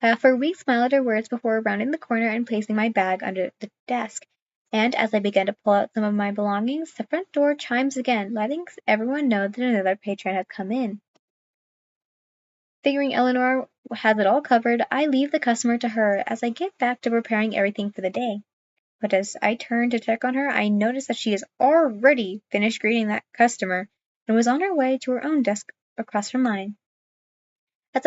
I offer a weak smile at her words before rounding the corner and placing my bag under the desk. And as I begin to pull out some of my belongings, the front door chimes again, letting everyone know that another patron has come in. Figuring Eleanor has it all covered, I leave the customer to her as I get back to preparing everything for the day. But as I turn to check on her, I notice that she has already finished greeting that customer and was on her way to her own desk across from mine. As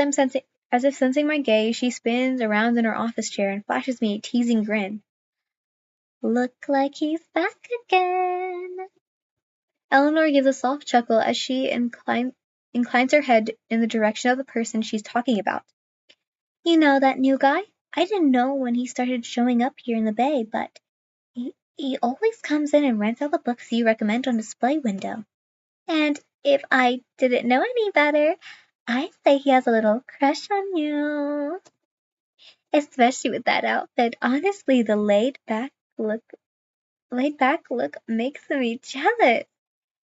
if sensing my gaze, she spins around in her office chair and flashes me a teasing grin. Look like he's back again. Eleanor gives a soft chuckle as she inclines her head in the direction of the person she's talking about. You know that new guy? I didn't know when he started showing up here in the Bay, but he always comes in and rents out the books you recommend on display window. And if I didn't know any better, I'd say he has a little crush on you. Especially with that outfit. Honestly, the laid back look makes me jealous.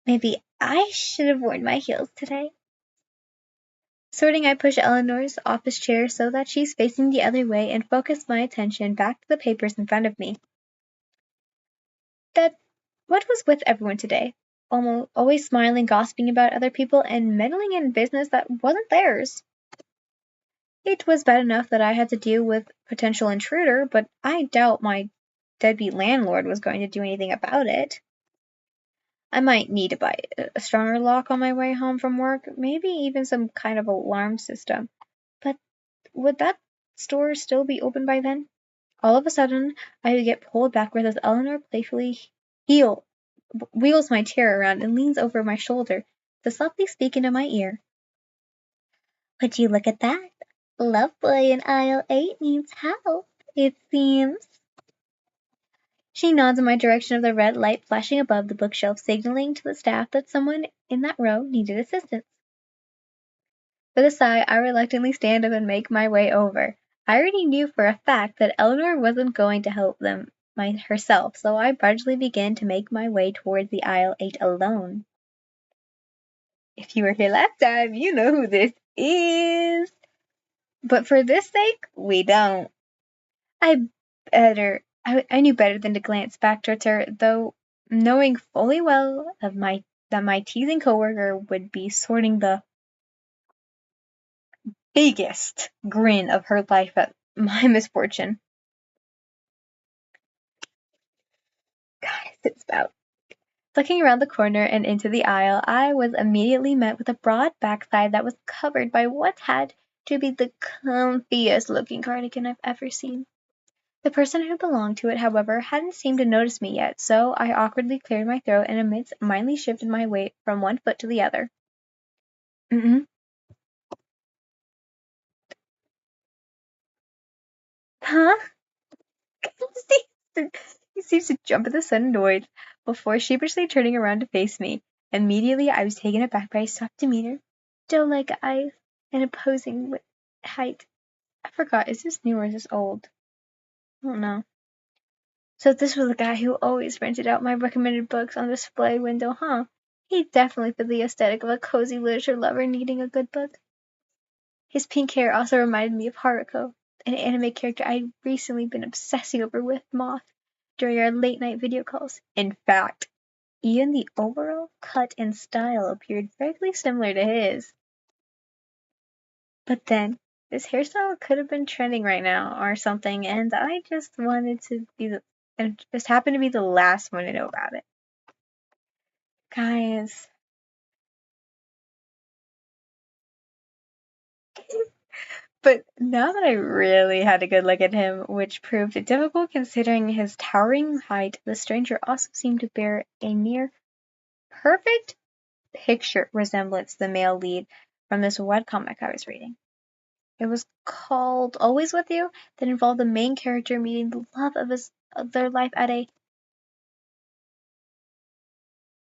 Maybe I should have worn my heels today. Sorting, I push Eleanor's office chair so that she's facing the other way and focus my attention back to the papers in front of me. What was with everyone today? Always smiling, gossiping about other people, and meddling in business that wasn't theirs. It was bad enough that I had to deal with potential intruder, but I doubt my deadbeat landlord was going to do anything about it. I might need to buy a stronger lock on my way home from work, maybe even some kind of alarm system. But would that store still be open by then? All of a sudden, I get pulled backward as Eleanor playfully wheels my chair around and leans over my shoulder to softly speak into my ear. Would you look at that? Loveboy in aisle 8 needs help, it seems. She nods in my direction of the red light flashing above the bookshelf, signaling to the staff that someone in that row needed assistance. With a sigh, I reluctantly stand up and make my way over. I already knew for a fact that Eleanor wasn't going to help them herself, so I grudgingly began to make my way towards the aisle 8 alone. If you were here last time, you know who this is. But for this sake, we don't. I knew better than to glance back towards her, though knowing fully well that my teasing coworker would be sorting the biggest grin of her life at my misfortune. God, it's spout. Looking around the corner and into the aisle, I was immediately met with a broad backside that was covered by what had to be the comfiest looking cardigan I've ever seen. The person who belonged to it, however, hadn't seemed to notice me yet, so I awkwardly cleared my throat and amidst mildly shifted my weight from one foot to the other. Mm-mm. Huh? He seems to jump at the sudden noise before sheepishly turning around to face me. Immediately I was taken aback by his soft demeanor, doe-like eyes, and imposing height. I forgot, is this new or is this old? I don't know. So this was the guy who always rented out my recommended books on the display window, huh? He definitely fit the aesthetic of a cozy literature lover needing a good book. His pink hair also reminded me of Haruko, an anime character I'd recently been obsessing over with Moth during our late-night video calls. In fact, even the overall cut and style appeared vaguely similar to his. But then, this hairstyle could have been trending right now or something, and I just wanted to and just happened to be the last one to know about it. Guys. But now that I really had a good look at him, which proved difficult considering his towering height, the stranger also seemed to bear a near perfect picture resemblance to the male lead from this webcomic I was reading. It was called Always With You, that involved the main character meeting the love of their life at a...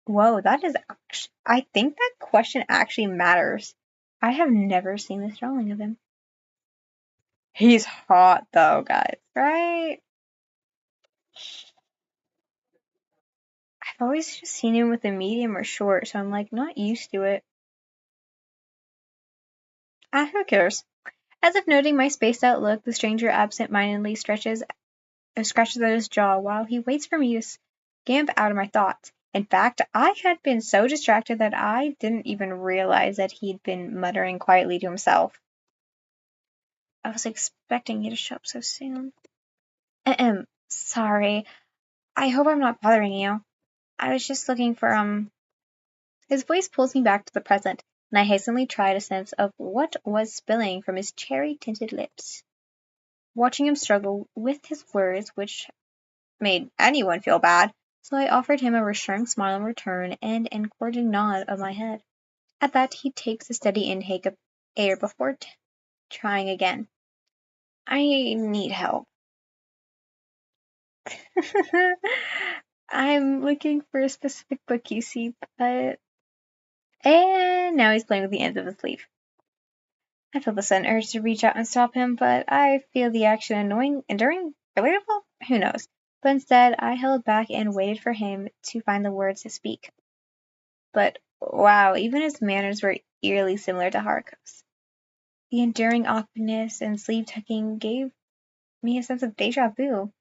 Whoa, that is actually... I think that question actually matters. I have never seen this drawing of him. He's hot though, guys, right? I've always just seen him with a medium or short, so I'm like not used to it. Ah, who cares? As if noting my spaced out look, the stranger absent-mindedly scratches at his jaw while he waits for me to scamp out of my thoughts. In fact, I had been so distracted that I didn't even realize that he'd been muttering quietly to himself. I was expecting you to show up so soon. Sorry. I hope I'm not bothering you. I was just looking for, His voice pulls me back to the present, and I hastily tried a sense of what was spilling from his cherry-tinted lips. Watching him struggle with his words, which made anyone feel bad, so I offered him a reassuring smile in return and an encouraging nod of my head. At that, he takes a steady intake of air before trying again. I need help. I'm looking for a specific book, you see, but... And now he's playing with the ends of his sleeve. I feel the sudden urge to reach out and stop him, but I feel the action annoying, enduring, relatable? Who knows? But instead, I held back and waited for him to find the words to speak. But wow, even his manners were eerily similar to Haruko's. The enduring awkwardness and sleeve tucking gave me a sense of deja vu.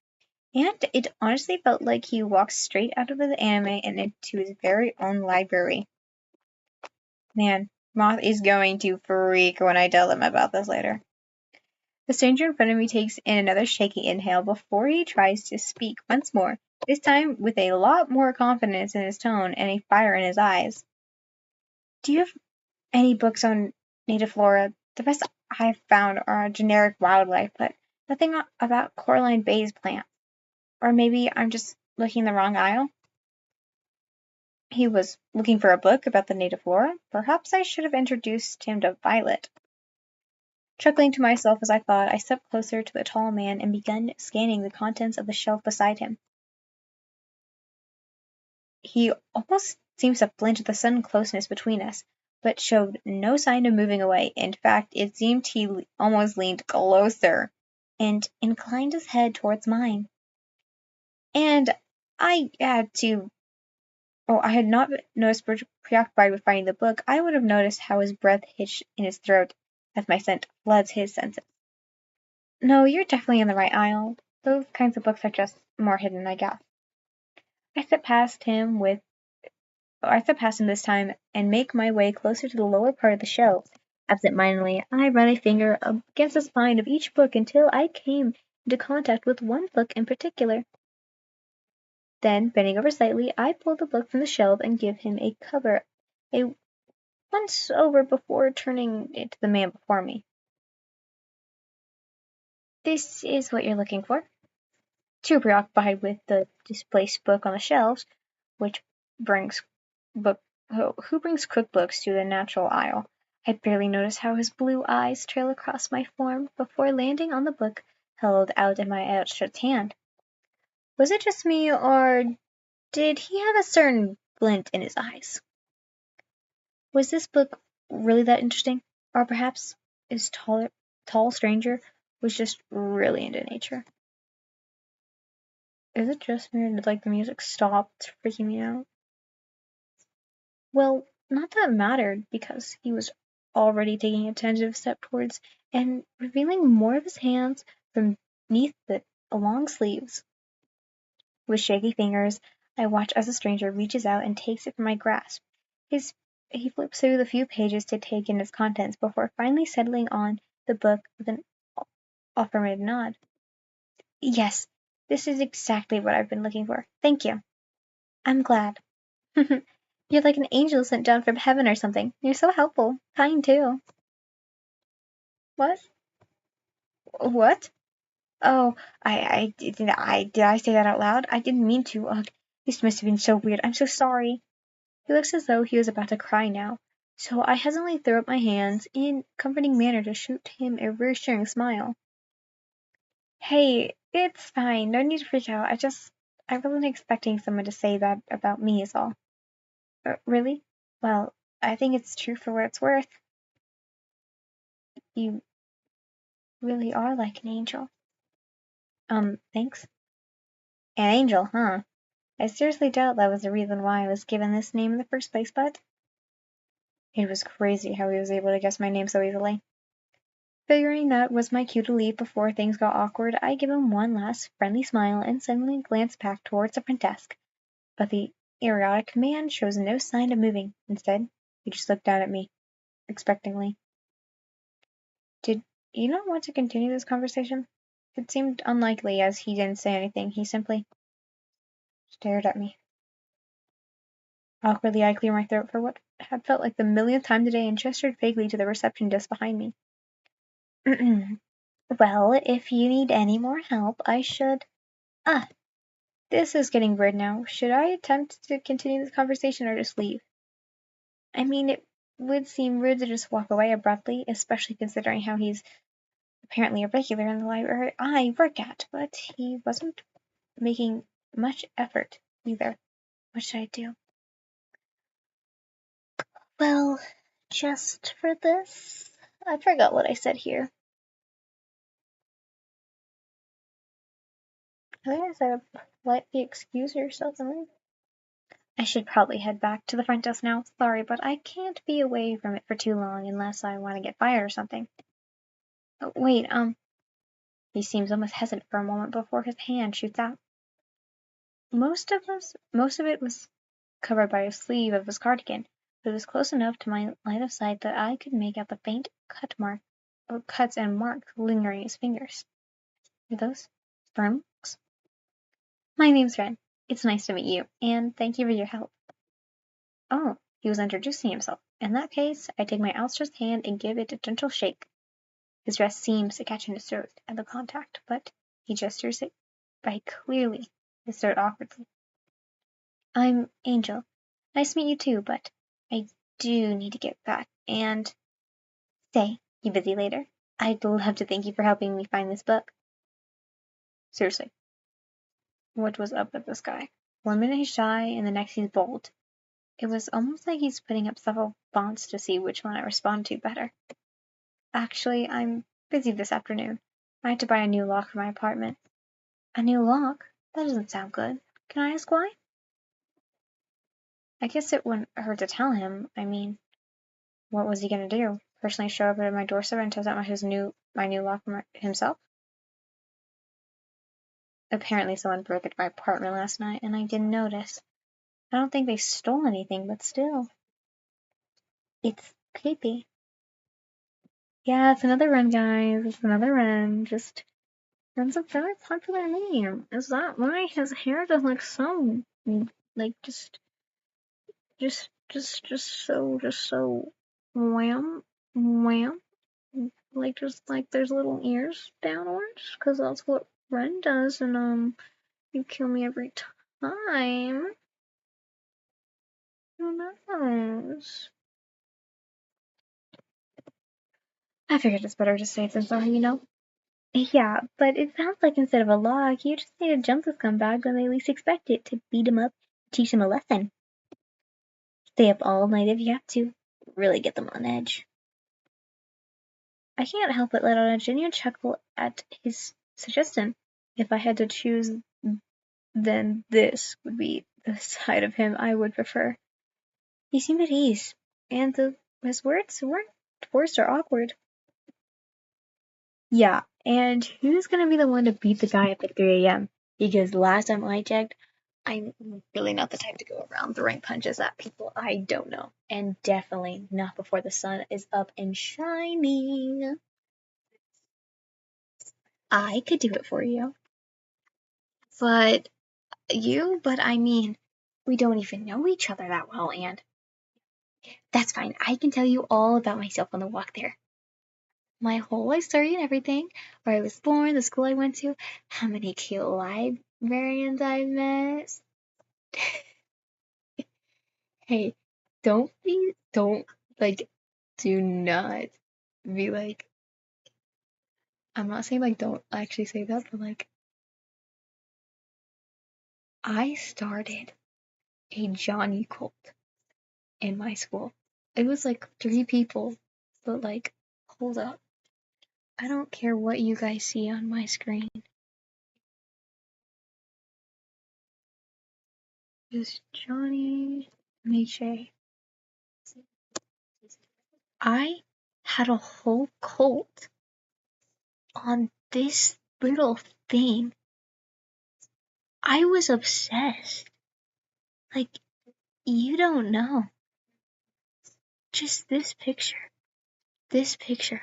And it honestly felt like he walked straight out of the anime and into his very own library. Man, Moth is going to freak when I tell him about this later. The stranger in front of me takes in another shaky inhale before he tries to speak once more, this time with a lot more confidence in his tone and a fire in his eyes. Do you have any books on native flora? The best I've found are generic wildlife, but nothing about Coraline Bay's plant. Or maybe I'm just looking in the wrong aisle? He was looking for a book about the native flora. Perhaps I should have introduced him to Violet. Chuckling to myself as I thought, I stepped closer to the tall man and began scanning the contents of the shelf beside him. He almost seemed to flinch at the sudden closeness between us, but showed no sign of moving away. In fact, it seemed he almost leaned closer and inclined his head towards mine. And I had to I had not noticed preoccupied with finding the book, I would have noticed how his breath hitched in his throat as my scent floods his senses. No, you're definitely in the right aisle. Those kinds of books are just more hidden, I guess. I step past him this time and make my way closer to the lower part of the shelf. Absent-mindedly, I run a finger against the spine of each book until I came into contact with one book in particular. Then, bending over slightly, I pull the book from the shelf and give him a cover, a once over before turning it to the man before me. This is what you're looking for? Too preoccupied with the displaced book on the shelves, which brings book who brings cookbooks to the natural aisle. I barely notice how his blue eyes trail across my form before landing on the book held out in my outstretched hand. Was it just me, or did he have a certain glint in his eyes? Was this book really that interesting? Or perhaps his tall stranger was just really into nature? Is it just me, or did the music stopped freaking me out? Well, not that it mattered, because he was already taking a tentative step towards and revealing more of his hands from beneath the long sleeves. With shaky fingers, I watch as the stranger reaches out and takes it from my grasp. He flips through the few pages to take in its contents before finally settling on the book with an affirmative nod. Yes, this is exactly what I've been looking for. Thank you. I'm glad. You're like an angel sent down from heaven or something. You're so helpful. Kind, too. What? What? Oh, did I say that out loud? I didn't mean to. Ugh, this must have been so weird. I'm so sorry. He looks as though he was about to cry now, so I hesitantly throw up my hands in a comforting manner to shoot him a reassuring smile. Hey, it's fine. No need to freak out. I wasn't expecting someone to say that about me is all. Really? Well, I think it's true for what it's worth. You really are like an angel. Thanks. An angel, huh? I seriously doubt that was the reason why I was given this name in the first place, but it was crazy how he was able to guess my name so easily. Figuring that was my cue to leave before things got awkward, I give him one last friendly smile and suddenly glance back towards the front desk. But the erratic man shows no sign of moving. Instead, he just looked down at me, expectantly. Did you not want to continue this conversation? It seemed unlikely as he didn't say anything. He simply stared at me. Awkwardly, I cleared my throat for what had felt like the millionth time today and gestured vaguely to the reception desk behind me. Well, if you need any more help, I should. Ah, this is getting weird now. Should I attempt to continue this conversation or just leave? I mean, it would seem rude to just walk away abruptly, especially considering how he's apparently a regular in the library I work at, but he wasn't making much effort either. What should I do? Well, just for this, I forgot what I said here. I guess I politely excuse yourself and leave. I should probably head back to the front desk now. Sorry, but I can't be away from it for too long unless I want to get fired or something. Oh, wait, he seems almost hesitant for a moment before his hand shoots out. Most of it was covered by a sleeve of his cardigan, but it was close enough to my line of sight that I could make out the faint cuts and marks lingering his fingers. Were those burn marks? My name's Ren. It's nice to meet you, and thank you for your help. Oh, he was introducing himself. In that case, I take my outstretched hand and give it a gentle shake. His dress seems to catch in his throat at the contact, but he gestures it by clearly his throat awkwardly. I'm Angel. Nice to meet you too, but I do need to get back and... Say, you busy later? I'd love to thank you for helping me find this book. Seriously, what was up with this guy? One minute he's shy, and the next he's bold. It was almost like he's putting up several fonts to see which one I respond to better. Actually, I'm busy this afternoon. I had to buy a new lock for my apartment. A new lock? That doesn't sound good. Can I ask why? I guess it wouldn't hurt to tell him. I mean, what was he gonna do? Personally show up at my doorstep and test out my new lock himself? Apparently someone broke into my apartment last night and I didn't notice. I don't think they stole anything, but still. It's creepy. Yeah, it's another run, guys. It's another run. Just runs a very popular name. Is that why his hair does look so like just so wham wham, like just like there's little ears downwards, because that's what Ren does, and you kill me every time. Who knows? I figured it's better to say than sorry, you know? Yeah, but it sounds like instead of a lock, you just need to jump the scumbag when they least expect it, to beat him up, teach him a lesson. Stay up all night if you have to. Really get them on edge. I can't help but let out a genuine chuckle at his suggestion. If I had to choose, then this would be the side of him I would prefer. He seemed at ease, and his words weren't forced or awkward. Yeah, and who's gonna be the one to beat the guy up at 3 a.m.? Because last time I checked, I'm really not the type to go around throwing punches at people I don't know. And definitely not before the sun is up and shining. I could do it for you. But but I mean, we don't even know each other that well, and that's fine. I can tell you all about myself on the walk there. My whole life story and everything, where I was born, the school I went to, how many cute librarians I met. Hey, don't, like, do not be like, I'm not saying, like, don't actually say that, but, like, I started a Johnny cult in my school. It was, like, 3 people, but, like, hold up. I don't care what you guys see on my screen. It's Johnny Nietzsche. I had a whole cult on this little thing. I was obsessed. Like, you don't know. Just this picture. This picture.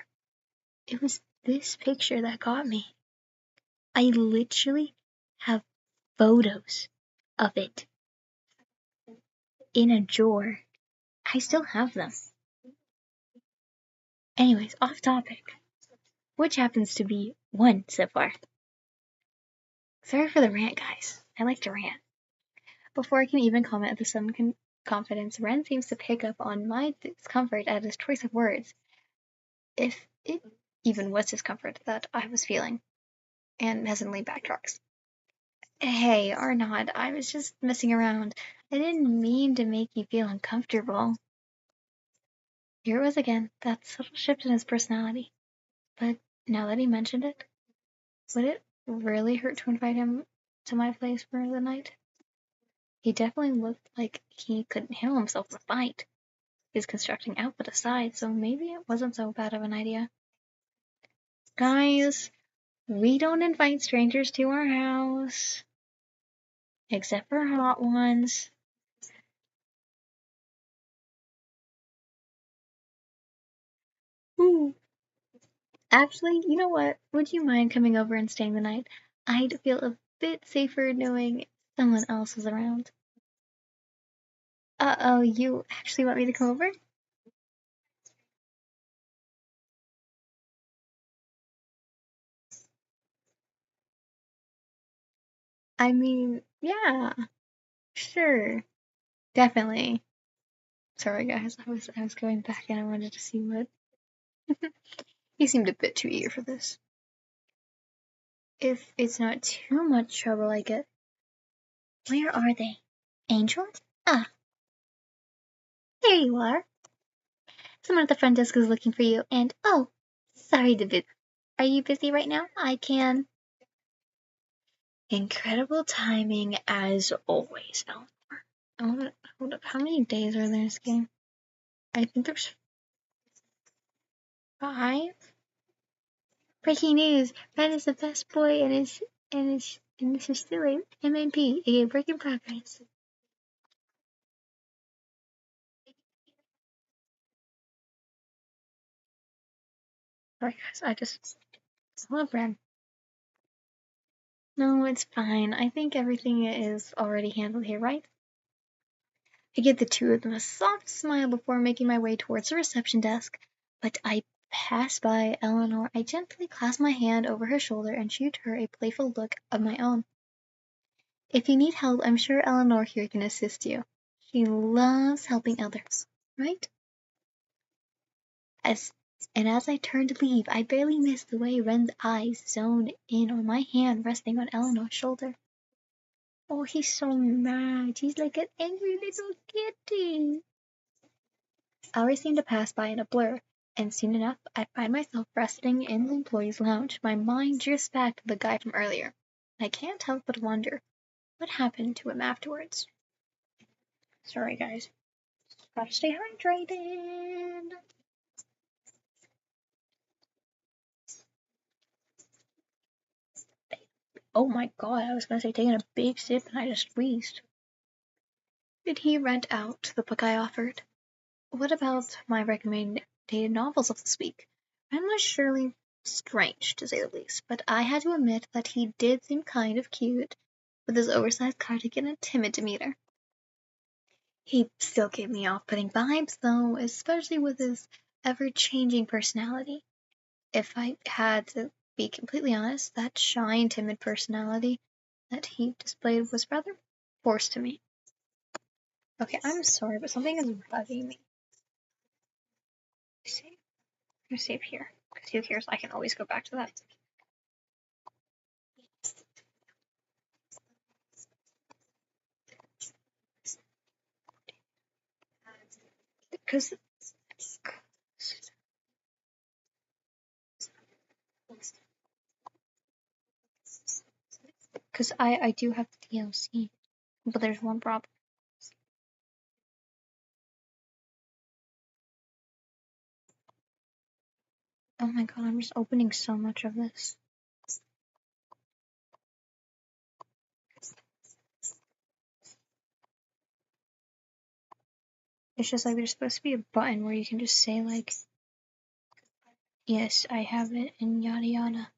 It was this picture that got me. I literally have photos of it in a drawer. I still have them. Anyways, off topic. Which happens to be 1 so far. Sorry for the rant, guys. I like to rant. Before I can even comment at the sudden confidence, Ren seems to pick up on my discomfort at his choice of words, if it even was discomfort that I was feeling, and hesitantly backtracks. Hey, Arnaud, I was just messing around. I didn't mean to make you feel uncomfortable. Here it was again, that subtle shift in his personality. But now that he mentioned it, would it really hurt to invite him to my place for the night? He definitely looked like he couldn't handle himself in a fight, his constructing output aside, so maybe it wasn't so bad of an idea. Guys, we don't invite strangers to our house. Except for hot ones. Ooh. Actually, you know what? Would you mind coming over and staying the night? I'd feel a bit safer knowing someone else is around. Uh-oh, you actually want me to come over? I mean, yeah, sure. Definitely. Sorry guys, I was going back and I wanted to see what He seemed a bit too eager for this. If it's not too much trouble, I get. Where are they? Angels? Ah, there you are. Someone at the front desk is looking for you, and oh, sorry to visit. Are you busy right now? I can. Incredible timing as always, Eleanor. Hold up. How many days are there in this game? I think there's 5. Breaking news! Red is the best boy and is still a MMP, a work in progress. Sorry guys, I just love Red. No, it's fine. I think everything is already handled here, right? I give the two of them a soft smile before making my way towards the reception desk, but I pass by Eleanor. I gently clasp my hand over her shoulder and shoot her a playful look of my own. If you need help, I'm sure Eleanor here can assist you. She loves helping others, right? As as I turn to leave, I barely miss the way Ren's eyes zoned in on my hand resting on Eleanor's shoulder. Oh, he's so mad. He's like an angry little kitty. Hours seem to pass by in a blur, and soon enough I find myself resting in the employees' lounge, my mind drifts back to the guy from earlier. I can't help but wonder what happened to him afterwards. Sorry, guys. Gotta stay hydrated. Oh my god, I was gonna say taking a big sip and I just wheezed. Did he rent out the book I offered? What about my recommended novels of this week? Mine was surely strange, to say the least, but I had to admit that he did seem kind of cute, with his oversized cardigan and timid demeanor. He still gave me off-putting vibes, though, especially with his ever-changing personality. If I had to be completely honest, that shy and timid personality that he displayed was rather forced to me. Okay, I'm sorry, but something is bugging me. Let's see. I'm gonna save here, because who cares? I can always go back to that. Because I do have the DLC, but there's one problem. Oh my god, I'm just opening so much of this. It's just like there's supposed to be a button where you can just say like, yes, I have it, and yada yada.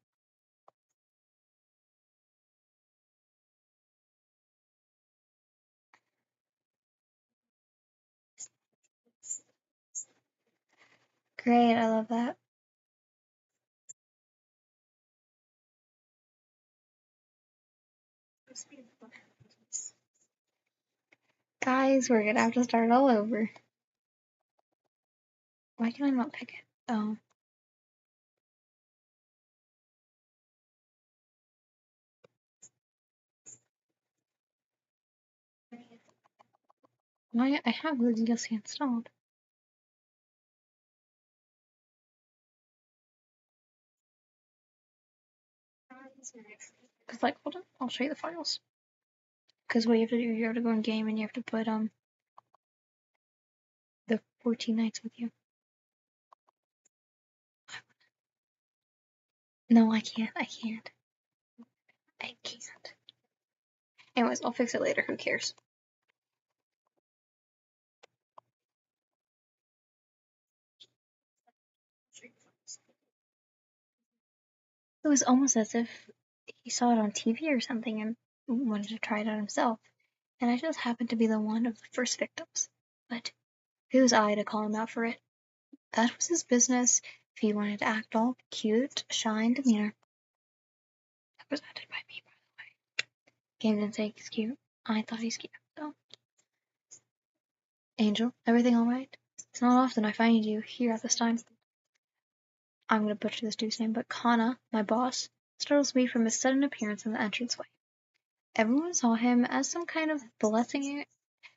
Great, I love that. Guys, we're gonna have to start all over. Why can I not pick it? Oh. Why I have the DLC installed. Cause like, hold on, I'll show you the files. Cause what you have to do, you have to go in game and you have to put the 14 nights with you. No, I can't. I can't. Anyways, I'll fix it later. Who cares? It was almost as if he saw it on TV or something and wanted to try it out himself. And I just happened to be the one of the first victims. But who was I to call him out for it? That was his business. If he wanted to act all cute, shy, and demeanor. That was added by me, by the way. Game didn't say he's cute. I thought he's cute, so. Angel, everything alright? It's not often I find you here at this time. I'm gonna butcher this dude's name, but Kana, my boss, startles me from his sudden appearance in the entranceway. Everyone saw him as some kind of blessing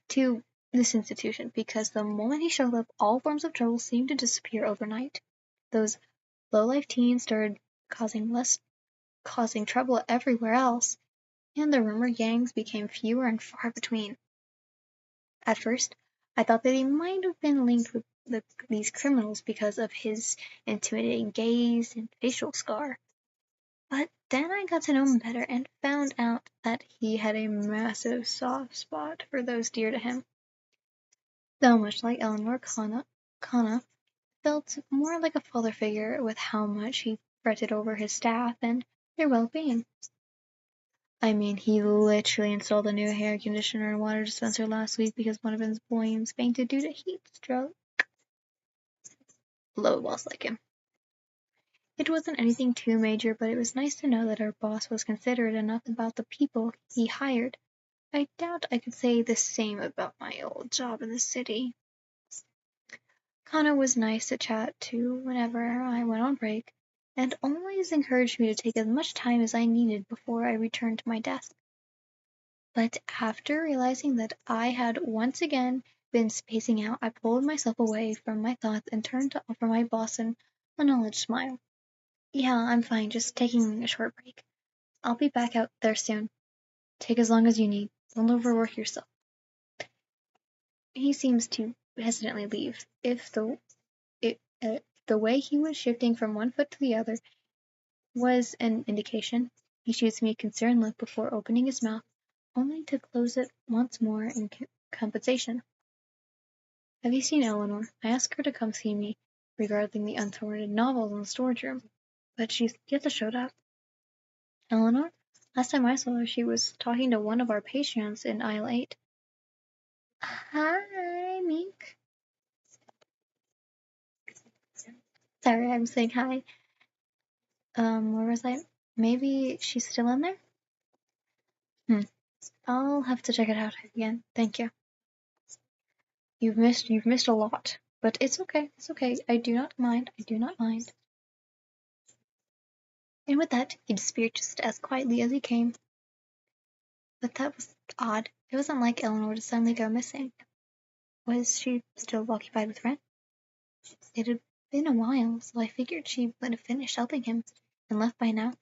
to this institution, because the moment he showed up, all forms of trouble seemed to disappear overnight. Those low-life teens started causing trouble everywhere else, and the rumor gangs became fewer and far between. At first, I thought that he might have been linked with these criminals because of his intimidating gaze and facial scar. But then I got to know him better and found out that he had a massive soft spot for those dear to him. Though much like Eleanor, Kana felt more like a father figure with how much he fretted over his staff and their well-being. I mean, he literally installed a new air conditioner and water dispenser last week because one of his employees fainted due to heat stroke. Low boss like him. It wasn't anything too major, but it was nice to know that our boss was considerate enough about the people he hired. I doubt I could say the same about my old job in the city. Connor was nice to chat to whenever I went on break, and always encouraged me to take as much time as I needed before I returned to my desk. But after realizing that I had once again been spacing out, I pulled myself away from my thoughts and turned to offer my boss an acknowledged smile. Yeah, I'm fine, just taking a short break. I'll be back out there soon. Take as long as you need. Don't overwork yourself. He seems to hesitantly leave. If the way he was shifting from one foot to the other was an indication, he shoots me a concerned look before opening his mouth, only to close it once more in compensation. Have you seen Eleanor? I asked her to come see me regarding the unsorted novels in the storage room, but she's yet to show up. Eleanor? Last time I saw her, she was talking to one of our patients in aisle 8. Hi, Mink. Sorry, I'm saying hi. Where was I? Maybe she's still in there? I'll have to check it out again. Thank you. You've missed a lot. But it's okay, it's okay. I do not mind. I do not mind. And with that, he disappeared just as quietly as he came. But that was odd. It wasn't like Eleanor to suddenly go missing. Was she still occupied with Ren? It had been a while, so I figured she would have finished helping him and left by now.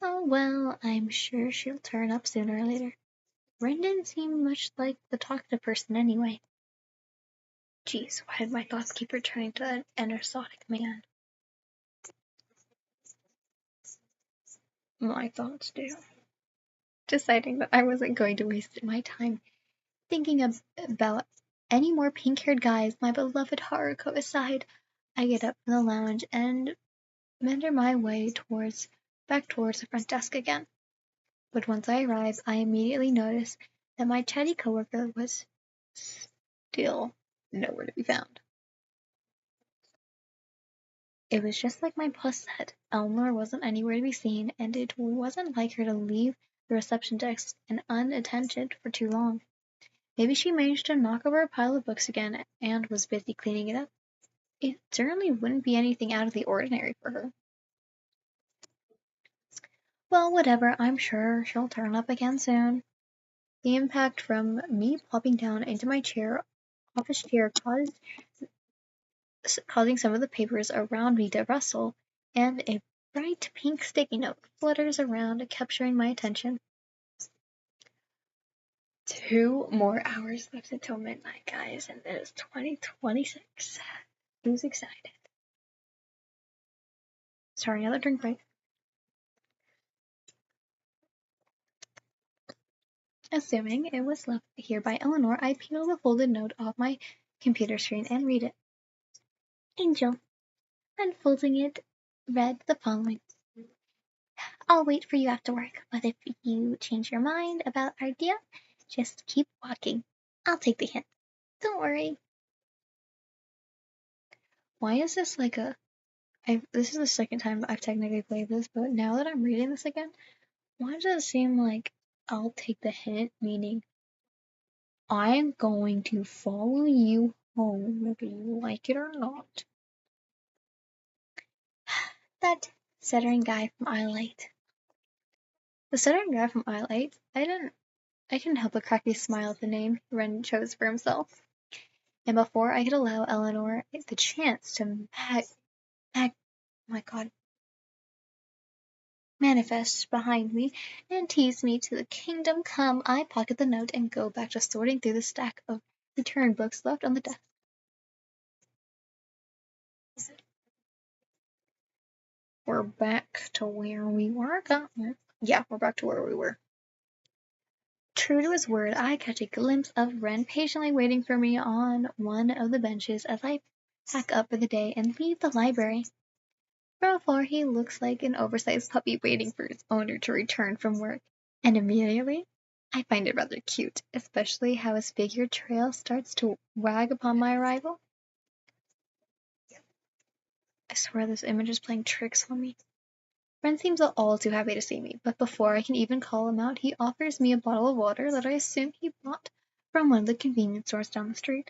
Oh well, I'm sure she'll turn up sooner or later. Ren didn't seem much like the talkative person anyway. Geez, why did my thoughts keep returning to that exotic man? My thoughts do. Deciding that I wasn't going to waste my time thinking about any more pink-haired guys, my beloved Haruko aside, I get up from the lounge and meander my way back towards the front desk again. But once I arrive, I immediately notice that my chatty coworker was still nowhere to be found. It was just like my boss said. Eleanor wasn't anywhere to be seen, and it wasn't like her to leave the reception desk unattended for too long. Maybe she managed to knock over a pile of books again and was busy cleaning it up. It certainly wouldn't be anything out of the ordinary for her. Well, whatever, I'm sure she'll turn up again soon. The impact from me plopping down into my office chair, causing some of the papers around me to rustle, and a bright pink sticky note flutters around, capturing my attention. 2 more hours left until midnight, guys, and it is 2026. Who's excited? Sorry, another drink break. Assuming it was left here by Eleanor, I peel the folded note off my computer screen and read it. Angel. Unfolding it, read the following. I'll wait for you after work, but if you change your mind about our deal, just keep walking. I'll take the hint. Don't worry. Why is this like this is the second time I've technically played this, but now that I'm reading this again, why does it seem like I'll take the hint, meaning I'm going to follow you home whether you like it or not? That stuttering guy from aisle 8. The stuttering guy from aisle 8? I couldn't help but crack a smile at the name Ren chose for himself. And before I could allow Eleanor the chance to my God, manifest behind me and tease me to the kingdom come, I pocket the note and go back to sorting through the stack of return books left on the desk. We're back to where we were. Yeah, we're back to where we were. True to his word, I catch a glimpse of Ren patiently waiting for me on one of the benches as I pack up for the day and leave the library. From afar, he looks like an oversized puppy waiting for its owner to return from work. And immediately, I find it rather cute, especially how his figure trail starts to wag upon my arrival. I swear this image is playing tricks on me. Ren seems all too happy to see me, but before I can even call him out, he offers me a bottle of water that I assume he bought from one of the convenience stores down the street.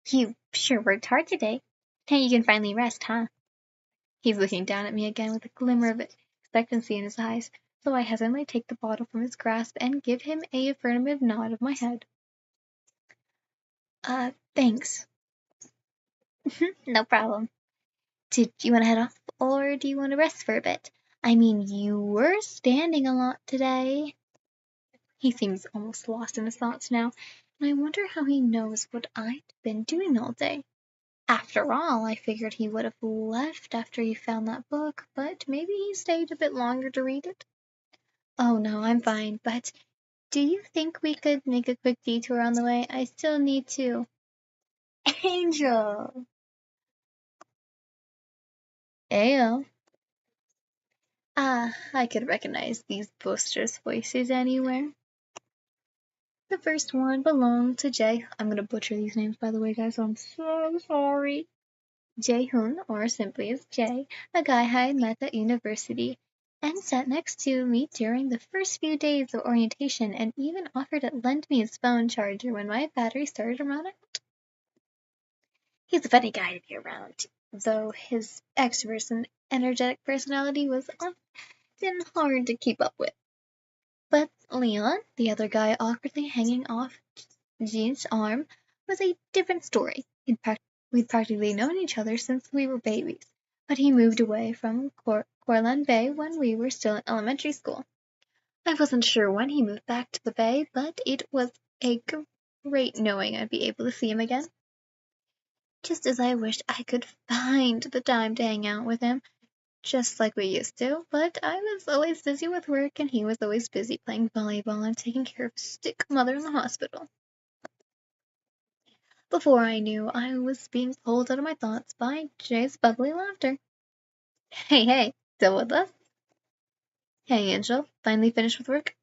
You sure worked hard today. Now you can finally rest, huh? He's looking down at me again with a glimmer of expectancy in his eyes, so I hesitantly take the bottle from his grasp and give him a affirmative nod of my head. Thanks. No problem. Did you want to head off, or do you want to rest for a bit? I mean, you were standing a lot today. He seems almost lost in his thoughts now, and I wonder how he knows what I'd been doing all day. After all, I figured he would have left after he found that book, but maybe he stayed a bit longer to read it. Oh no, I'm fine, but do you think we could make a quick detour on the way? I still need to. Angel! Ayo. I could recognize these boosters' voices anywhere. The first one belonged to Jay. I'm gonna butcher these names, by the way, guys, so I'm so sorry. Jae-hoon, or simply as Jay, a guy I met at university, and sat next to me during the first few days of orientation and even offered to lend me his phone charger when my battery started to run out. He's a funny guy to be around, though his extroverted and energetic personality was often hard to keep up with. But Leon, the other guy awkwardly hanging off Jean's arm, was a different story. We'd practically known each other since we were babies, but he moved away from Corland Bay when we were still in elementary school. I wasn't sure when he moved back to the Bay, but it was a great knowing I'd be able to see him again. Just as I wished I could find the time to hang out with him, just like we used to, but I was always busy with work and he was always busy playing volleyball and taking care of his sick mother in the hospital. Before I knew, I was being pulled out of my thoughts by Jay's bubbly laughter. Hey, still with us? Hey, Angel, finally finished with work?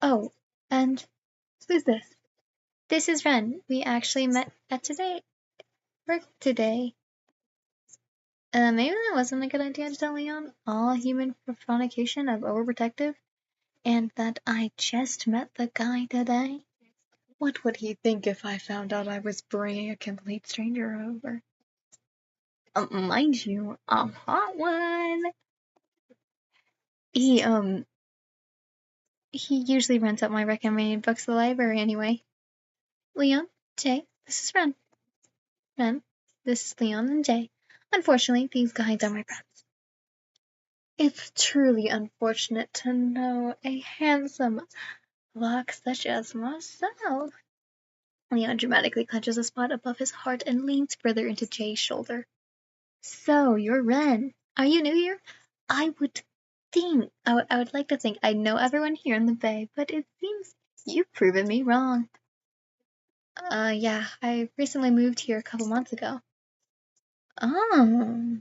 Oh, and who's this? This is Ren. We actually met at work today. Maybe that wasn't a good idea to tell Leon. All human fornication of overprotective, and that I just met the guy today. What would he think if I found out I was bringing a complete stranger over? Mind you, a hot one. He usually rents out my recommended books at the library anyway. Leon, Jay, this is Ren. Ren, this is Leon and Jay. Unfortunately, these guys are my friends. It's truly unfortunate to know a handsome lock such as myself. Leon dramatically clenches a spot above his heart and leans further into Jay's shoulder. So, you're Ren. Are you new here? I would like to think I know everyone here in the Bay, but it seems you've proven me wrong. Yeah, I recently moved here a couple months ago. Oh,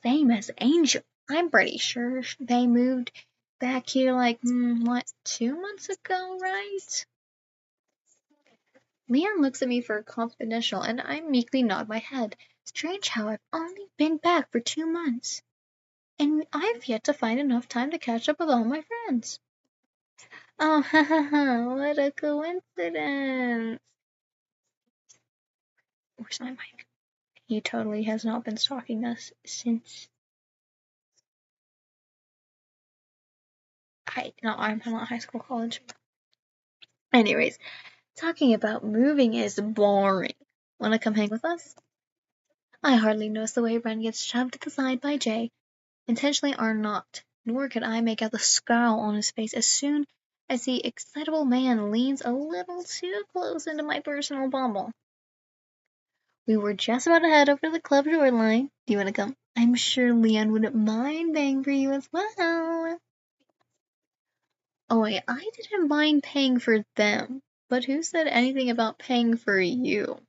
same as Angel. I'm pretty sure they moved back here like, 2 months ago, right? Leon looks at me for confidential, and I meekly nod my head. Strange how I've only been back for 2 months, and I've yet to find enough time to catch up with all my friends. Oh, ha ha ha, what a coincidence. Where's my mic? He totally has not been stalking us since I'm not high school, college. Anyways, talking about moving is boring. Wanna come hang with us? I hardly notice the way Ren gets shoved to the side by Jay, intentionally or not, nor could I make out the scowl on his face as soon as the excitable man leans a little too close into my personal bubble. We were just about to head over to the club door line. Do you want to come? I'm sure Leon wouldn't mind paying for you as well. Oh wait, I didn't mind paying for them, but who said anything about paying for you?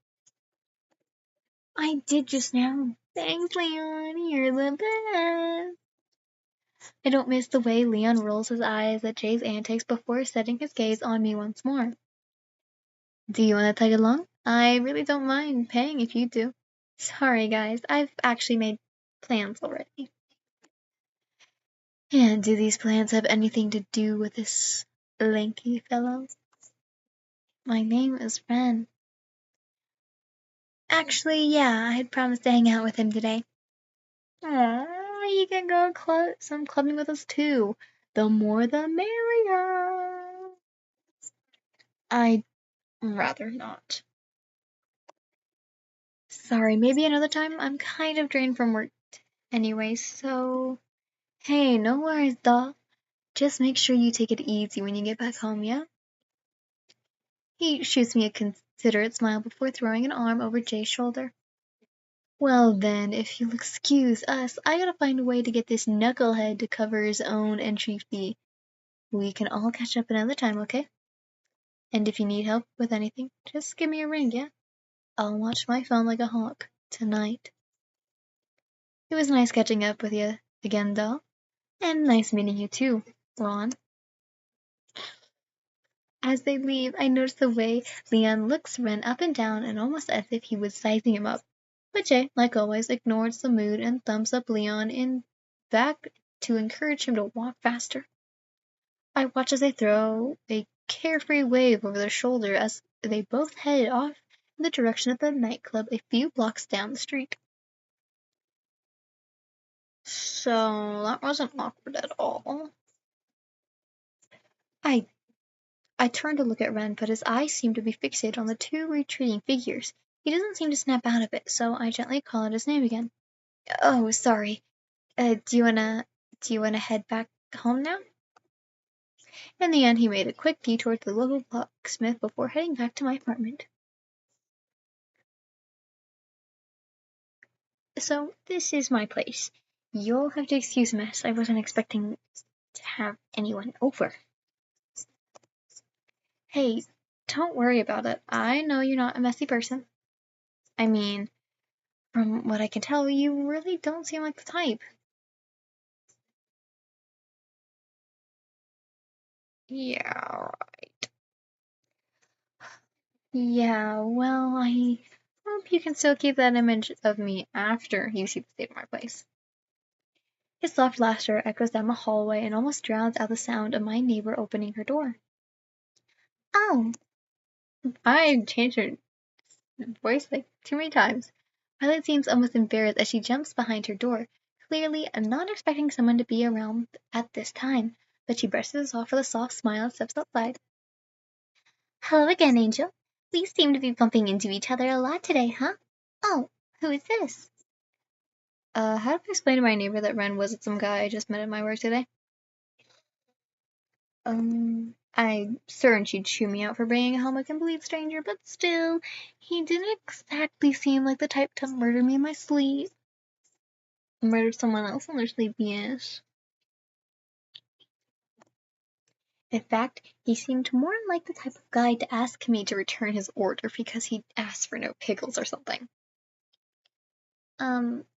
I did just now. Thanks, Leon. You're the best. I don't miss the way Leon rolls his eyes at Jay's antics before setting his gaze on me once more. Do you want to tag along? I really don't mind paying if you do. Sorry, guys. I've actually made plans already. And do these plans have anything to do with this lanky fellow? My name is Ren. Actually, yeah, I had promised to hang out with him today. Aww, he can go some clubbing with us too. The more the merrier. I'd rather not. Sorry, maybe another time. I'm kind of drained from work anyway, so... Hey, no worries, doll. Just make sure you take it easy when you get back home, yeah? He shoots me a considerate smile before throwing an arm over Jay's shoulder. Well then, if you'll excuse us, I gotta find a way to get this knucklehead to cover his own entry fee. We can all catch up another time, okay? And if you need help with anything, just give me a ring, yeah? I'll watch my phone like a hawk tonight. It was nice catching up with you again, doll. And nice meeting you too, Ron. As they leave, I notice the way Leon looks Ren up and down and almost as if he was sizing him up. But Jay, like always, ignores the mood and thumbs up Leon in back to encourage him to walk faster. I watch as they throw a carefree wave over their shoulder as they both head off in the direction of the nightclub a few blocks down the street. So that wasn't awkward at all. I turn to look at Ren, but his eyes seem to be fixated on the two retreating figures. He doesn't seem to snap out of it, so I gently call out his name again. Oh, sorry. Do you wanna head back home now? In the end, he made a quick detour to the local blacksmith before heading back to my apartment. So, this is my place. You'll have to excuse the mess. I wasn't expecting to have anyone over. Hey, don't worry about it. I know you're not a messy person. I mean, from what I can tell, you really don't seem like the type. Yeah, yeah, well, I hope you can still keep that image of me after you see the state of my place. His soft laughter echoes down the hallway and almost drowns out the sound of my neighbor opening her door. Oh, I changed her voice like too many times. Violet seems almost embarrassed as she jumps behind her door, clearly not expecting someone to be around at this time, but she brushes it off with a soft smile and steps outside. Hello again, Angel. We seem to be bumping into each other a lot today, huh? Oh, who is this? How do I explain to my neighbor that Ren wasn't some guy I just met at my work today? I'm certain she'd chew me out for bringing home a complete stranger, but still, he didn't exactly seem like the type to murder me in my sleep. Murder someone else in their sleep, yes. In fact, he seemed more like the type of guy to ask me to return his order because he asked for no pickles or something.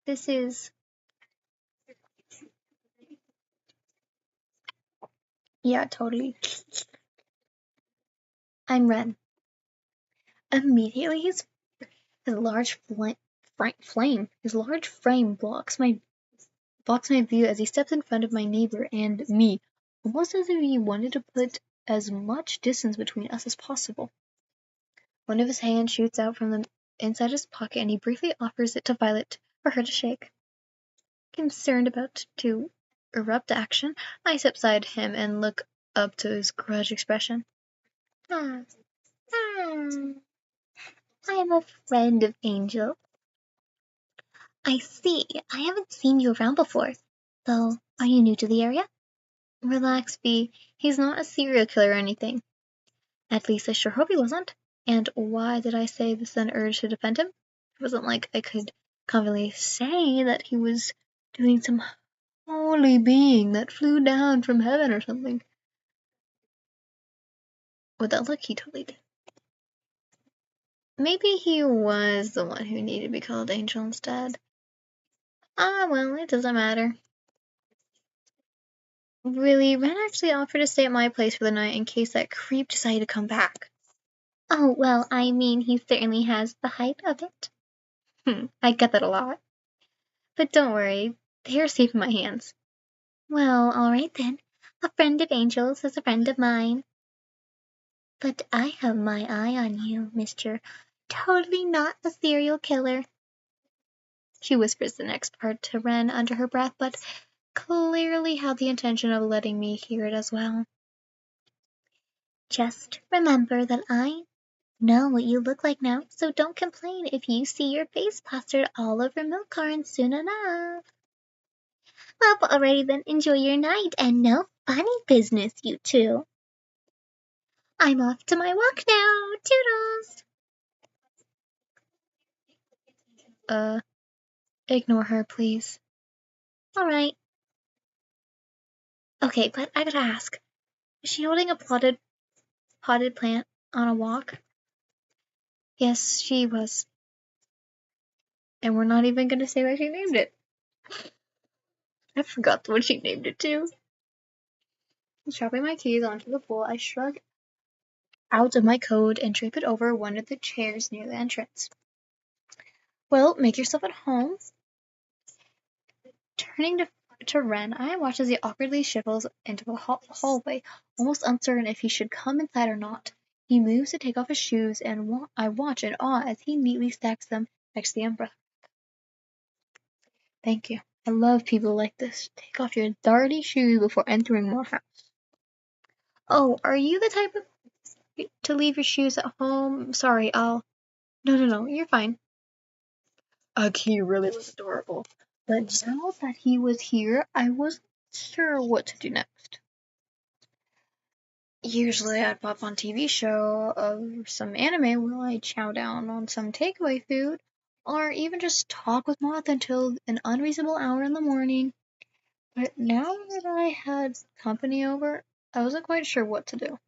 This is... Yeah, totally. I'm Ren. Immediately, his large frame blocks my view as he steps in front of my neighbor and me, almost as if he wanted to put as much distance between us as possible. One of his hands shoots out from the inside his pocket and he briefly offers it to Violet for her to shake. Concerned about to erupt action, I step beside him and look up to his grudge expression. Ah, ah, I am a friend of Angel. I see. I haven't seen you around before. Though, are you new to the area? Relax, B. He's not a serial killer or anything. At least I sure hope he wasn't. And why did I say the sudden urge to defend him? It wasn't like I could confidently say that he was doing some holy being that flew down from heaven or something. With that look, he totally did. Maybe he was the one who needed to be called Angel instead. Ah, well, it doesn't matter. Really, Ren actually offered to stay at my place for the night in case that creep decided to come back. Oh, well, I mean, he certainly has the height of it. I get that a lot. But don't worry, they're safe in my hands. Well, alright then. A friend of Angel's is a friend of mine. But I have my eye on you, Mr. Totally not a serial killer. She whispers the next part to Ren under her breath, but clearly had the intention of letting me hear it as well. Just remember that I know what you look like now, so don't complain if you see your face plastered all over milk cartons soon enough. Well, alrighty then, enjoy your night, and no funny business, you two. I'm off to my walk now, toodles! Ignore her, please. Alright. Okay, but I gotta ask, is she holding a potted plant on a walk? Yes, she was. And we're not even gonna say what she named it. I forgot what she named it too. Dropping my keys onto the pool, I shrug out of my coat and drape it over one of the chairs near the entrance. Well, make yourself at home. Turning to Ren, I watch as he awkwardly shuffles into the hallway, almost uncertain if he should come inside or not. He moves to take off his shoes, and I watch in awe as he neatly stacks them next to the umbrella. Thank you. I love people like this. Take off your dirty shoes before entering my house. Oh, are you the type to leave your shoes at home? Sorry, I'll... No, you're fine. He really was adorable. But now that he was here, I wasn't sure what to do next. Usually I'd pop on TV show of some anime while I chow down on some takeaway food, or even just talk with Moth until an unreasonable hour in the morning. But now that I had company over, I wasn't quite sure what to do.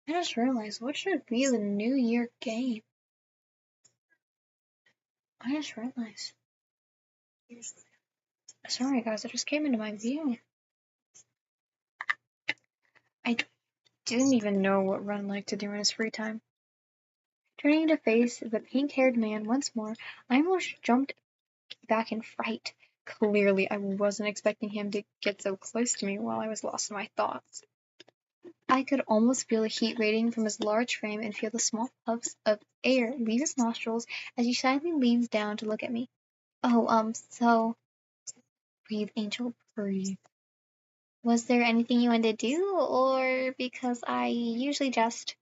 I just realized, what should be the New Year game? I just realized. Sorry guys, it just came into my view. I didn't even know what Ren liked to do in his free time. Turning to face the pink-haired man once more, I almost jumped back in fright. Clearly, I wasn't expecting him to get so close to me while I was lost in my thoughts. I could almost feel the heat radiating from his large frame and feel the small puffs of air leave his nostrils as he silently leans down to look at me. Oh, so... Breathe, Angel, breathe. Was there anything you wanted to do, or because I usually just...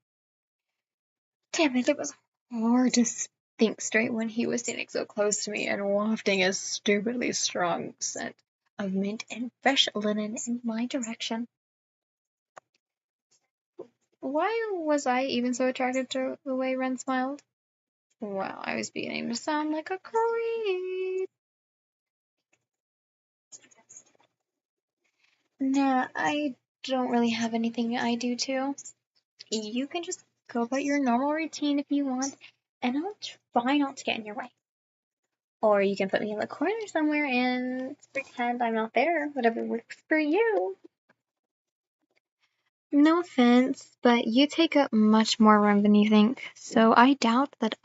Damn it, it was hard to think straight when he was standing so close to me and wafting a stupidly strong scent of mint and fresh linen in my direction. Why was I even so attracted to the way Ren smiled? Well, I was beginning to sound like a creep. Nah, I don't really have anything I do too. You can just go about your normal routine if you want, and I'll try not to get in your way. Or you can put me in the corner somewhere and pretend I'm not there, whatever works for you. No offense, but you take up much more room than you think, so I doubt that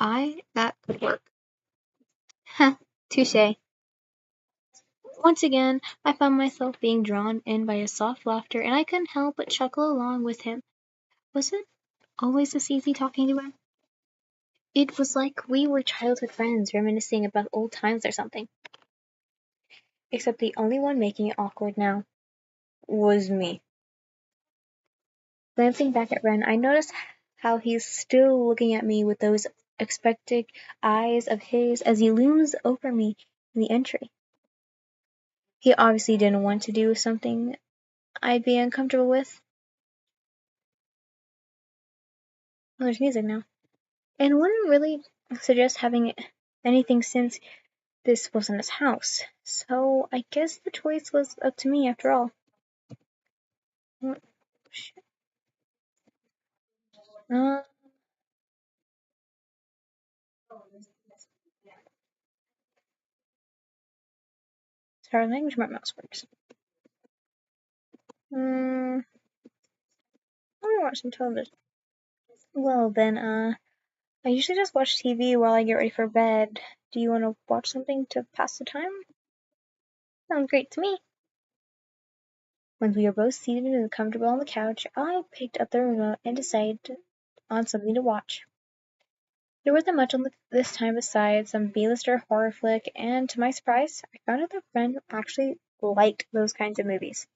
could work. Heh, touche. Once again, I found myself being drawn in by his soft laughter, and I couldn't help but chuckle along with him. Was it always this easy talking to him? It was like we were childhood friends reminiscing about old times or something. Except the only one making it awkward now was me. Glancing back at Ren, I noticed how he's still looking at me with those expectant eyes of his as he looms over me in the entry. He obviously didn't want to do something I'd be uncomfortable with. Oh, there's music now. And wouldn't really suggest having anything since this wasn't his house. So I guess the choice was up to me after all. Oh, shit. Uh, sorry, language my mouse works. I want to watch some television. Well then, I usually just watch TV while I get ready for bed. Do you want to watch something to pass the time? Sounds great to me. When we were both seated and comfortable on the couch, I picked up the remote and decided on something to watch. There wasn't much on this time besides some B-lister horror flick, and to my surprise, I found out that friend actually liked those kinds of movies.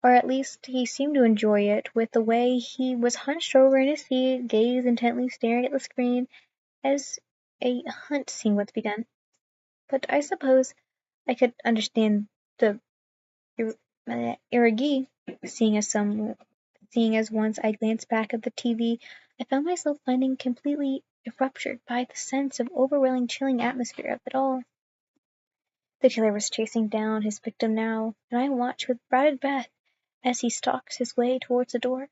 Or at least he seemed to enjoy it, with the way he was hunched over in his seat, gaze intently staring at the screen, as a hunt scene was begun. But I suppose I could understand the irrigue, seeing as once I glanced back at the TV, I found myself finding completely ruptured by the sense of overwhelming chilling atmosphere of it all. The killer was chasing down his victim now, and I watched with bated breath as he stalked his way towards the door,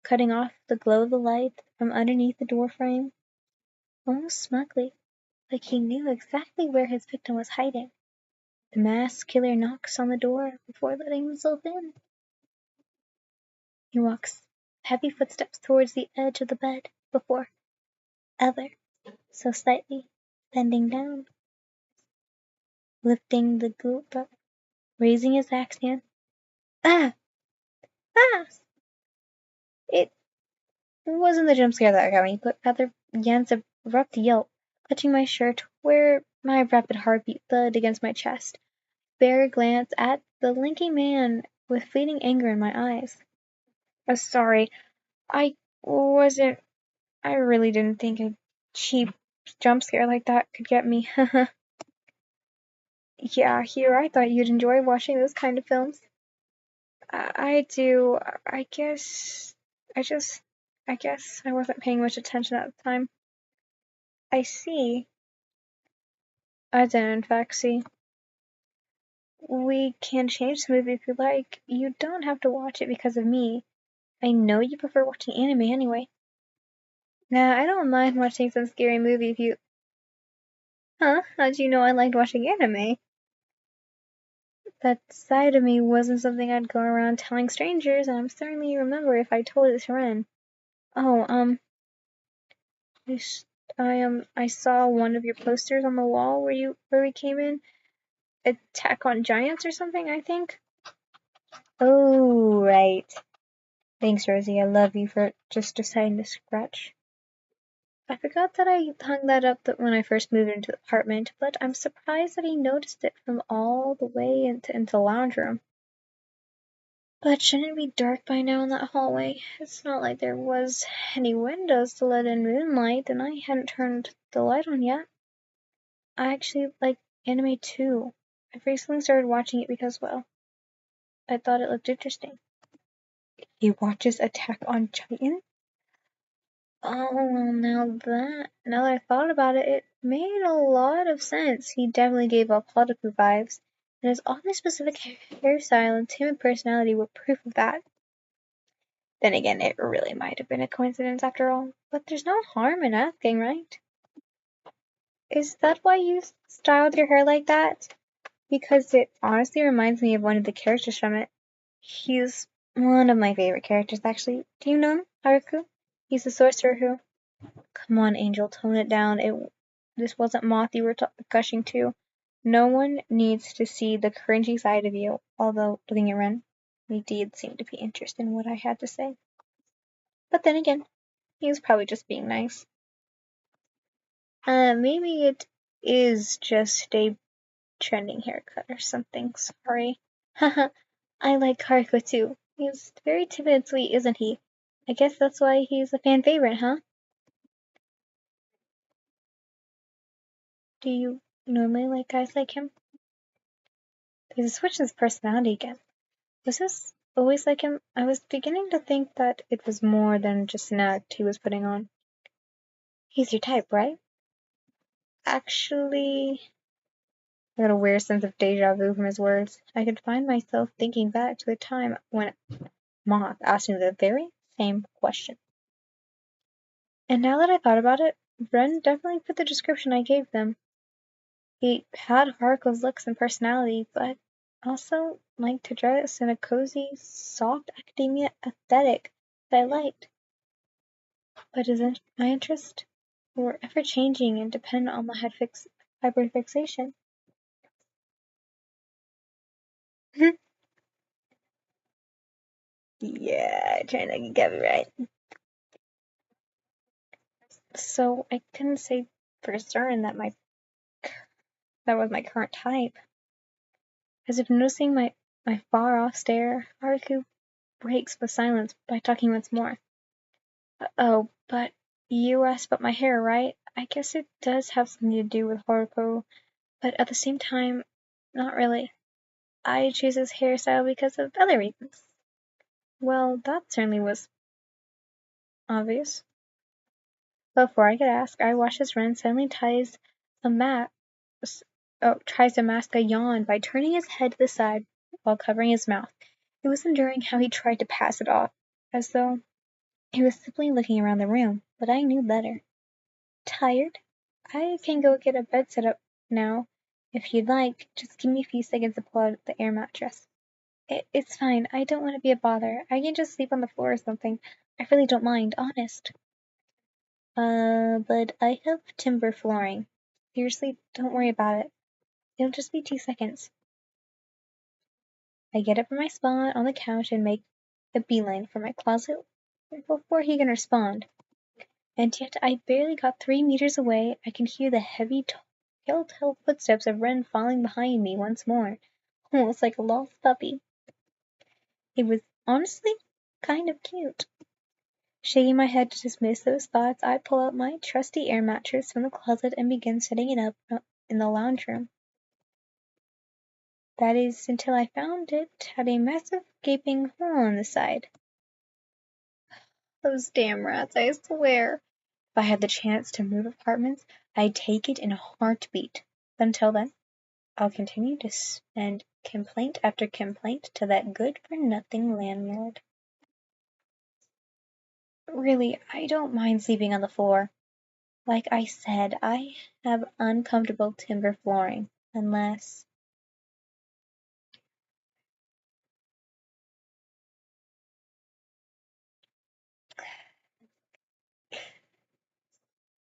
cutting off the glow of the light from underneath the door frame, almost smugly, like he knew exactly where his victim was hiding. The masked killer knocks on the door before letting himself in. He walks heavy footsteps towards the edge of the bed before ever so slightly bending down, lifting the goop up, raising his axe hand. Ah! Ah! It wasn't the jump scare that got me, but rather Jan's abrupt yelp, clutching my shirt where my rapid heartbeat thudded against my chest. Bare glance at the linking man with fleeting anger in my eyes. Oh, sorry, I wasn't. I really didn't think a cheap jump scare like that could get me. Yeah, here, I thought you'd enjoy watching those kind of films. I do. I guess. I just. I guess I wasn't paying much attention at the time. I see. I didn't, in fact, see. We can change the movie if you like. You don't have to watch it because of me. I know you prefer watching anime anyway. Nah, I don't mind watching some scary movie if you. Huh? How'd you know I liked watching anime? That side of me wasn't something I'd go around telling strangers, and I'm certainly remember if I told it to Ren. Oh, I saw one of your posters on the wall where we came in. Attack on Giants or something, I think. Oh, right. Thanks, Rosie. I love you for just deciding to scratch. I forgot that I hung that up when I first moved into the apartment, but I'm surprised that he noticed it from all the way into the lounge room. But shouldn't it be dark by now in that hallway? It's not like there was any windows to let in moonlight, and I hadn't turned the light on yet. I actually like anime too. I've recently started watching it because, well, I thought it looked interesting. He watches Attack on Titan? Oh, well, now that I thought about it, it made a lot of sense. He definitely gave off Otaku vibes, and his oddly specific hairstyle and timid personality were proof of that. Then again, it really might have been a coincidence after all, but there's no harm in asking, right? Is that why you styled your hair like that? Because it honestly reminds me of one of the characters from it. He's one of my favorite characters, actually. Do you know him, Haruku? He's the sorcerer who. Come on, Angel, tone it down. This wasn't Moth you were gushing to. No one needs to see the cringy side of you, although, looking at Ren, he did seem to be interested in what I had to say. But then again, he was probably just being nice. Maybe it is just a trending haircut or something. Sorry. Haha, I like Haruko too. He's very timid and sweet, isn't he? I guess that's why he's a fan favorite, huh? Do you normally like guys like him? There's a switch in his personality again. Was this always like him? I was beginning to think that it was more than just an act he was putting on. He's your type, right? Actually, I got a weird sense of deja vu from his words. I could find myself thinking back to the time when Moth asked me the very same question. And now that I thought about it, Ren definitely fit the description I gave them. He had Haruko's looks and personality, but also liked to dress in a cozy, soft academia aesthetic that I liked. But isn't my interest were ever changing and dependent on my hyperfixation. Yeah, trying to get me right. So I couldn't say for certain that that was my current type. As if noticing my far off stare, Haruko breaks the silence by talking once more. Oh, but you asked about my hair, right? I guess it does have something to do with Haruko, but at the same time, not really. I choose his hairstyle because of other reasons. Well, that certainly was obvious. Before I could ask, I watched as Ren suddenly a mat tries to mask a yawn by turning his head to the side while covering his mouth. It was enduring how he tried to pass it off, as though he was simply looking around the room, but I knew better. Tired? I can go get a bed set up now, if you'd like. Just give me a few seconds to pull out the air mattress. It's fine. I don't want to be a bother. I can just sleep on the floor or something. I really don't mind, honest. But I have timber flooring. Seriously, don't worry about it. It'll just be 2 seconds. I get up from my spot on the couch and make a beeline for my closet before he can respond. And yet I barely got 3 meters away, I can hear the heavy telltale footsteps of Ren falling behind me once more, almost like a lost puppy. It was honestly kind of cute. Shaking my head to dismiss those thoughts, I pull out my trusty air mattress from the closet and begin setting it up in the lounge room. That is, until I found it had a massive gaping hole in the side. Those damn rats, I swear. If I had the chance to move apartments, I'd take it in a heartbeat. But until then, I'll continue to send complaint after complaint to that good-for-nothing landlord. Really, I don't mind sleeping on the floor. Like I said, I have uncomfortable timber flooring, unless...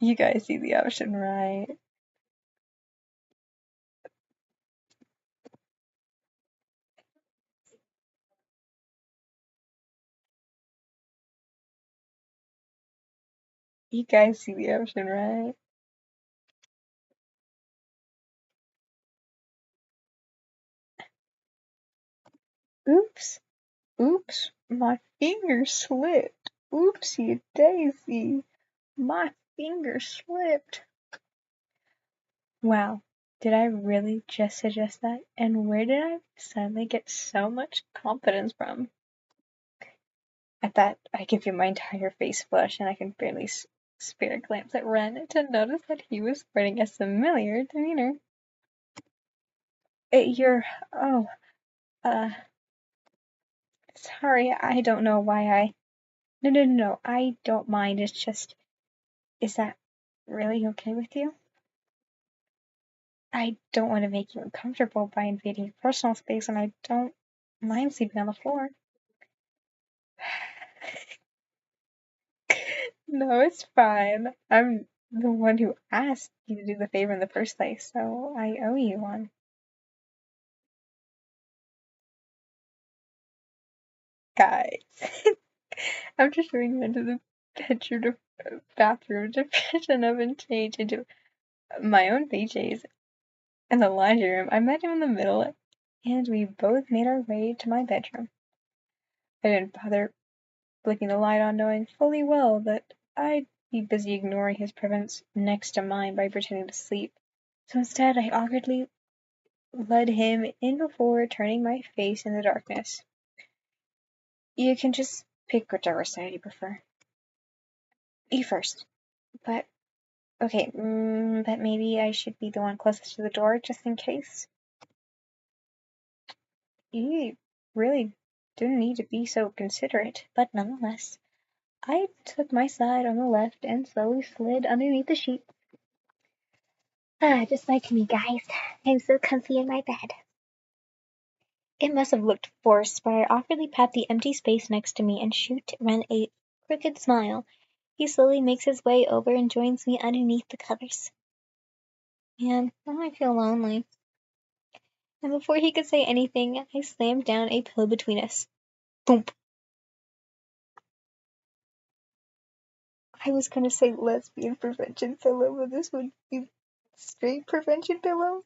You guys see the option, right? You guys see the option, right? Oops. Oops, my finger slipped. Oopsie daisy. My finger slipped. Wow, did I really just suggest that? And where did I suddenly get so much confidence from? At that, I could feel my entire face flush, and I could barely spare a glance at Ren to notice that he was sporting a familiar demeanor. You're... oh, uh... sorry, I don't know why I... No, I don't mind, it's just... Is that really okay with you? I don't want to make you uncomfortable by invading your personal space, and I don't mind sleeping on the floor. No, it's fine. I'm the one who asked you to do the favor in the first place, so I owe you one. Guys, I'm just going into the bathroom to freshen up and change into my own PJs in the laundry room. I met him in the middle, and we both made our way to my bedroom. I didn't bother flicking the light on, knowing fully well that I'd be busy ignoring his presence next to mine by pretending to sleep. So instead, I awkwardly led him in before turning my face in the darkness. You can just pick whichever side you prefer. You first. But, okay, but maybe I should be the one closest to the door, just in case. You really didn't need to be so considerate, but nonetheless, I took my side on the left and slowly slid underneath the sheet. Just like me, guys. I'm so comfy in my bed. It must have looked forced, but I awkwardly pat the empty space next to me and shoot Ren a crooked smile. He slowly makes his way over and joins me underneath the covers. Man, now I feel lonely. And before he could say anything, I slammed down a pillow between us. Boom! I was gonna say lesbian prevention pillow, but this would be straight prevention pillow.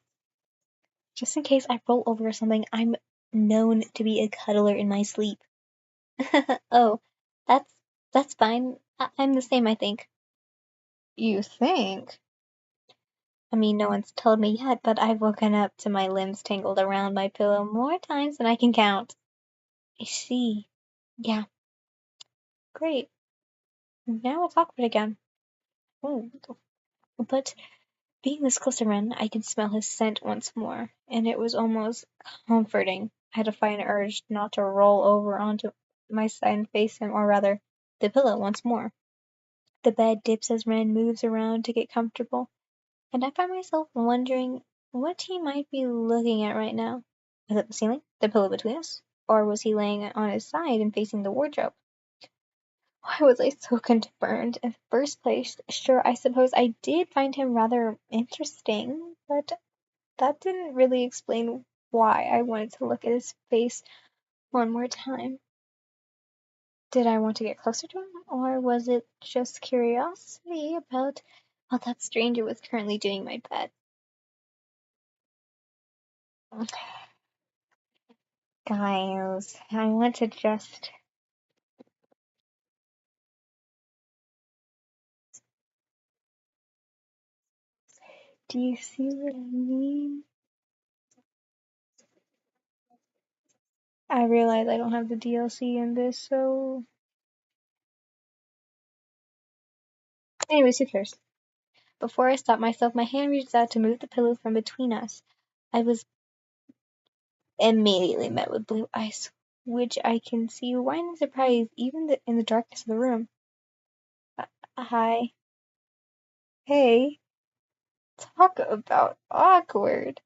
Just in case I roll over or something, I'm known to be a cuddler in my sleep. Oh, that's fine. I'm the same, I think. You think? I mean, no one's told me yet, but I've woken up to my limbs tangled around my pillow more times than I can count. I see. Yeah, great. Now it's awkward again. Oh, but being this close to Ren, I could smell his scent once more, and it was almost comforting. I had to fight an urge not to roll over onto my side and face him, or rather, the pillow once more. The bed dips as Ren moves around to get comfortable, and I find myself wondering what he might be looking at right now. Was it the ceiling, the pillow between us, or was he laying on his side and facing the wardrobe? Why was I so concerned in the first place? Sure, I suppose I did find him rather interesting, but that didn't really explain why I wanted to look at his face one more time. Did I want to get closer to him, or was it just curiosity about what that stranger was currently doing in my bed? Guys, I want to just. Do you see what I mean? I realize I don't have the DLC in this, so. Anyways, who cares? Before I stop myself, my hand reaches out to move the pillow from between us. I was immediately met with blue eyes, which I can see why I'm surprised even in the darkness of the room. Hi. Hey. Talk about awkward.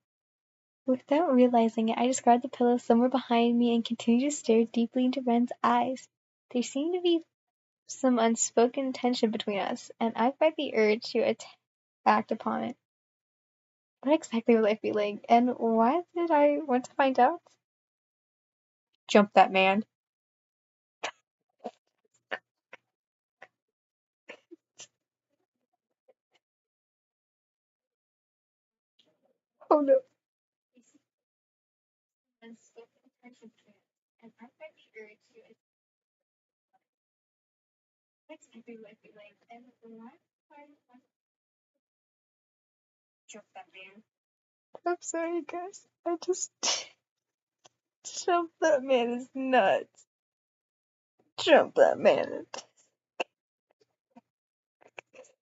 Without realizing it, I just grabbed the pillow somewhere behind me and continued to stare deeply into Ren's eyes. There seemed to be some unspoken tension between us, and I felt the urge to act upon it. What exactly was I feeling, and why did I want to find out? Jump that man. Oh no. Unspoken tension between us, and I felt the urge to what exactly was I feeling, and why did I want to jump that man? I'm sorry, guys. I just jump that man is nuts. Jump that man.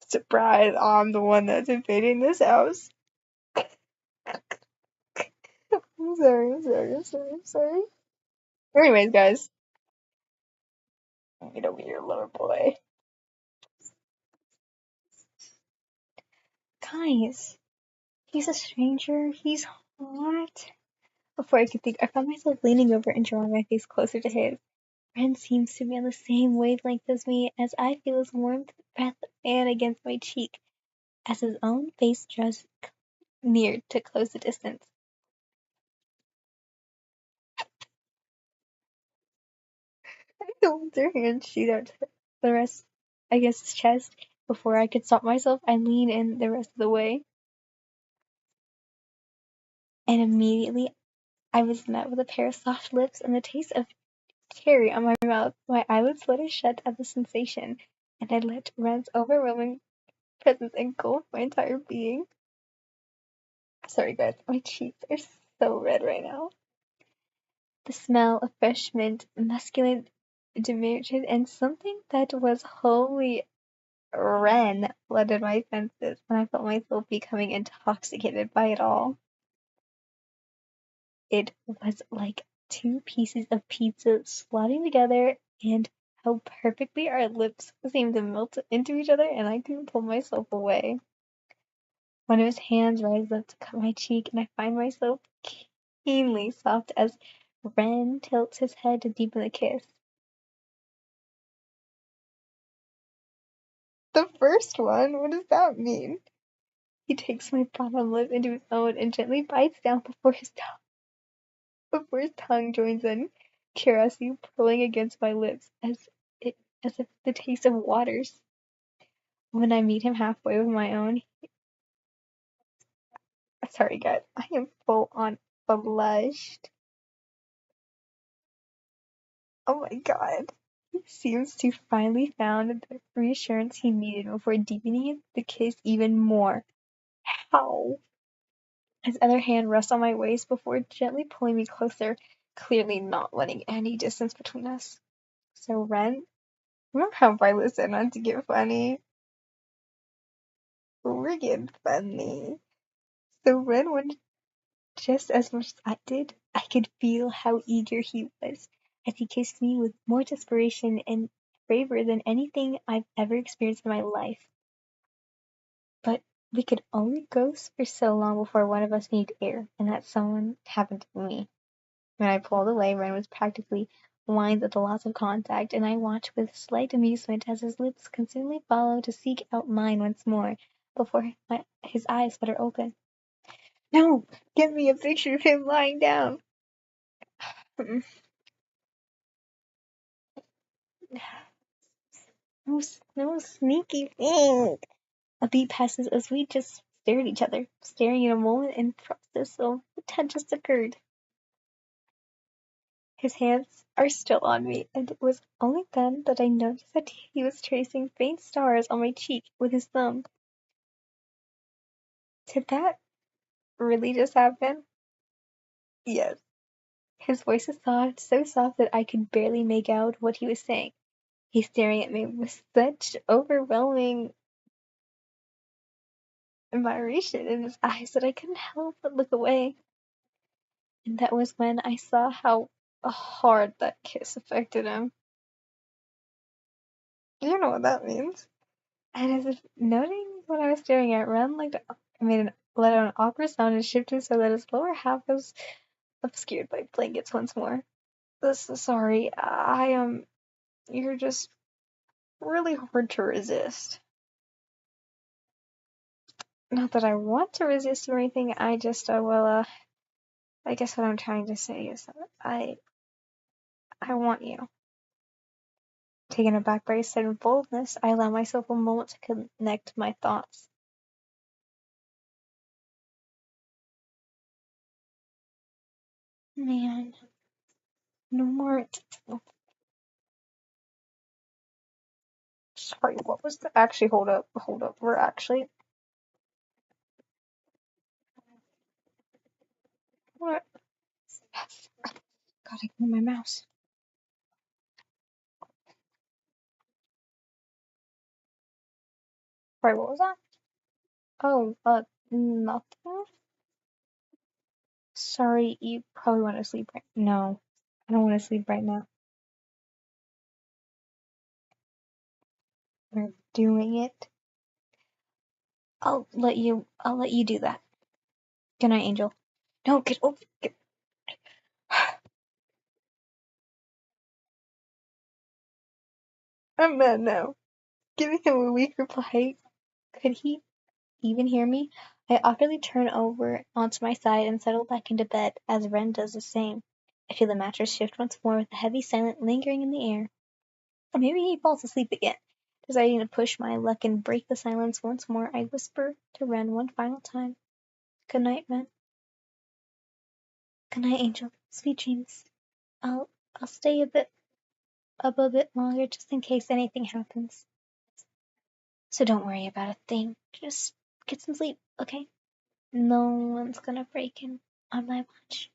Surprise, I'm the one that's invading this house. I'm sorry. Anyways, guys. You don't be your lover boy. Guys, he's a stranger. He's hot. Before I could think, I found myself leaning over and drawing my face closer to his. Ren seems to be on the same wavelength as me, as I feel his warm breath fan against my cheek, as his own face draws near to close the distance. I felt their hands shoot out to the rest against his chest. Before I could stop myself, I leaned in the rest of the way. and immediately I was met with a pair of soft lips and the taste of cherry on my mouth. My eyelids fluttered shut at the sensation, and I let Ren's overwhelming presence engulf my entire being. Sorry, guys, my cheeks are so red right now. The smell of fresh mint, masculine diminutive, and something that was wholly Ren flooded my senses, and I felt myself becoming intoxicated by it all. It was like two pieces of pizza slotting together, and how perfectly our lips seemed to melt into each other, and I couldn't pull myself away. One of his hands rises up to cut my cheek, and I find myself keenly soft as Ren tilts his head to deepen the kiss. The first one? What does that mean? He takes my bottom lip into his own and gently bites down before his tongue joins in, curiosity pulling against my lips as if the taste of waters. When I meet him halfway with my own, sorry guys, I am full on blushed. Oh my god. He seems to finally found the reassurance he needed before deepening the kiss even more. How? His other hand rests on my waist before gently pulling me closer, clearly not letting any distance between us. So Ren, remember how Violet said not to get funny? We're getting funny. So Ren wanted just as much as I did. I could feel how eager he was as he kissed me with more desperation and bravery than anything I've ever experienced in my life. But we could only go for so long before one of us needed air, and that someone happened to me. When I pulled away, Ren was practically whined at the loss of contact, and I watched with slight amusement as his lips consistently followed to seek out mine once more before his eyes fluttered open. No! Get me a picture of him lying down! No sneaky thing! A beat passes as we just stare at each other, staring in a moment in process of what had just occurred. His hands are still on me, and it was only then that I noticed that he was tracing faint stars on my cheek with his thumb. Did that really just happen? Yes. His voice is soft, so soft that I could barely make out what he was saying. He's staring at me with such overwhelming admiration in his eyes that I couldn't help but look away. And that was when I saw how hard that kiss affected him. You know what that means. And as if noting what I was staring at, Ren let out an awkward sound and shifted so that his lower half was obscured by blankets once more. Sorry, you're just really hard to resist. Not that I want to resist or anything, I just, I guess what I'm trying to say is that I want you. Taken aback by his sudden boldness, I allow myself a moment to connect my thoughts. Man, no more. Sorry, what was the. Actually, hold up. We're actually. What? God, I need my mouse. Sorry, what was that? Oh, nothing? Sorry, you probably want to sleep right. No, I don't want to sleep right now. We're doing it. I'll let you do that. Good night, Angel. No, get over. I'm mad now. Giving him a weak reply. Could he even hear me? I awkwardly turn over onto my side and settle back into bed, as Ren does the same. I feel the mattress shift once more with a heavy silence lingering in the air. Or maybe he falls asleep again. Deciding to push my luck and break the silence once more, I whisper to Ren one final time. Good night, Ren. Good night, Angel. Sweet dreams. I'll stay up a bit longer just in case anything happens. So don't worry about a thing. Just get some sleep, okay? No one's gonna break in on my watch.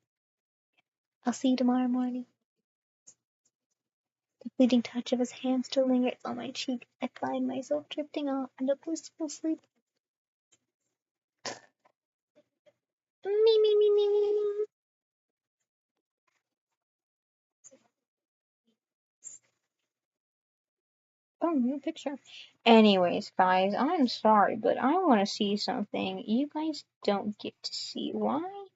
I'll see you tomorrow morning. The fleeting touch of his hand still lingers on my cheek. I find myself drifting off into blissful sleep. Me, me, me, me, me. Oh, new picture. Anyways, guys, I'm sorry, but I want to see something you guys don't get to see. Why?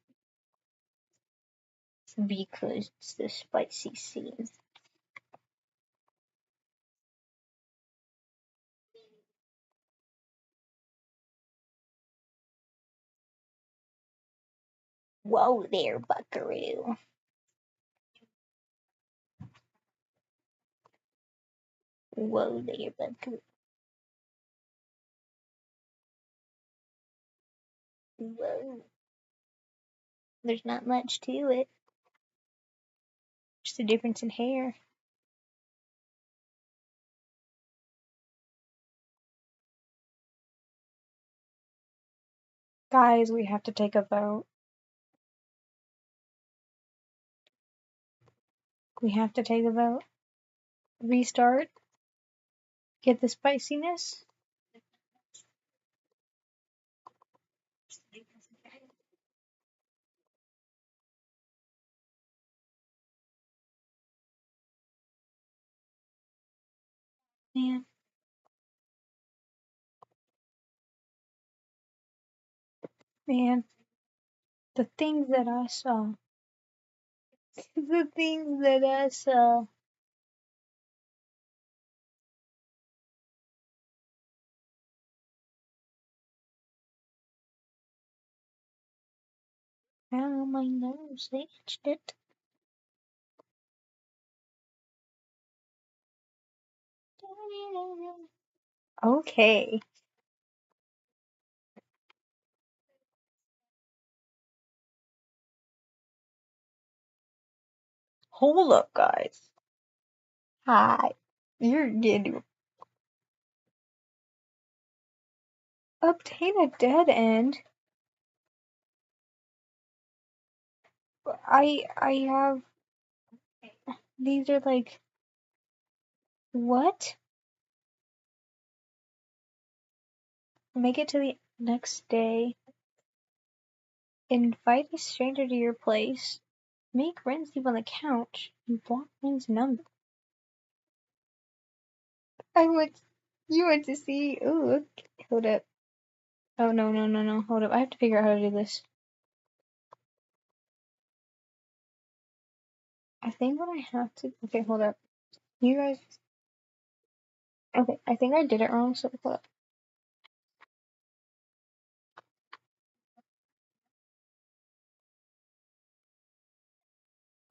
Because it's the spicy scene. Whoa there, buckaroo. Whoa there, buckaroo. Whoa. There's not much to it. Just a difference in hair. Guys, we have to take a vote. We have to take a vote. Restart. Get the spiciness. Man, man. The things that I saw. The things that I saw. Ow, my nose itched it. Okay. Hold up, guys. Hi. You're getting obtain a dead end. I have these are like what? Make it to the next day. Invite a stranger to your place. Make friends sleep on the couch. And block friend's number. I want you want to see. Ooh, hold up. Oh no no no no. Hold up. I have to figure out how to do this. I think what I have to. Okay, hold up. You guys. Okay, I think I did it wrong. So hold up.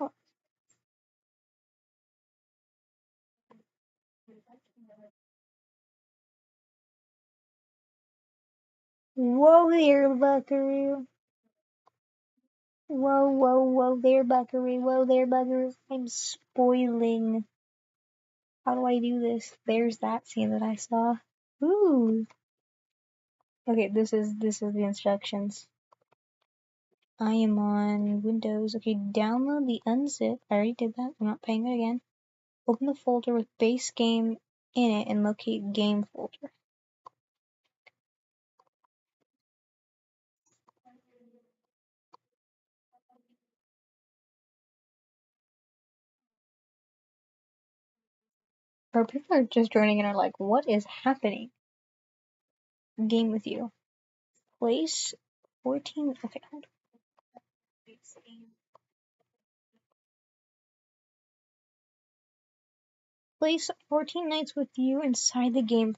Oh, whoa there, buckaroo. Whoa, whoa, whoa there, buckaroo. Whoa there, buckaroo. I'm spoiling. How do I do this? There's that scene that I saw. Ooh. Okay, this is the instructions. I am on Windows. Okay, download the unzip. I already did that. I'm not playing it again. Open the folder with base game in it and locate game folder. Or people are just joining and are like, what is happening? Game with you. Place 14. Okay, hold on. Place 14 nights with you inside the game.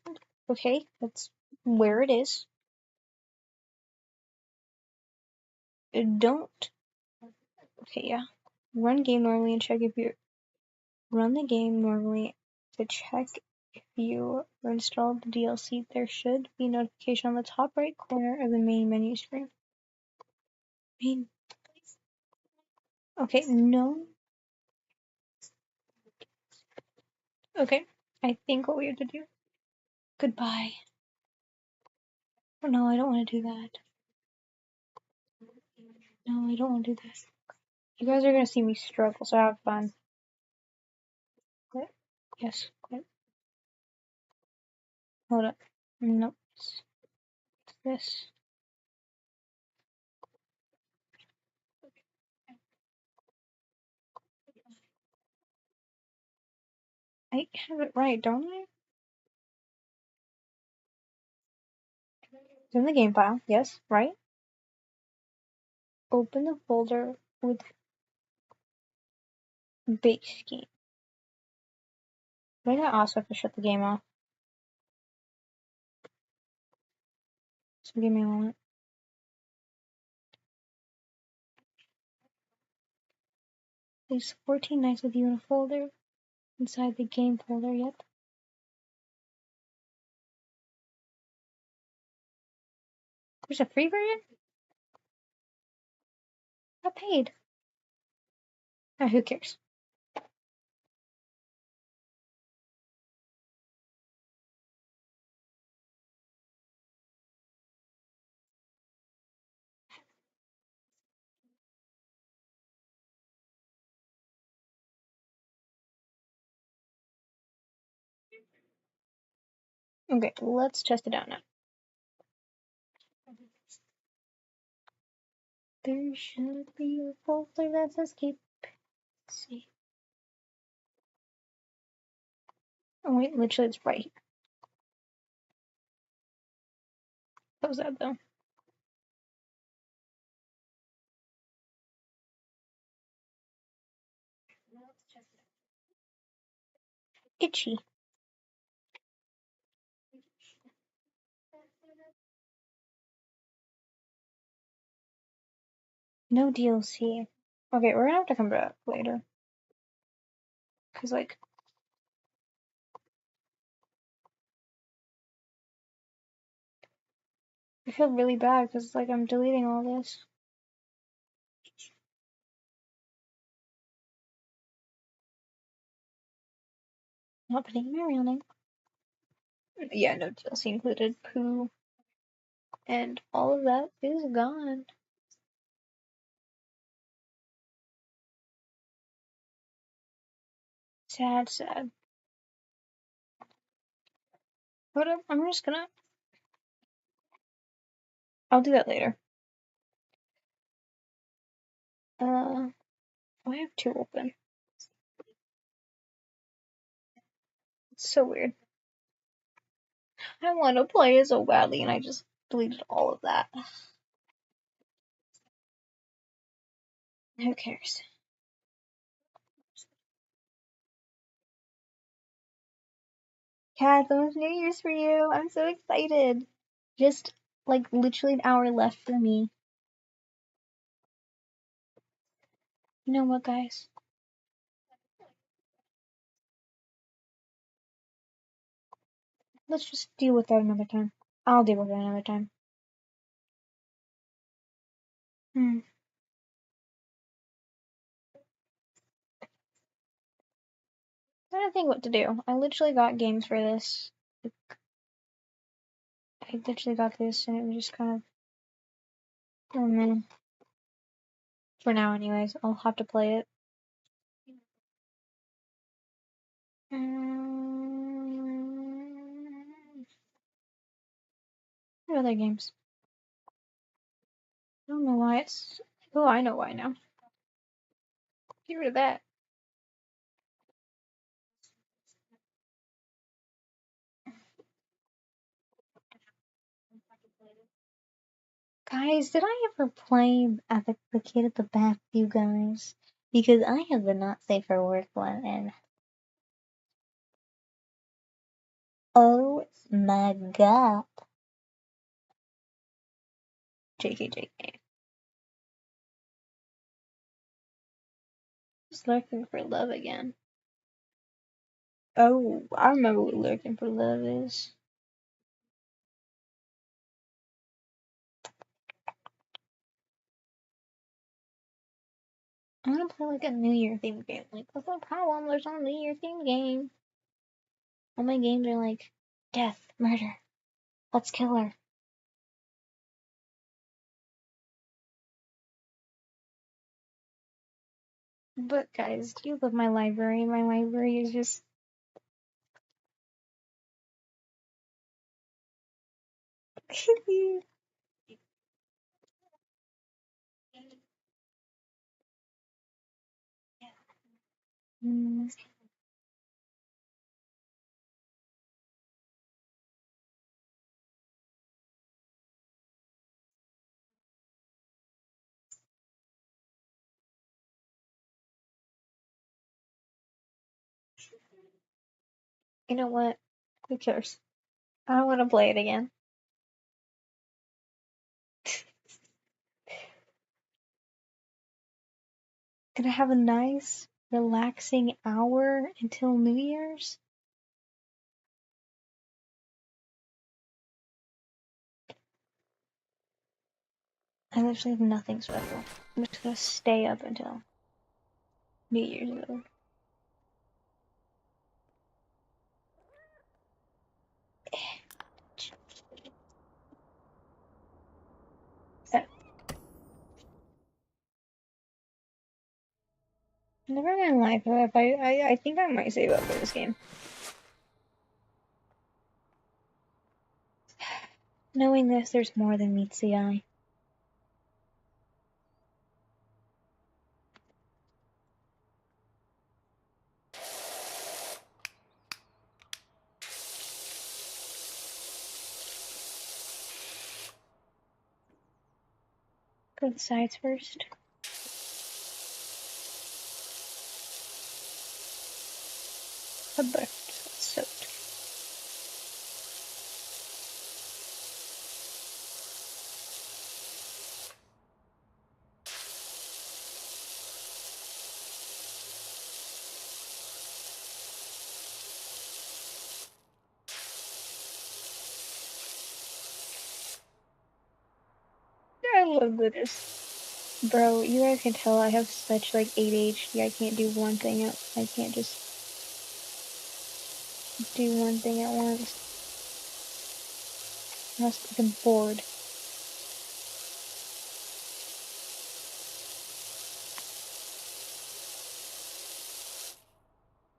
Okay, that's where it is. Don't. Okay, yeah. Run game normally and check if you run the game normally to check if you installed the DLC. There should be a notification on the top right corner of the main menu screen. Main. Okay, no. Okay, I think what we have to do. Goodbye. Oh, no, I don't want to do that. No, I don't want to do this. You guys are gonna see me struggle, so have fun. Quit. Yes, quit. Hold up. Nope. It's this. I have it right, don't I? It's in the game file. Yes, right? Open the folder with base game. Maybe I also have to shut the game off. So give me a moment. There's 14 nights with you in a folder inside the game folder. Yep. There's a free version? I paid. Ah, who cares? Okay, let's test it out now. There should be a folder that says keep. Let's see. Oh wait, literally it's right here. What was that though? Itchy. No DLC. Okay, we're gonna have to come back later. Cause like, I feel really bad because like I'm deleting all this. Not putting my real name. Yeah, no DLC included. Poo. And all of that is gone. Sad, sad. Hold up, I'm just gonna. I'll do that later. I have two open. It's so weird. I want to play it so badly, and I just deleted all of that. Who cares? Kat, almost New Year's for you. I'm so excited. Just like literally an hour left for me. You know what, guys? Let's just deal with that another time. I'll deal with it another time. Hmm. I don't think what to do. I literally got games for this. I literally got this, and it was just kind of. Oh man. For now, anyways, I'll have to play it. What other games? I don't know why it's. Oh, I know why now. Get rid of that. Guys, did I ever play at the kid at the back, you guys? Because I have the not safe for work one, and oh my god. JK. Just lurking for love again. Oh, I remember what lurking for love is. I want to play like a New Year themed game. Like, what's the problem? There's no New Year themed game. All my games are like death, murder. Let's kill her. But guys, do you love my library? My library is just Mm, you know what? Who cares? I don't want to play it again. Gonna have a nice, relaxing hour until New Year's. I literally have nothing special. I'm just gonna stay up until New Year's Eve. Never mind life. If I think I might save up for this game. Knowing this, there's more than meets the eye. Go to the sides first. A butt soaked. I love this. Bro, you guys can tell I have such like ADHD. I can't do one thing I can't just do one thing at once. I was fucking bored.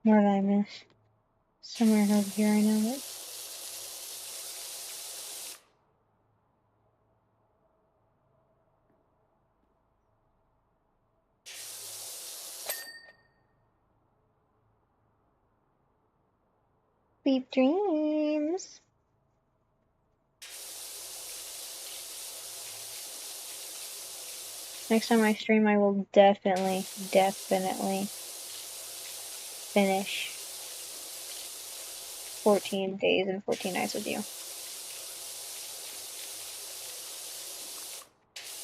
What did I miss? Somewhere over here I know it. Sweet dreams! Next time I stream I will definitely finish 14 days and 14 nights with you.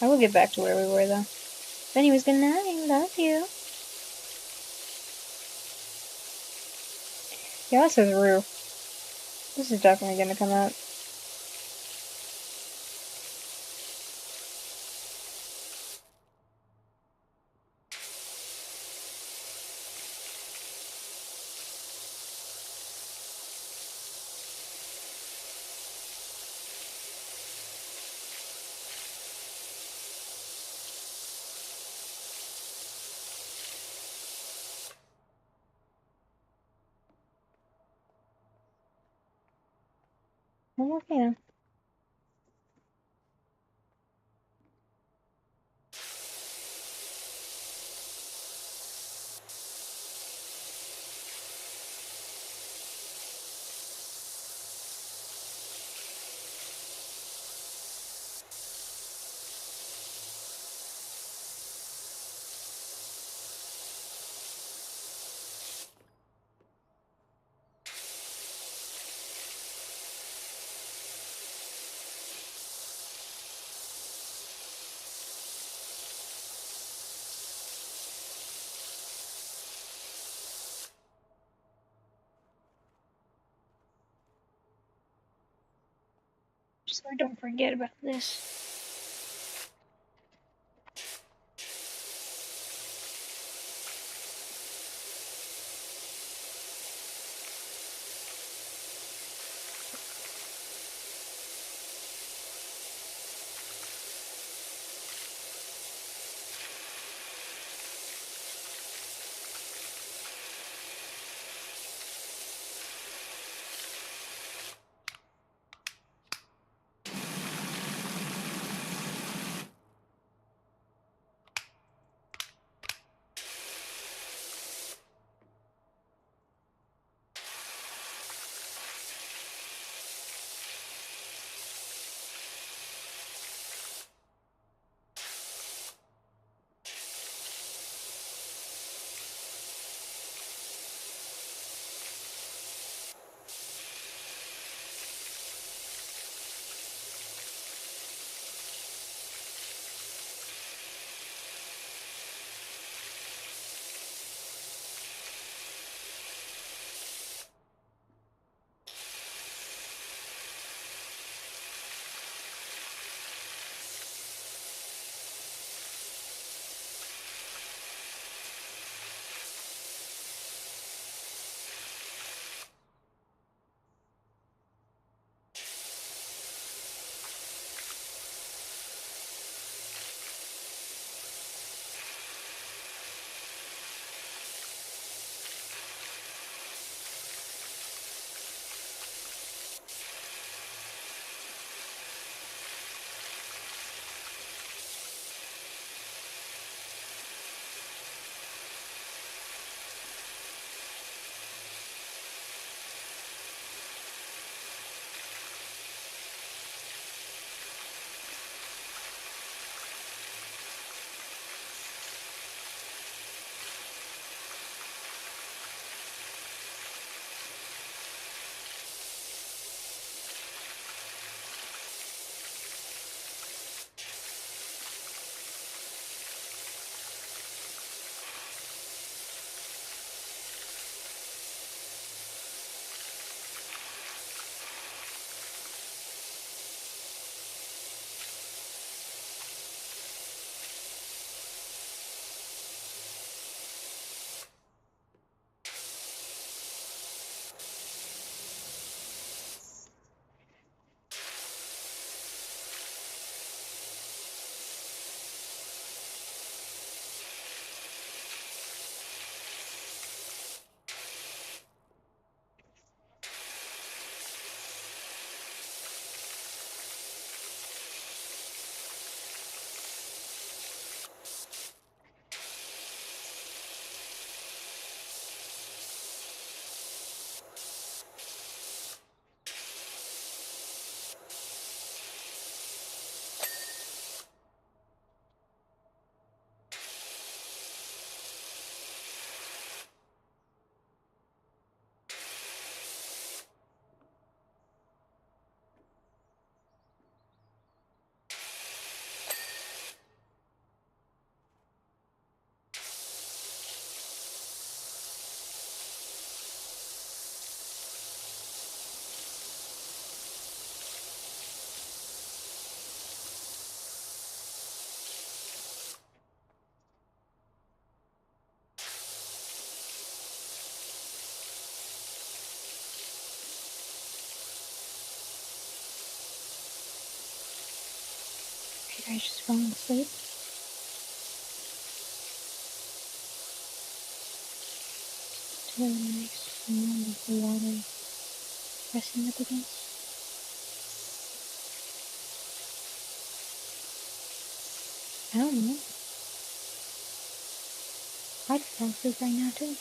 I will get back to where we were though. But anyways, good night. Love you. Yeah, this is Rue. This is definitely gonna come out. I'm okay now. Just so I don't forget about this. guys just falling asleep? To a nice warm of the water pressing up against. I don't know. I'd fall asleep right now too.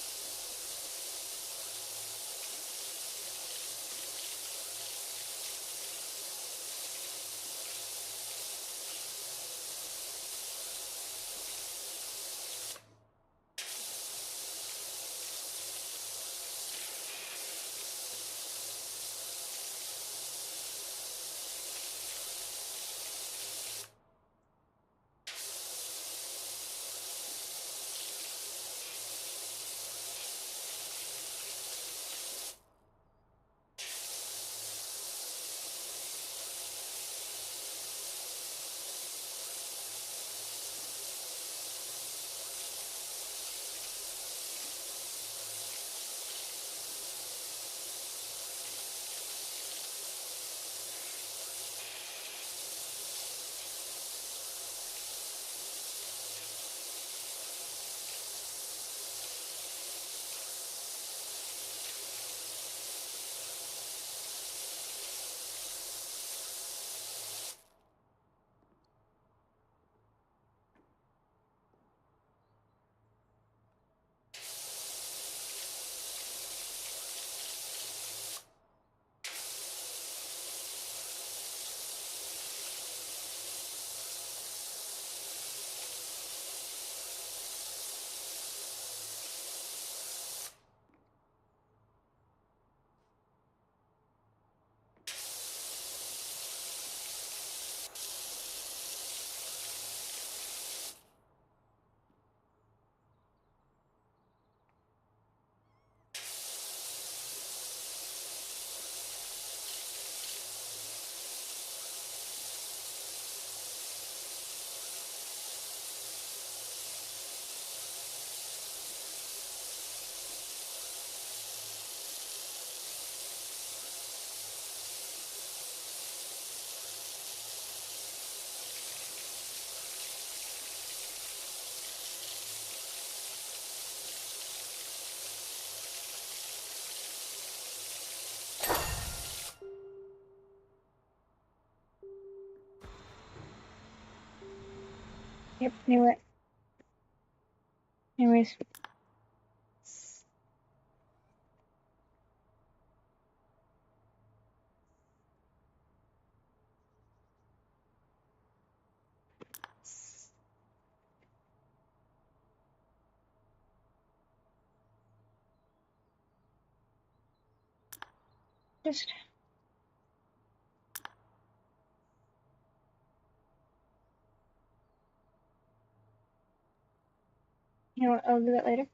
Yep, knew it. Anyways. Just, you know what, I'll do that later.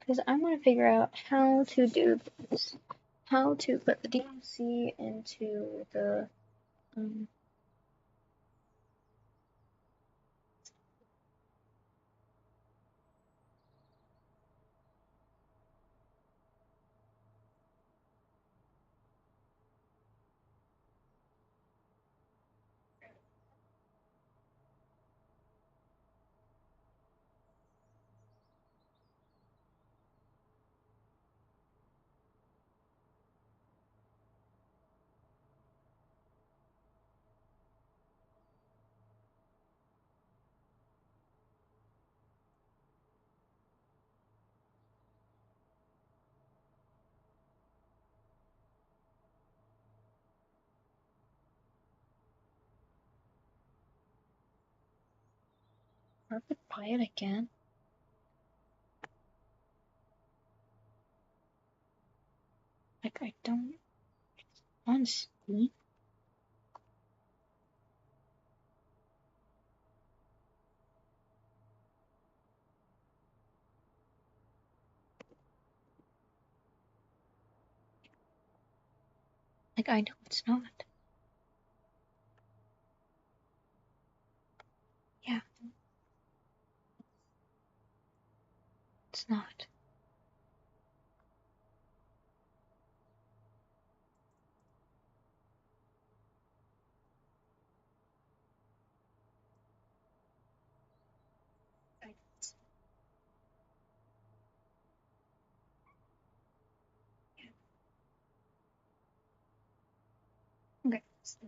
Because I want to figure out how to do this. How to put the DMC into the, I could buy it again. Like, I don't, honestly. Like, I know it's not. Yeah, it's not.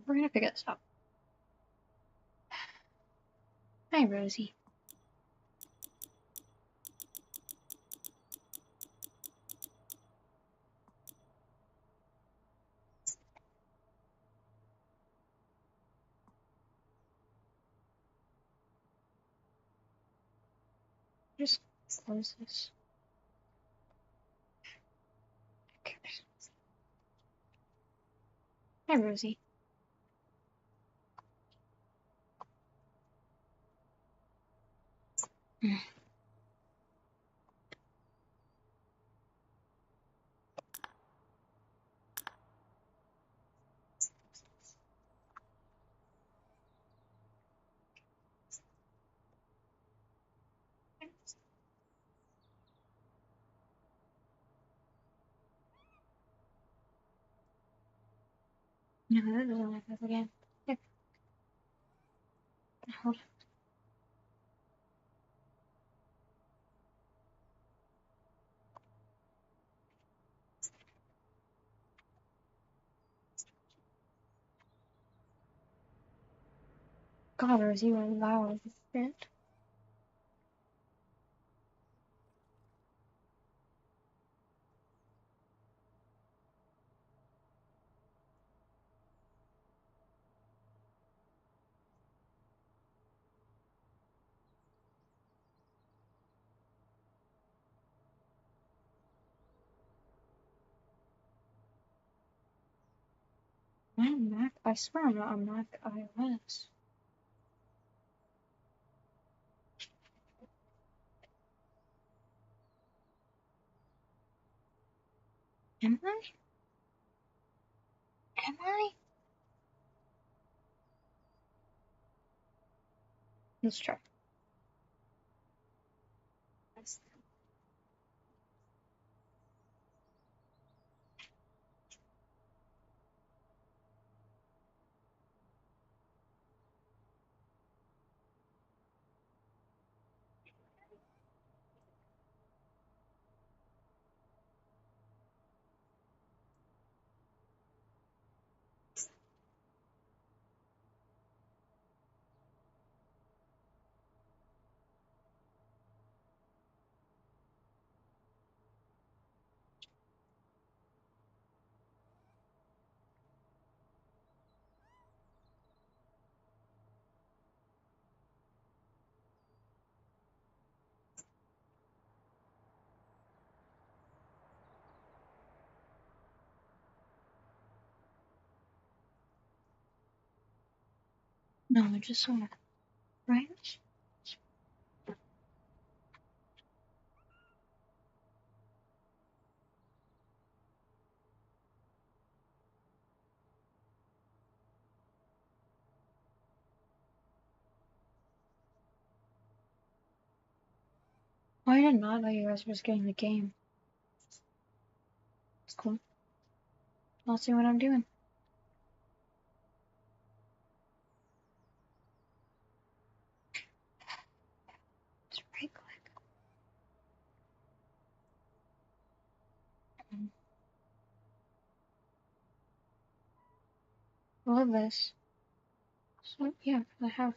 We're gonna figure this out. Hi, Rosie. Just close this. Okay. Hi, Rosie. No, that doesn't like this again. Here, hold on. God, Rosie, you are loud as shit. I'm Mac. I swear I'm not on Mac iOS. Am I? Am I? Let's try. No, I just saw it. Right? Oh, I did not know you guys were just getting the game. It's cool. I'll see what I'm doing. Just right click. I love this. So, yeah, I have.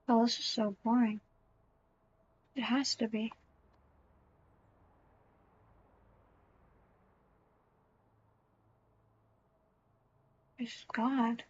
Oh, this is so boring. It has to be. It's God.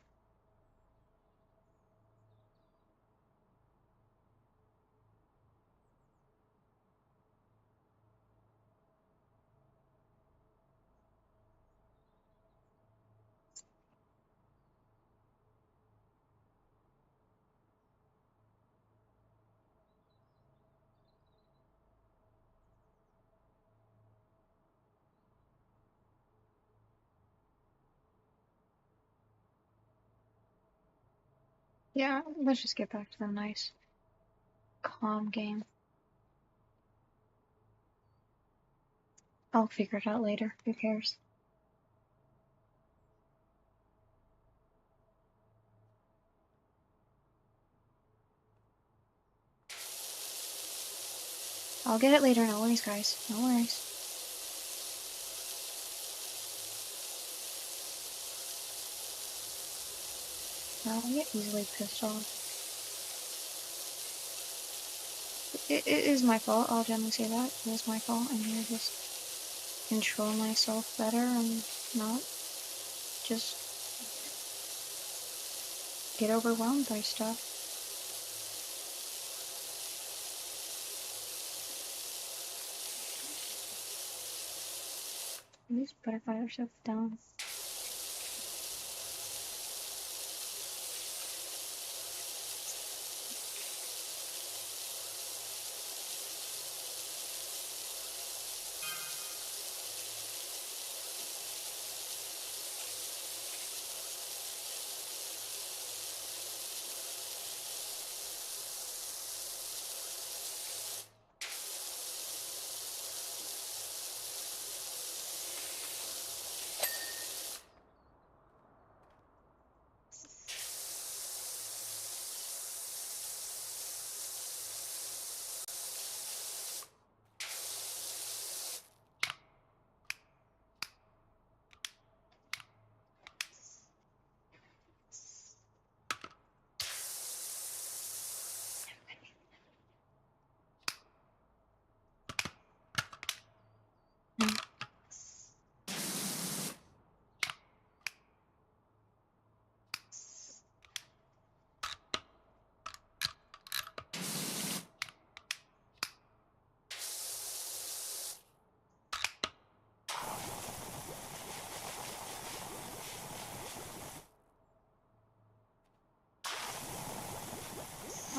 Yeah, let's just get back to the nice, calm game. I'll figure it out later. Who cares? I'll get it later. No worries, guys. No worries. I don't get easily pissed off. It is my fault. I'll generally say that. It is my fault. I need to just control myself better and not just get overwhelmed by stuff. These butterflies are so dumb.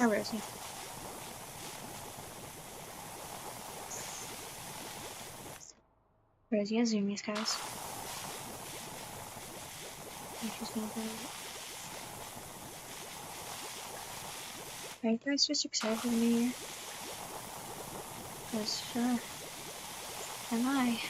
Or Rosie. Rosie has zoomies, guys. She's gonna go. Are you guys just excited for the new year? Because sure. Am I?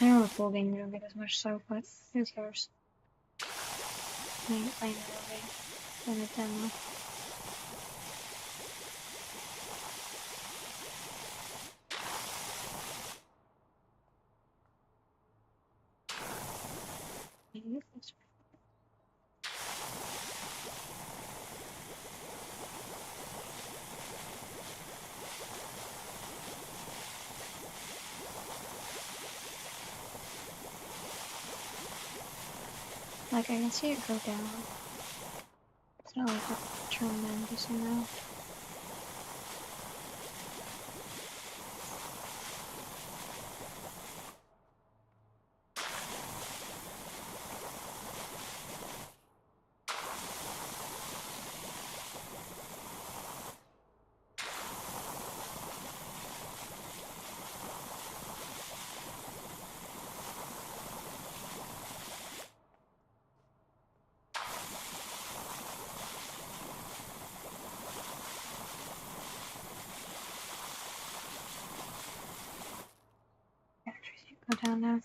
I know the full game you don't get as much soap, but who cares? might find a way in a demo. Like, I can see it go down. It's not like a tremendous amount. Actually, go down now.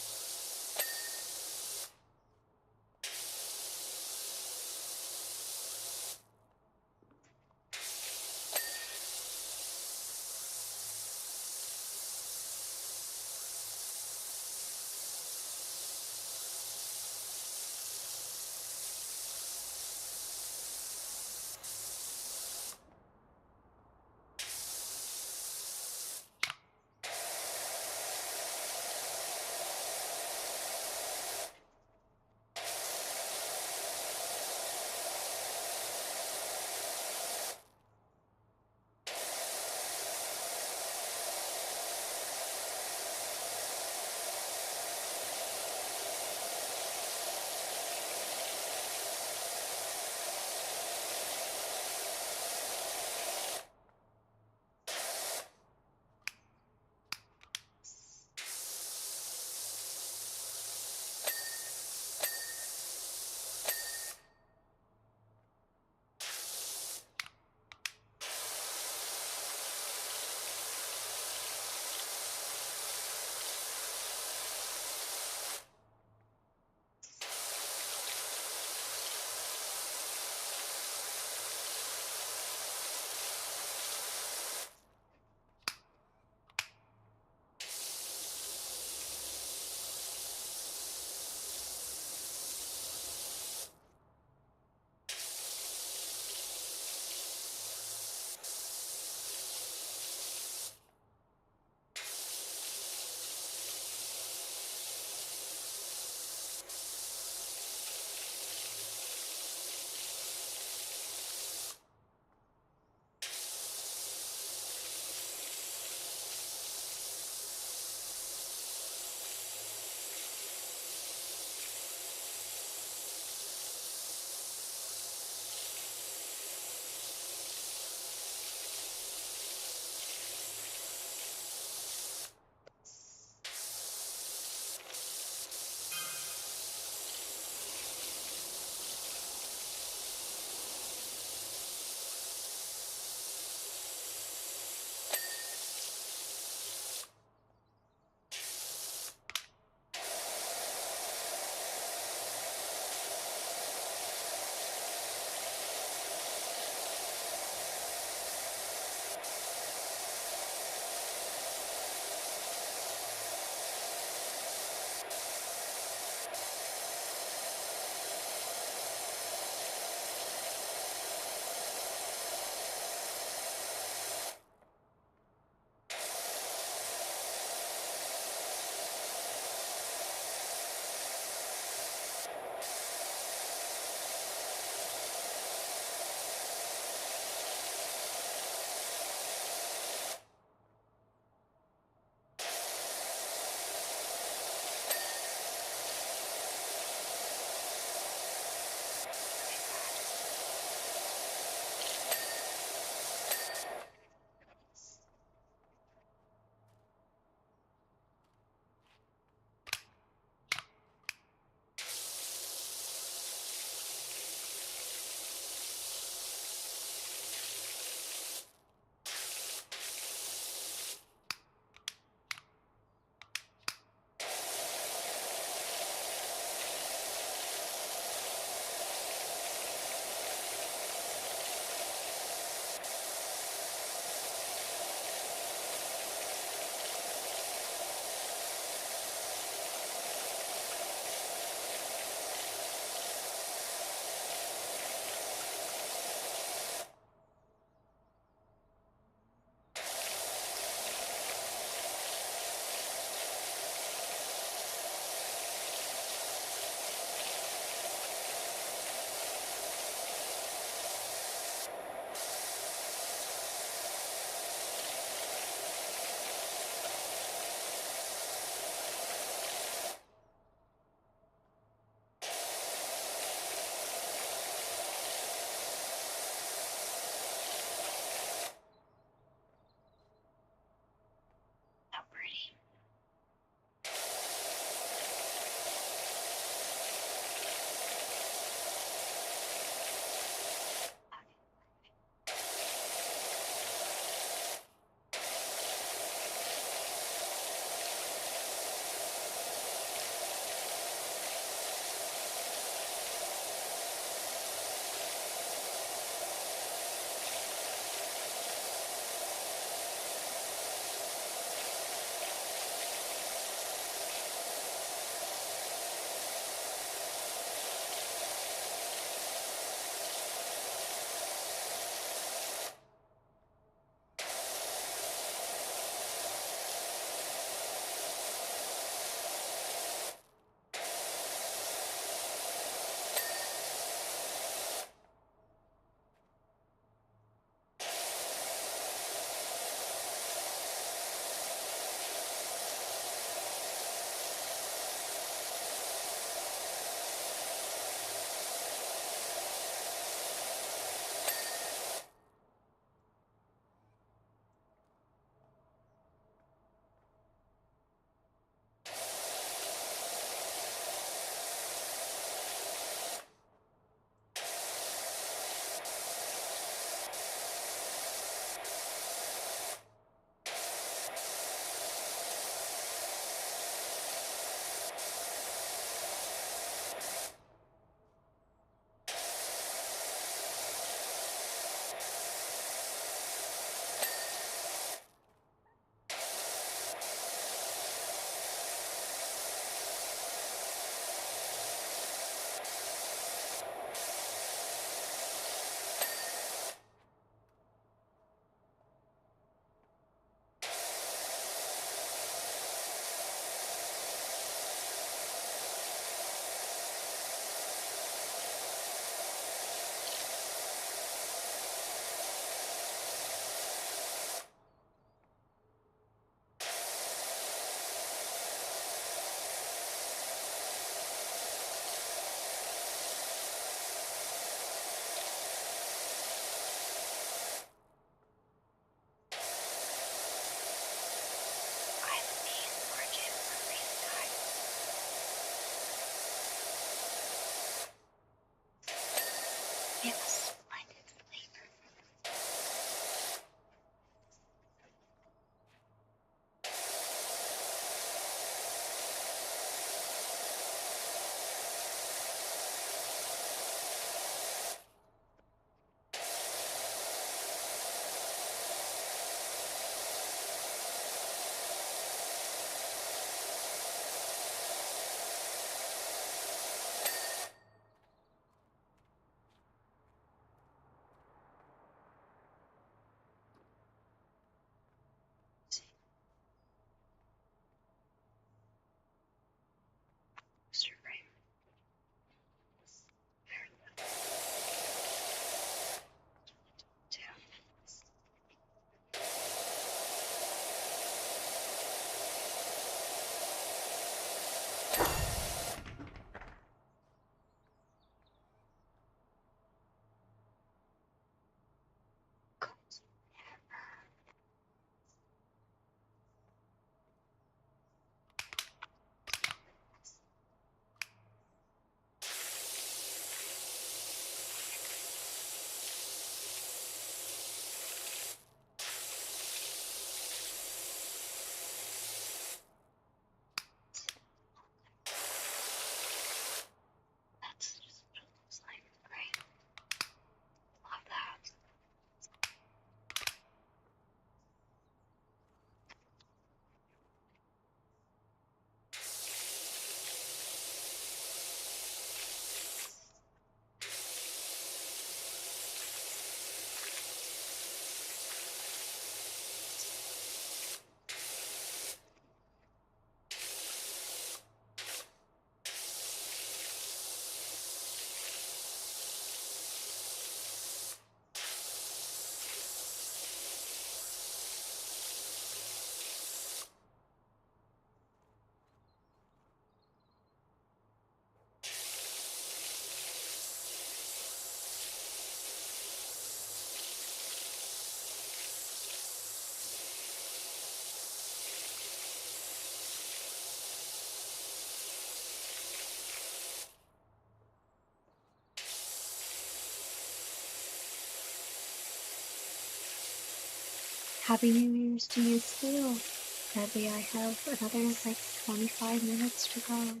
Happy New Year's to you too. Sadly, I have another like 25 minutes to go.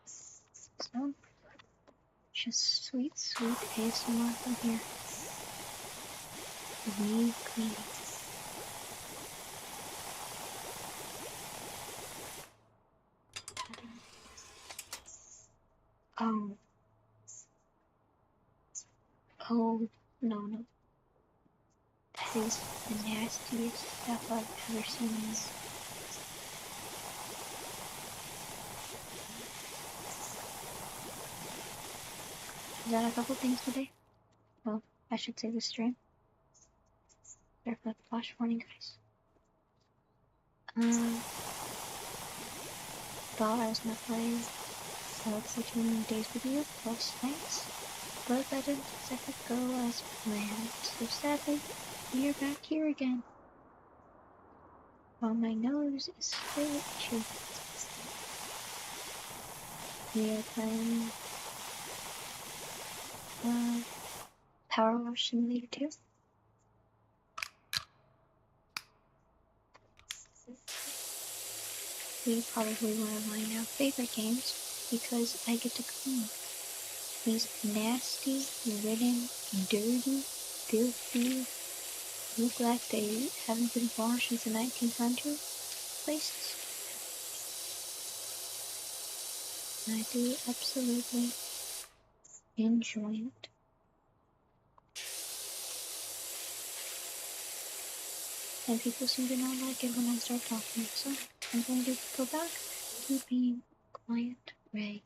So, just sweet, sweet ASMR from here. Of me cleaning. Oh, oh, no. That is the nastiest stuff I've ever seen. Is that a couple things today? Well, I should say this stream. There's a flash warning, guys. Thought I was gonna play 14 days with you plus nights, but that didn't exactly go as planned. So sadly, we are back here again. While my nose is still itchy. We are playing Power Wash Simulator 2. We probably one of my now favorite games because I get to clean these nasty, ridden, dirty, filthy, look like they haven't been washed since the 1900s places. I do absolutely enjoy it. And people seem to not like it when I start talking, so I'm going to go back to being quiet Ray.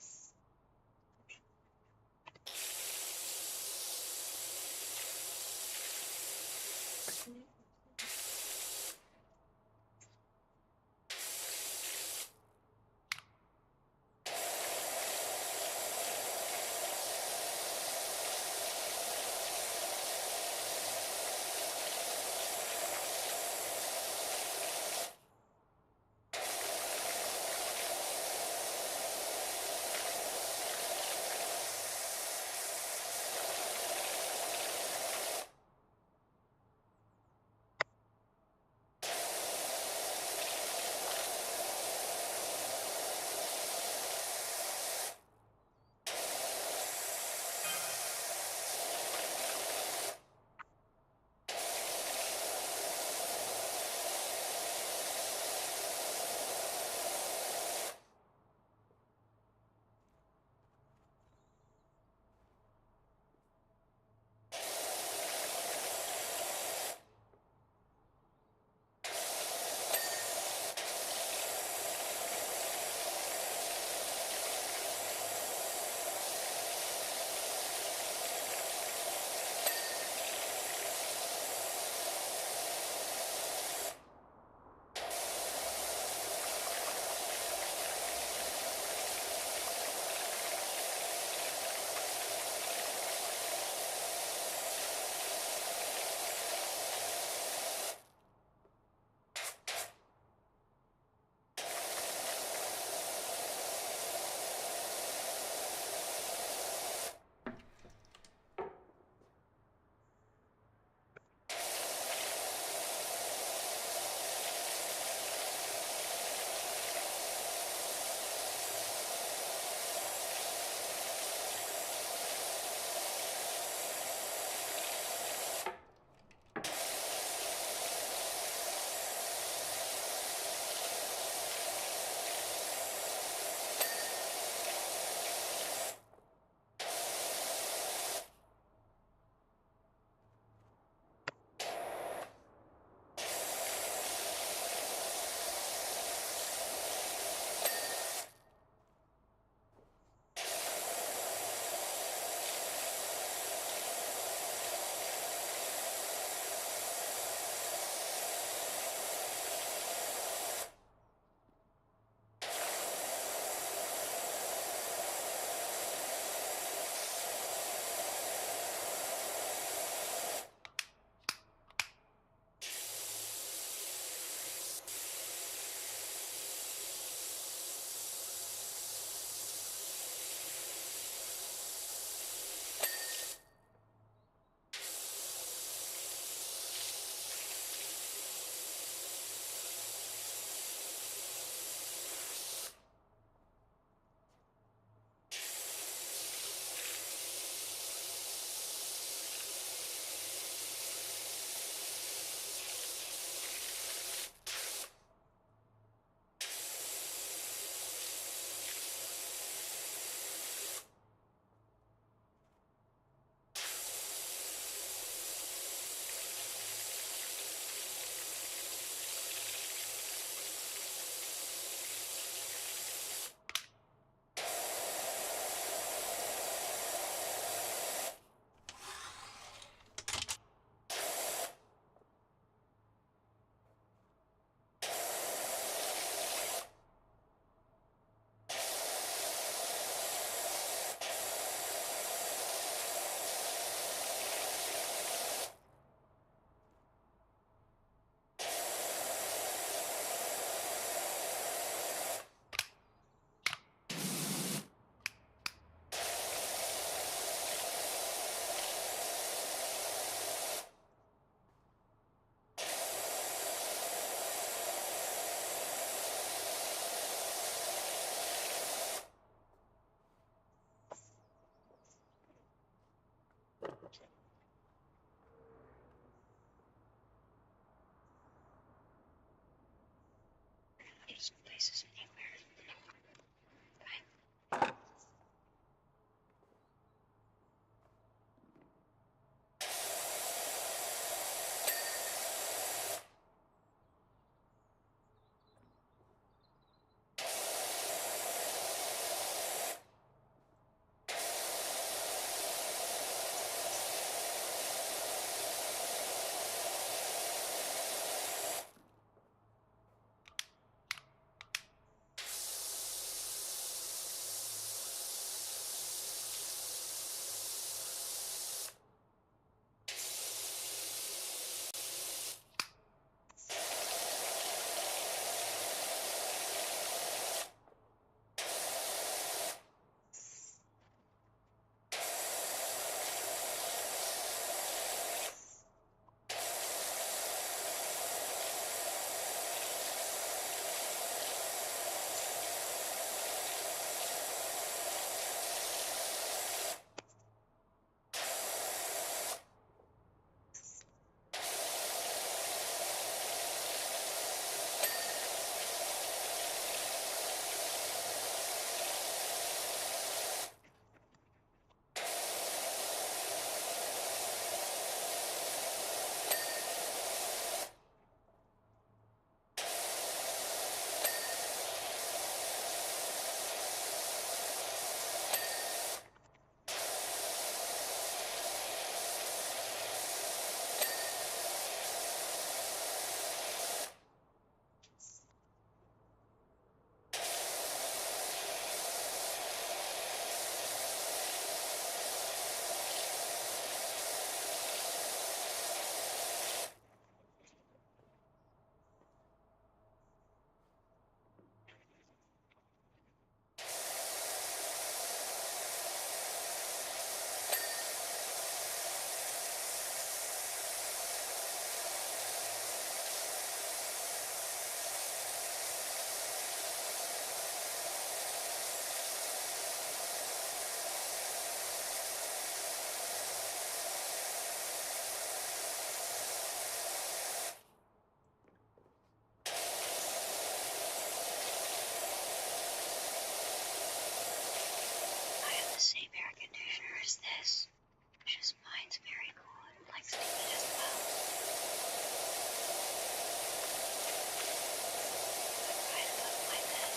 places anywhere. I have the same air conditioner as this, just mine's very cool and likes to eat as well. Right above my bed.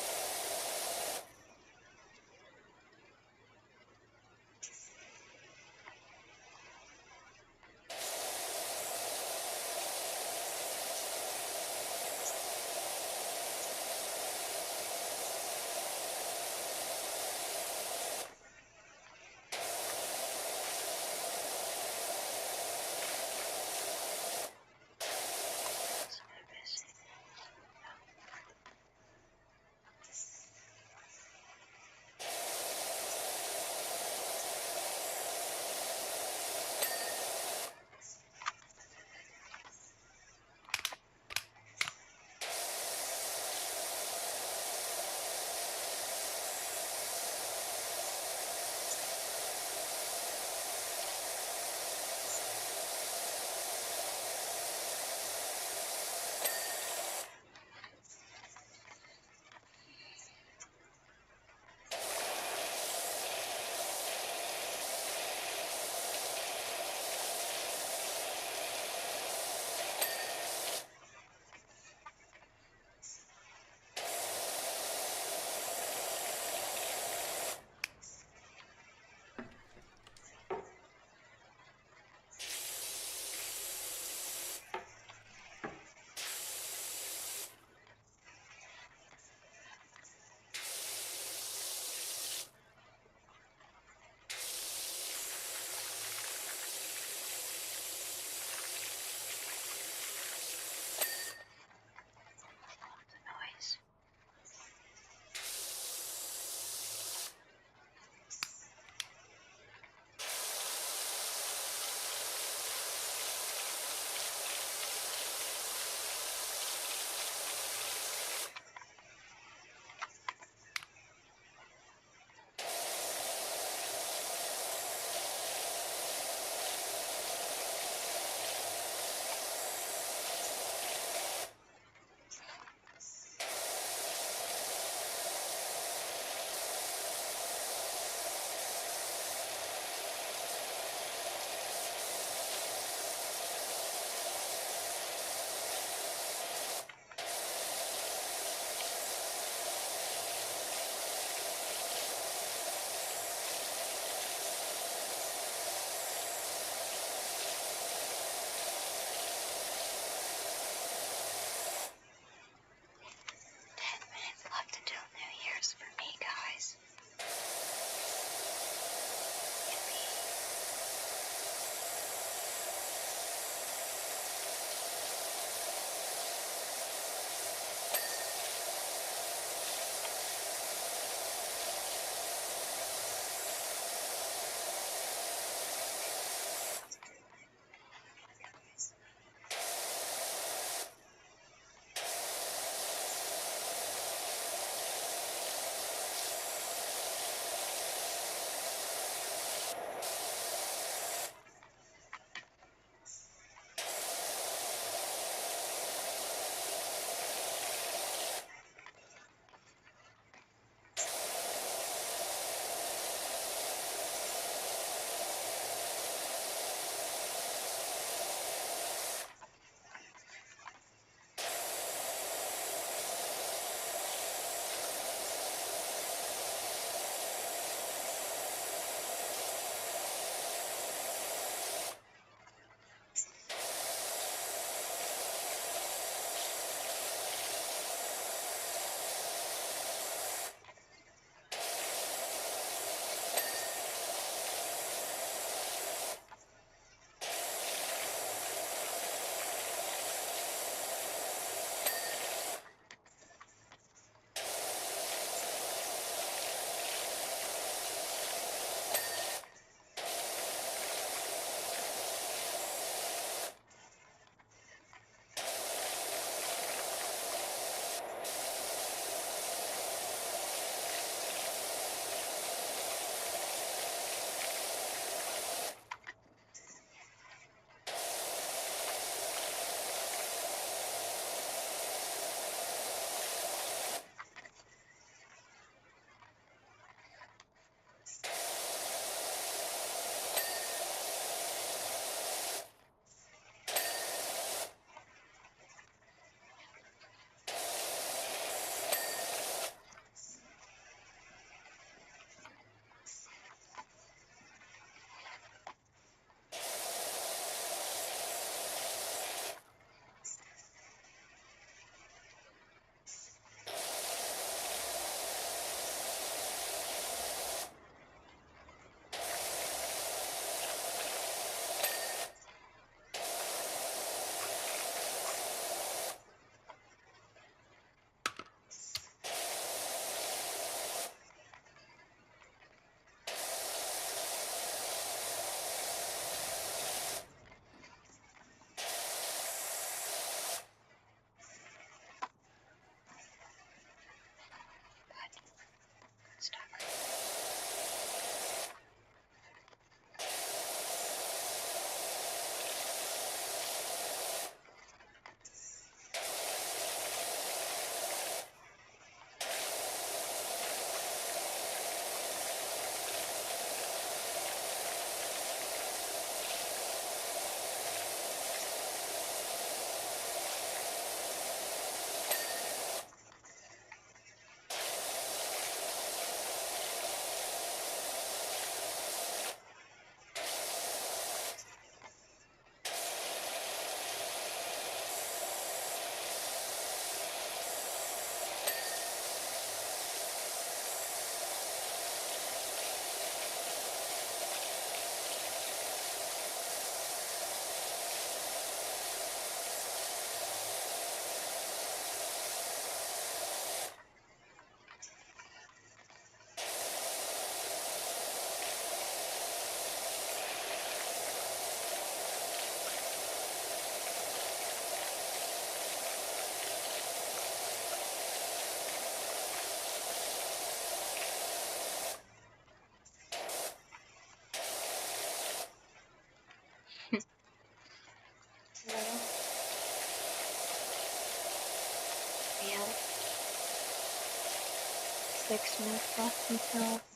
fix my fucking health.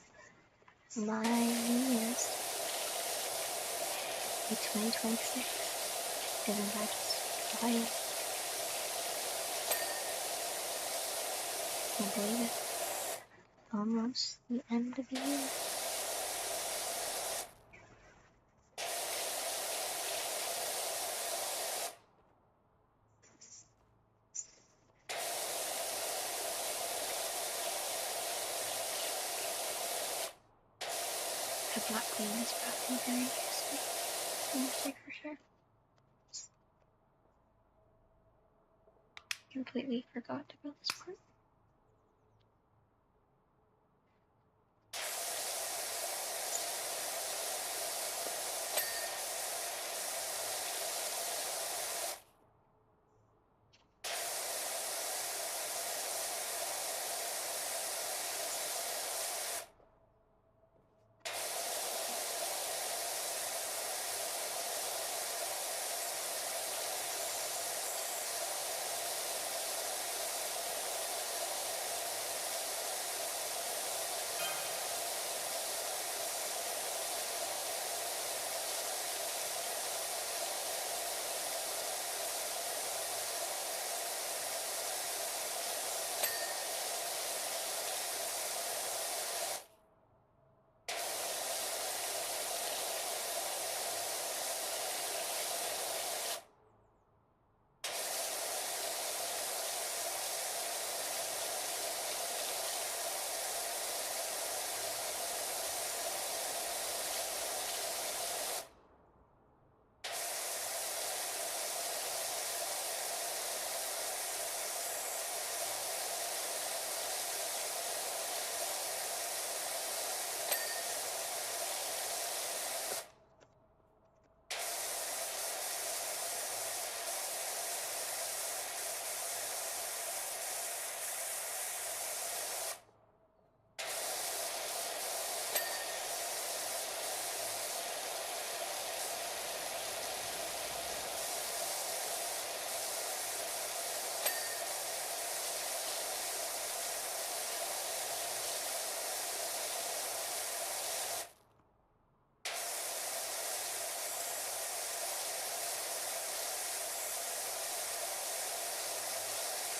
My New Year's. It's 2026. Isn't that just wild? Can't believe it. Almost the end of the year. I've not cleaned this bathroom very nicely. I must say for sure. Completely forgot about this part.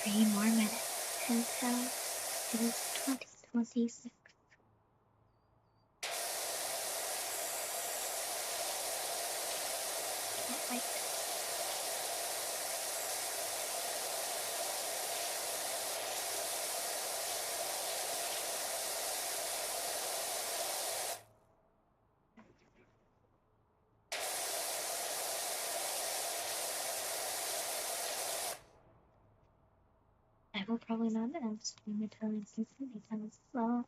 Three more minutes until it is 2026. Can't wait. I will probably not end stream until it's completely done as well.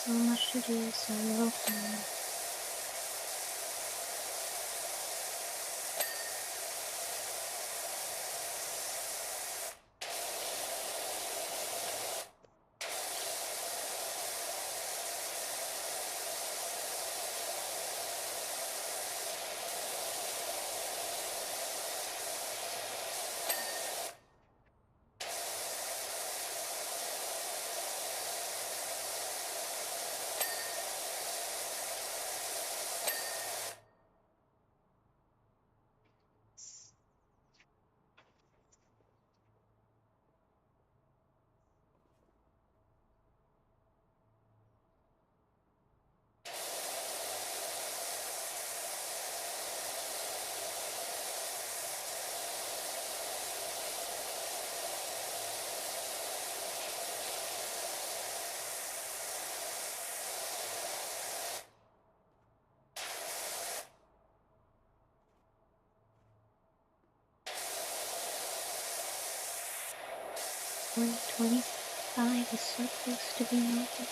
So much to do, so little time. 1:25 is so close to being over.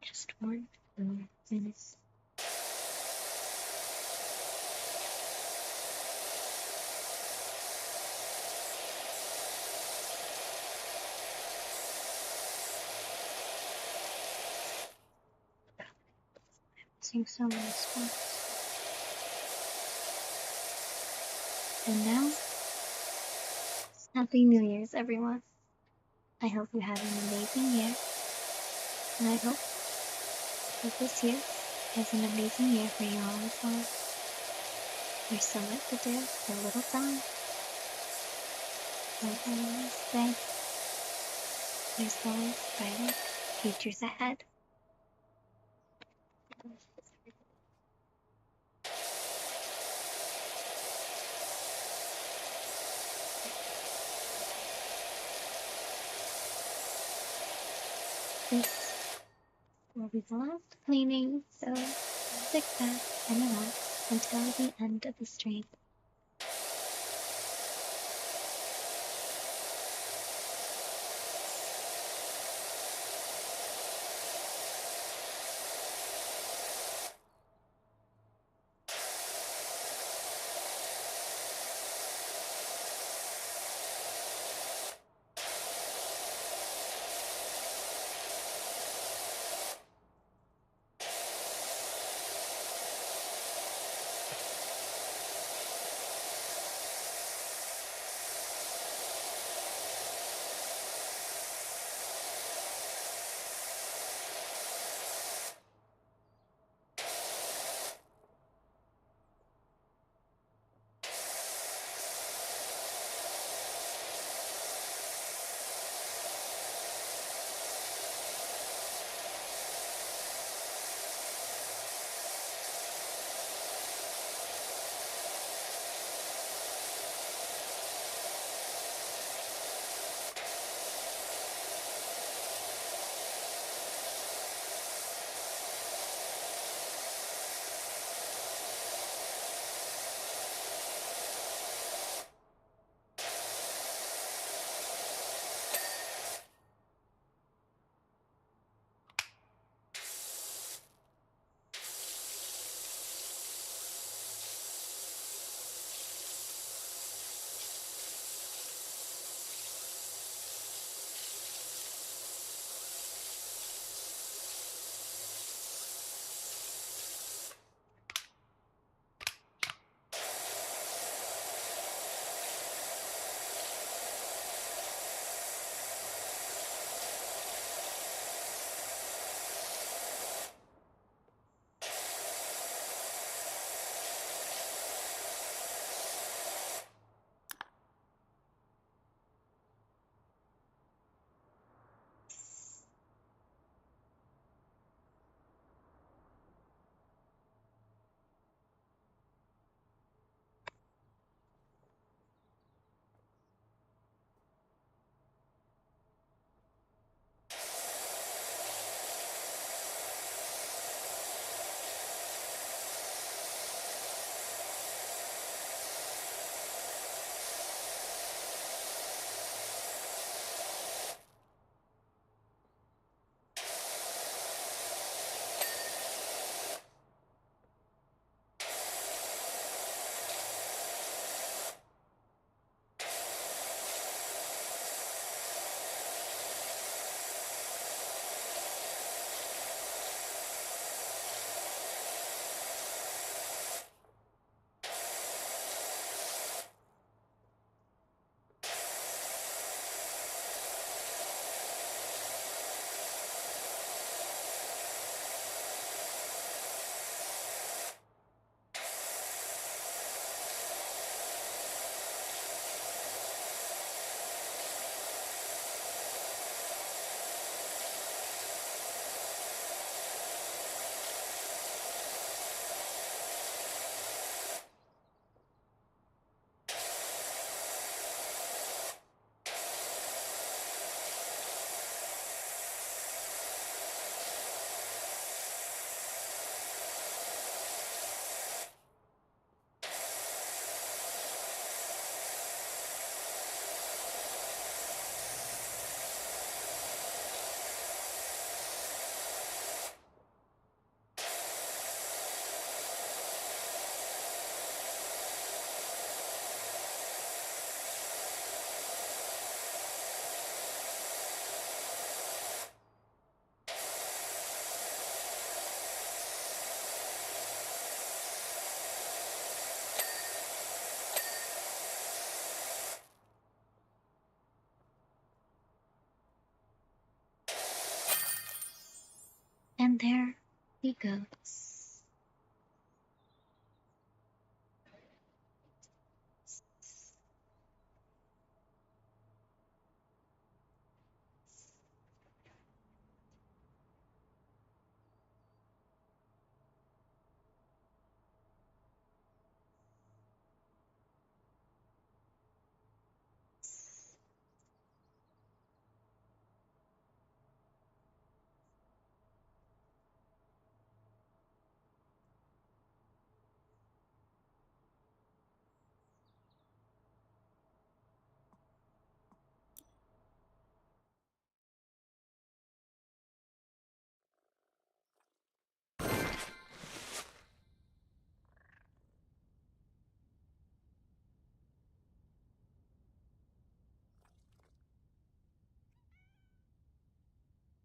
Just 1 more minute. Seeing so many spots. And now, Happy New Year's, everyone. I hope you have an amazing year. And I hope that this year is an amazing year for you all as well. There's so much to do, so little time. Like I always say, there's always brighter futures ahead. This will be the last cleaning, so sit back and relax until the end of the stream. there he goes.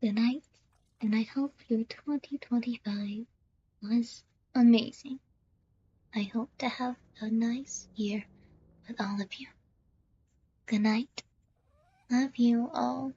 Good night, and I hope your 2025 was amazing. I hope to have a nice year with all of you. Good night. Love you all.